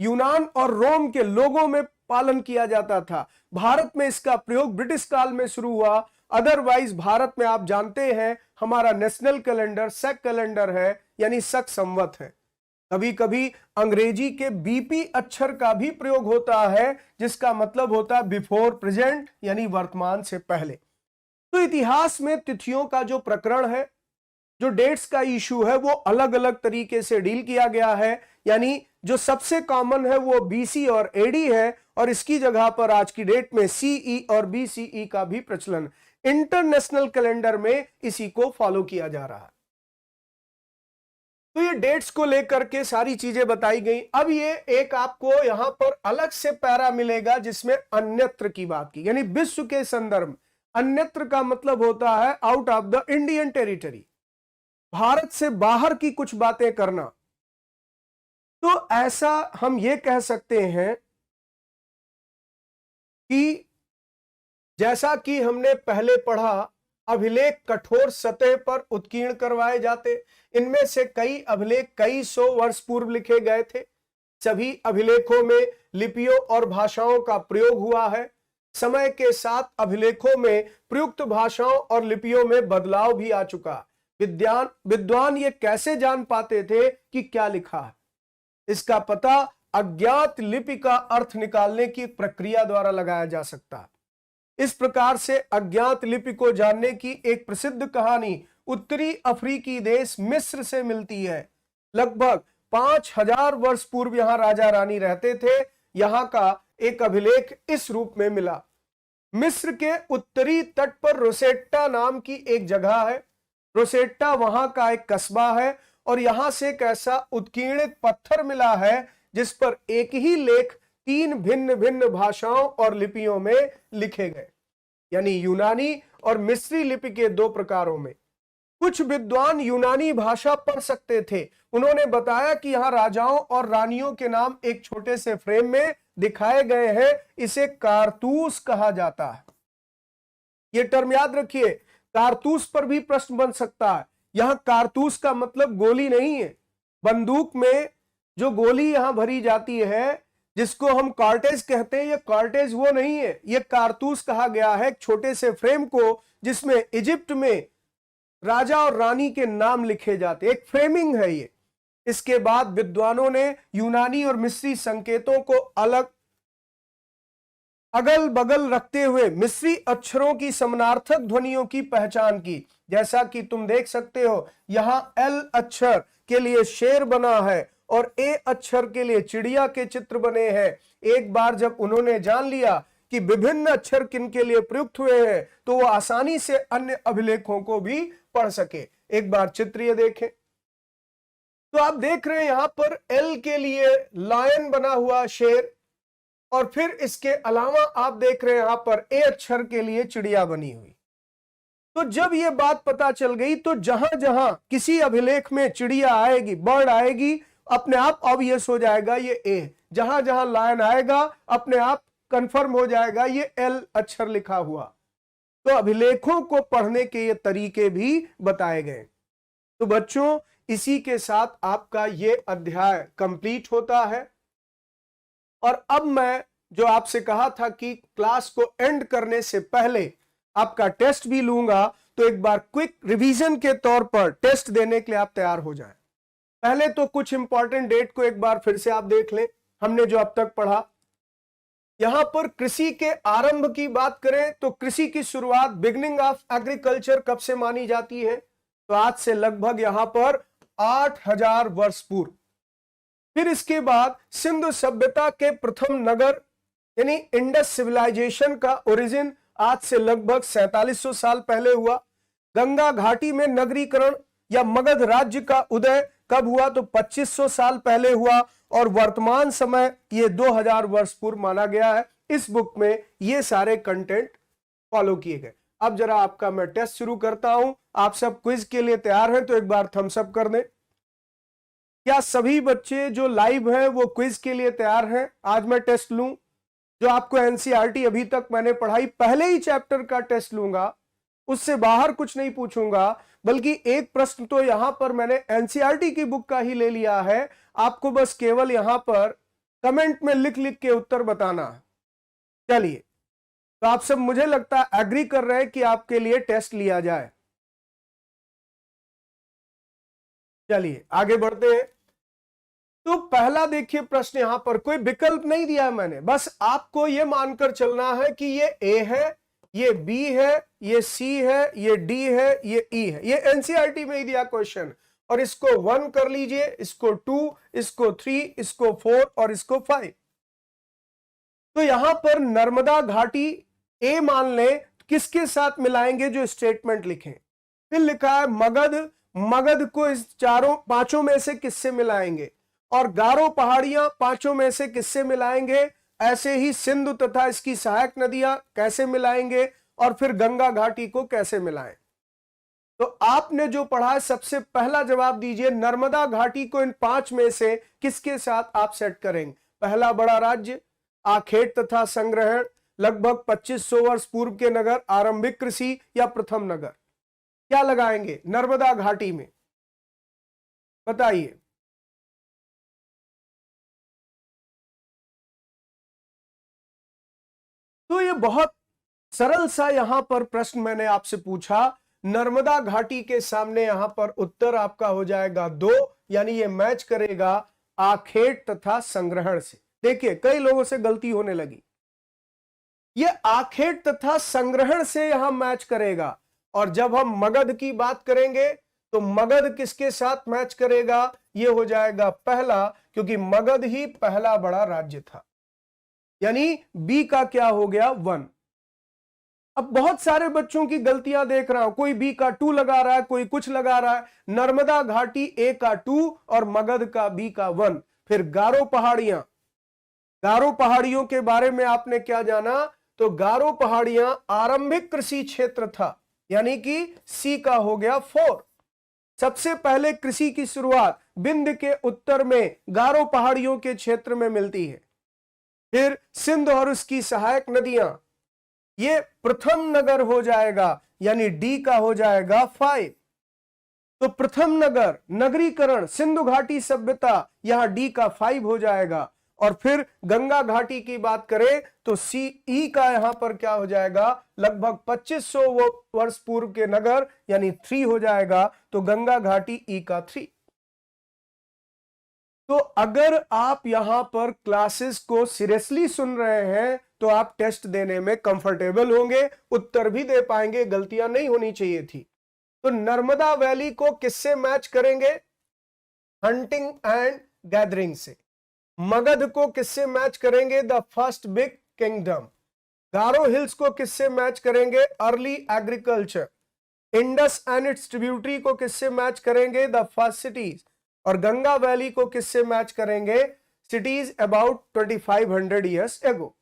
S1: यूनान और रोम के लोगों में पालन किया जाता था। भारत में इसका प्रयोग ब्रिटिश काल में शुरू हुआ। अदरवाइज भारत में आप जानते हैं हमारा नेशनल कैलेंडर शक कैलेंडर है, यानी शक संवत है। कभी कभी अंग्रेजी के बीपी अक्षर का भी प्रयोग होता है, जिसका मतलब होता है बिफोर प्रेजेंट, यानी वर्तमान से पहले। तो इतिहास में तिथियों का जो प्रकरण है, जो डेट्स का इशू है, वो अलग अलग तरीके से डील किया गया है। यानी जो सबसे कॉमन है वो बीसी और एडी है, और इसकी जगह पर आज की डेट में सीई और बीसीई का भी प्रचलन। इंटरनेशनल कैलेंडर में इसी को फॉलो किया जा रहा है। तो ये डेट्स को लेकर के सारी चीजें बताई गई। अब ये एक आपको यहां पर अलग से पैरा मिलेगा जिसमें अन्यत्र की बात की, यानी विश्व के संदर्भ। अन्यत्र का मतलब होता है out of the Indian territory, Bharat से बाहर की कुछ बातें करना। तो ऐसा हम ये कह सकते हैं कि जैसा कि हमने पहले पढ़ा, अभिलेख कठोर सतह पर उत्कीर्ण करवाए जाते। इनमें से कई अभिलेख कई सौ वर्ष पूर्व लिखे गए थे। सभी अभिलेखों में लिपियों और भाषाओं का प्रयोग हुआ है। समय के साथ अभिलेखों में प्रयुक्त भाषाओं और लिपियों में बदलाव भी आ चुका। विद्वान ये कैसे जान पाते थे कि क्या लिखा है? इसका पता अज्ञात लिपि का अर्थ निकालने की प्रक्रिया द्वारा लगाया जा सकता है। इस प्रकार से अज्ञात लिपि को जानने की एक प्रसिद्ध कहानी उत्तरी अफ्रीकी देश मिस्र से मिलती है। लगभग 5000 वर्ष पूर्व यहां राजा रानी रहते थे। यहां का एक अभिलेख इस रूप में मिला। मिस्र के उत्तरी तट पर रोसेट्टा नाम की एक जगह है। रोसेट्टा वहां का एक कस्बा है, और यहां से एक ऐसा उत्कीर्णित पत्थर मिला है जिस पर एक ही लेख 3 भिन्न भिन्न भाषाओं और लिपियों में लिखे गए, यानी यूनानी और मिस्री लिपि के 2 प्रकारों में। कुछ विद्वान यूनानी भाषा पढ़ सकते थे। उन्होंने बताया कि यहाँ राजाओं और रानियों के नाम एक छोटे से फ्रेम में दिखाए गए हैं। इसे कारतूस कहा जाता है। ये टर्म याद रखिए, कारतूस पर भी प्रश्न बन सकता है। यहां कारतूस का मतलब गोली नहीं है। बंदूक में जो गोली यहां भरी जाती है, जिसको हम कार्टेज कहते हैं, ये कार्टेज वो नहीं है, ये कारतूस कहा गया है एक छोटे से फ्रेम को जिसमें इजिप्ट में राजा और रानी के नाम लिखे जाते। एक फ्रेमिंग है ये। इसके बाद विद्वानों ने यूनानी और मिस्री संकेतों को अगल बगल रखते हुए मिस्री अक्षरों की समानार्थक ध्वनियों की पहचान की। जैसा कि तुम देख सकते हो, यहां एल अक्षर के लिए शेर बना है और ए अक्षर के लिए चिड़िया के चित्र बने हैं। एक बार जब उन्होंने जान लिया कि विभिन्न अक्षर किन के लिए प्रयुक्त हुए हैं, तो वो आसानी से अन्य अभिलेखों को भी पढ़ सके। एक बार चित्र ये देखें, तो आप देख रहे हैं यहां पर एल के लिए लायन बना हुआ शेर, और फिर इसके अलावा आप देख रहे हैं यहां पर ए अक्षर के लिए चिड़िया बनी हुई। तो जब ये बात पता चल गई, तो जहां जहां किसी अभिलेख में चिड़िया आएगी, बर्ड आएगी, अपने आप ऑब्वियस हो जाएगा ये ए। जहां जहां लायन आएगा, अपने आप कंफर्म हो जाएगा ये एल अक्षर लिखा हुआ। तो अभिलेखों को पढ़ने के ये तरीके भी बताए गए। तो बच्चों, इसी के साथ आपका ये अध्याय कंप्लीट होता है। और अब मैं जो आपसे कहा था कि क्लास को एंड करने से पहले आपका टेस्ट भी लूंगा, तो एक बार क्विक रिवीजन के तौर पर टेस्ट देने के लिए आप तैयार हो जाएं। पहले तो कुछ इंपॉर्टेंट डेट को एक बार फिर से आप देख लें, हमने जो अब तक पढ़ा। यहां पर कृषि के आरंभ की बात करें तो कृषि की शुरुआत, बिगनिंग ऑफ एग्रीकल्चर, कब से मानी जाती है? तो आज से लगभग यहां पर 8000 वर्ष पूर्व। फिर इसके बाद सिंधु सभ्यता के प्रथम नगर यानी इंडस सिविलाइजेशन का ओरिजिन आज से लगभग 4700 साल पहले हुआ। गंगा घाटी में नगरीकरण या मगध राज्य का उदय कब हुआ? तो 2500 साल पहले हुआ, और वर्तमान समय ये 2000 वर्ष पूर्व माना गया है। इस बुक में ये सारे कंटेंट फॉलो किए गए। अब जरा आपका मैं टेस्ट शुरू करता हूं। आप सब क्विज के लिए तैयार हैं तो एक बार थम्स अप कर दें। क्या सभी बच्चे जो लाइव हैं वो क्विज के लिए तैयार हैं? आज मैं टेस्ट लूं जो आपको एनसीईआरटी अभी तक मैंने पढ़ाई, पहले ही चैप्टर का टेस्ट लूंगा, उससे बाहर कुछ नहीं पूछूंगा, बल्कि एक प्रश्न तो यहां पर मैंने एनसीईआरटी की बुक का ही ले लिया है। आपको बस केवल यहां पर कमेंट में लिख लिख के उत्तर बताना है। चलिए, तो आप सब मुझे लगता है एग्री कर रहे हैं कि आपके लिए टेस्ट लिया जाए। चलिए आगे बढ़ते हैं। तो पहला देखिए प्रश्न, यहां पर कोई विकल्प नहीं दिया है मैंने, बस आपको यह मानकर चलना है कि ये ए है, ये बी है, ये सी है, ये डी है, ये ई है। ये एनसीईआरटी में ही दिया क्वेश्चन। और इसको 1 कर लीजिए, इसको 2, इसको 3, इसको 4 और इसको 5। तो यहां पर नर्मदा घाटी ए मान लें, किसके साथ मिलाएंगे जो स्टेटमेंट लिखें। फिर लिखा है मगध, मगध को इस पांचों में से किससे मिलाएंगे, और गारो पहाड़ियां पांचों में से किससे मिलाएंगे। ऐसे ही सिंधु तथा इसकी सहायक नदियां कैसे मिलाएंगे, और फिर गंगा घाटी को कैसे मिलाएं। तो आपने जो पढ़ा है, सबसे पहला जवाब दीजिए, नर्मदा घाटी को इन 5 में से किसके साथ आप सेट करेंगे। पहला बड़ा राज्य, आखेट तथा संग्रहण, लगभग 2500 वर्ष पूर्व के नगर, आरंभिक कृषि, या प्रथम नगर। क्या लगाएंगे नर्मदा घाटी में, बताइए। तो ये बहुत सरल सा यहां पर प्रश्न मैंने आपसे पूछा। नर्मदा घाटी के सामने यहां पर उत्तर आपका हो जाएगा 2, यानी ये मैच करेगा आखेट तथा संग्रहण से। देखिए कई लोगों से गलती होने लगी, ये आखेट तथा संग्रहण से यहां मैच करेगा। और जब हम मगध की बात करेंगे तो मगध किसके साथ मैच करेगा, ये हो जाएगा पहला, क्योंकि मगध ही पहला बड़ा राज्य था। यानी बी का क्या हो गया 1। अब बहुत सारे बच्चों की गलतियां देख रहा हूं, कोई बी का 2 लगा रहा है, कोई कुछ लगा रहा है। नर्मदा घाटी ए का 2 और मगध का बी का 1। फिर गारो पहाड़ियां, गारो पहाड़ियों के बारे में आपने क्या जाना, तो गारो पहाड़ियां आरंभिक कृषि क्षेत्र था, यानी कि सी का हो गया 4। सबसे पहले कृषि की शुरुआत विंध्य के उत्तर में गारो पहाड़ियों के क्षेत्र में मिलती है। फिर सिंध और उसकी सहायक नदियां, ये प्रथम नगर हो जाएगा, यानी डी का हो जाएगा 5। तो प्रथम नगर, नगरीकरण, सिंधु घाटी सभ्यता, यहां डी का 5 हो जाएगा। और फिर गंगा घाटी की बात करें तो सी ई का यहां पर क्या हो जाएगा, लगभग 2500 वर्ष पूर्व के नगर, यानी 3 हो जाएगा। तो गंगा घाटी ई का 3। तो अगर आप यहां पर क्लासेस को सीरियसली सुन रहे हैं तो आप टेस्ट देने में कंफर्टेबल होंगे, उत्तर भी दे पाएंगे, गलतियां नहीं होनी चाहिए थी। तो नर्मदा वैली को किससे मैच करेंगे, हंटिंग एंड गैदरिंग से। मगध को किससे मैच करेंगे, the first big kingdom. Garo hills को किससे मैच करेंगे, early agriculture. Indus and it's tributary को किससे मैच करेंगे, द फर्स्ट सिटीज। और गंगा वैली को किससे मैच करेंगे, सिटीज अबाउट 2500 ईयर्स एगो।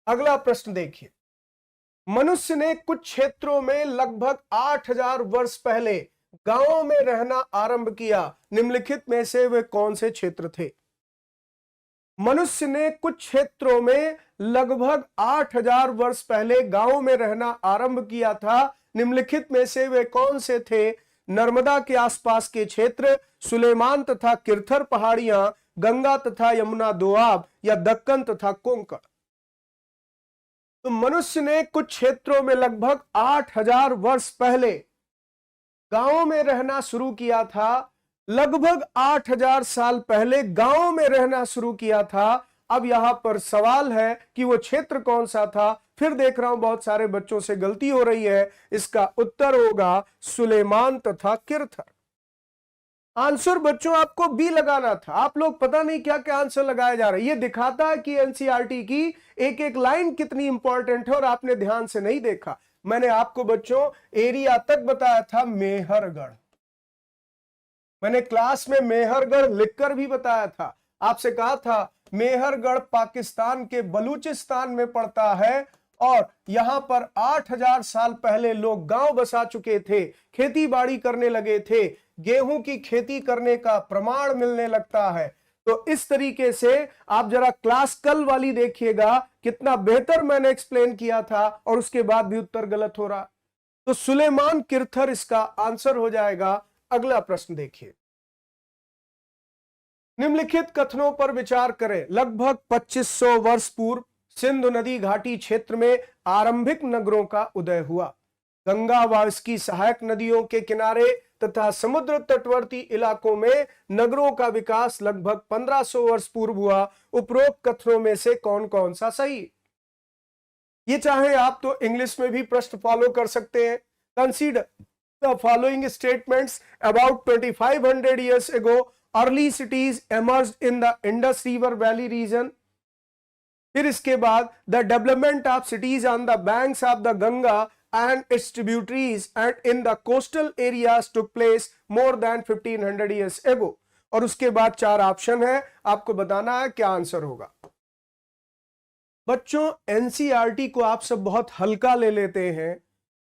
S1: अगला प्रश्न देखिए, मनुष्य ने कुछ क्षेत्रों में लगभग 8000 वर्ष पहले गांवों में रहना आरंभ किया, निम्नलिखित में से वे कौन से क्षेत्र थे। मनुष्य ने कुछ क्षेत्रों में लगभग 8000 वर्ष पहले गांवों में रहना आरंभ किया था, निम्नलिखित में से वे कौन से थे। नर्मदा के आसपास के क्षेत्र, सुलेमान तथा किरथर पहाड़ियां, गंगा तथा यमुना दोआब, या दक्कन तथा कोंकण। तो मनुष्य ने कुछ क्षेत्रों में लगभग 8000 वर्ष पहले गांवों में रहना शुरू किया था। लगभग 8000 साल पहले गांवों में रहना शुरू किया था। अब यहां पर सवाल है कि वो क्षेत्र कौन सा था। फिर देख रहा हूं बहुत सारे बच्चों से गलती हो रही है, इसका उत्तर होगा सुलेमान तथा किरथर। आंसर बच्चों आपको बी लगाना था, आप लोग पता नहीं क्या क्या आंसर लगाए जा रहे हैं। ये दिखाता है कि एनसीईआरटी की एक एक लाइन कितनी इंपॉर्टेंट है और आपने ध्यान से नहीं देखा। मैंने आपको बच्चों एरिया तक बताया था, मेहरगढ़। मैंने क्लास में मेहरगढ़ लिखकर भी बताया था, आपसे कहा था मेहरगढ़ पाकिस्तान के बलूचिस्तान में पड़ता है और यहां पर 8000 साल पहले लोग गांव बसा चुके थे, खेती बाड़ी करने लगे थे, गेहूं की खेती करने का प्रमाण मिलने लगता है। तो इस तरीके से आप जरा क्लास कल वाली देखिएगा, कितना बेहतर मैंने एक्सप्लेन किया था और उसके बाद भी उत्तर गलत हो रहा। तो सुलेमान किरथर इसका आंसर हो जाएगा। अगला प्रश्न देखिए, निम्नलिखित कथनों पर विचार करें। लगभग 2500 वर्ष पूर्व सिंधु नदी घाटी क्षेत्र में आरंभिक नगरों का उदय हुआ। गंगा व इसकी सहायक नदियों के किनारे तथा समुद्र तटवर्ती इलाकों में नगरों का विकास लगभग 1500 वर्ष पूर्व हुआ। उपरोक्त कथनों में से कौन कौन सा सही? ये चाहे आप तो इंग्लिश में भी प्रश्न फॉलो कर सकते हैं। Consider the following statements. About 2500 years ago early cities emerged in the Indus River Valley region। फिर इसके बाद the development of CTs on the banks of the Ganga and its tributaries and in the coastal areas took place more than 1500 years ago। और उसके बाद 4 option है, आपको बताना है क्या आंसर होगा। बच्चों, एनसीईआरटी को आप सब बहुत हल्का ले लेते हैं।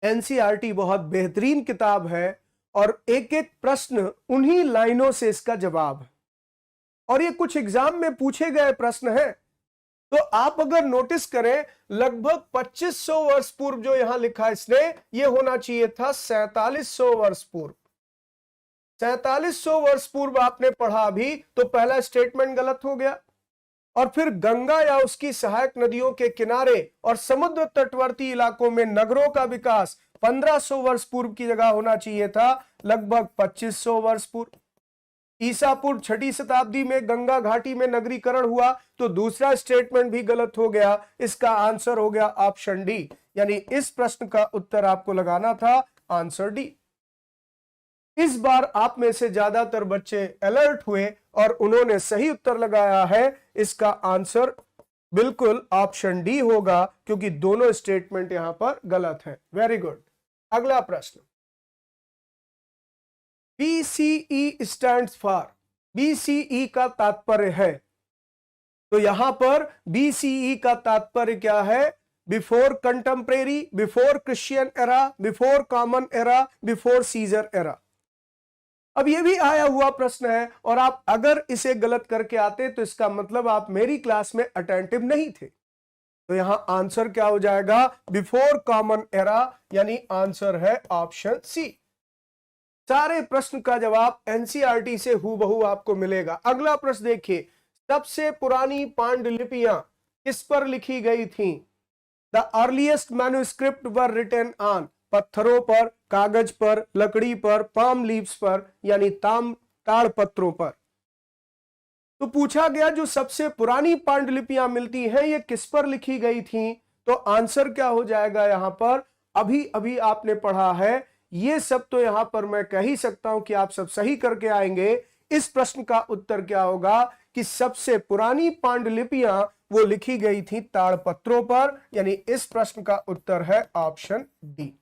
S1: एनसीईआरटी बहुत बेहतरीन किताब है और एक एक प्रश्न उन्हीं लाइनों से इसका जवाब है और ये कुछ एग्जाम में पूछे गए प्रश्न हैं। तो आप अगर नोटिस करें, लगभग 2500 वर्ष पूर्व जो यहां लिखा इसने, ये होना चाहिए था 4700 वर्ष पूर्व। 4700 वर्ष पूर्व आपने पढ़ा अभी, तो पहला स्टेटमेंट गलत हो गया। और फिर गंगा या उसकी सहायक नदियों के किनारे और समुद्र तटवर्ती इलाकों में नगरों का विकास 1500 वर्ष पूर्व की जगह होना चाहिए था लगभग 2500 वर्ष पूर्व। ईसा पूर्व 6वीं शताब्दी में गंगा घाटी में नगरीकरण हुआ, तो दूसरा स्टेटमेंट भी गलत हो गया। इसका आंसर हो गया ऑप्शन डी, यानी इस प्रश्न का उत्तर आपको लगाना था आंसर डी। इस बार आप में से ज्यादातर बच्चे अलर्ट हुए और उन्होंने सही उत्तर लगाया है। इसका आंसर बिल्कुल ऑप्शन डी होगा, क्योंकि दोनों स्टेटमेंट यहां पर गलत है। Very good. अगला प्रश्न, BCE स्टैंड्स फॉर, BCE का तात्पर्य है, तो यहां पर BCE का तात्पर्य क्या है? Before contemporary, before Christian era, before common era, before Caesar era. अब यह भी आया हुआ प्रश्न है और आप अगर इसे गलत करके आते तो इसका मतलब आप मेरी क्लास में अटेंटिव नहीं थे। तो यहां आंसर क्या हो जाएगा? बिफोर कॉमन एरा, यानी आंसर है ऑप्शन सी। सारे प्रश्न का जवाब एनसीईआरटी से हूबहू आपको मिलेगा। अगला प्रश्न देखिए, सबसे पुरानी पांडुलिपियां किस पर लिखी गई थीं? The earliest manuscript were written on, पत्थरों पर, कागज पर, लकड़ी पर, पाम लीव्स पर, यानी ताड़ पत्रों पर। तो पूछा गया जो सबसे पुरानी पांडुलिपियां मिलती हैं ये किस पर लिखी गई थी? तो आंसर क्या हो जाएगा? यहां पर अभी अभी आपने पढ़ा है, ये सब तो यहां पर मैं कह ही सकता हूं कि आप सब सही करके आएंगे। इस प्रश्न का उत्तर क्या होगा कि सबसे पुरानी पांडुलिपियां वो लिखी गई थी ताड़पत्रों पर, यानी इस प्रश्न का उत्तर है ऑप्शन डी।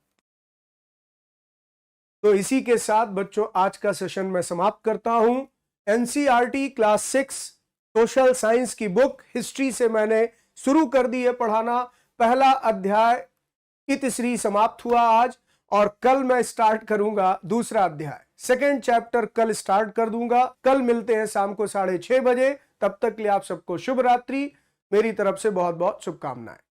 S1: तो इसी के साथ बच्चों आज का सेशन मैं समाप्त करता हूं। एनसीईआरटी क्लास 6 सोशल साइंस की बुक हिस्ट्री से मैंने शुरू कर दी है पढ़ाना। पहला अध्याय की तीसरी समाप्त हुआ आज, और कल मैं स्टार्ट करूंगा दूसरा अध्याय। सेकेंड चैप्टर कल स्टार्ट कर दूंगा। कल मिलते हैं शाम को 6:30 बजे। तब तक के लिए आप सबको शुभ रात्रि। मेरी तरफ से बहुत बहुत शुभकामनाएं।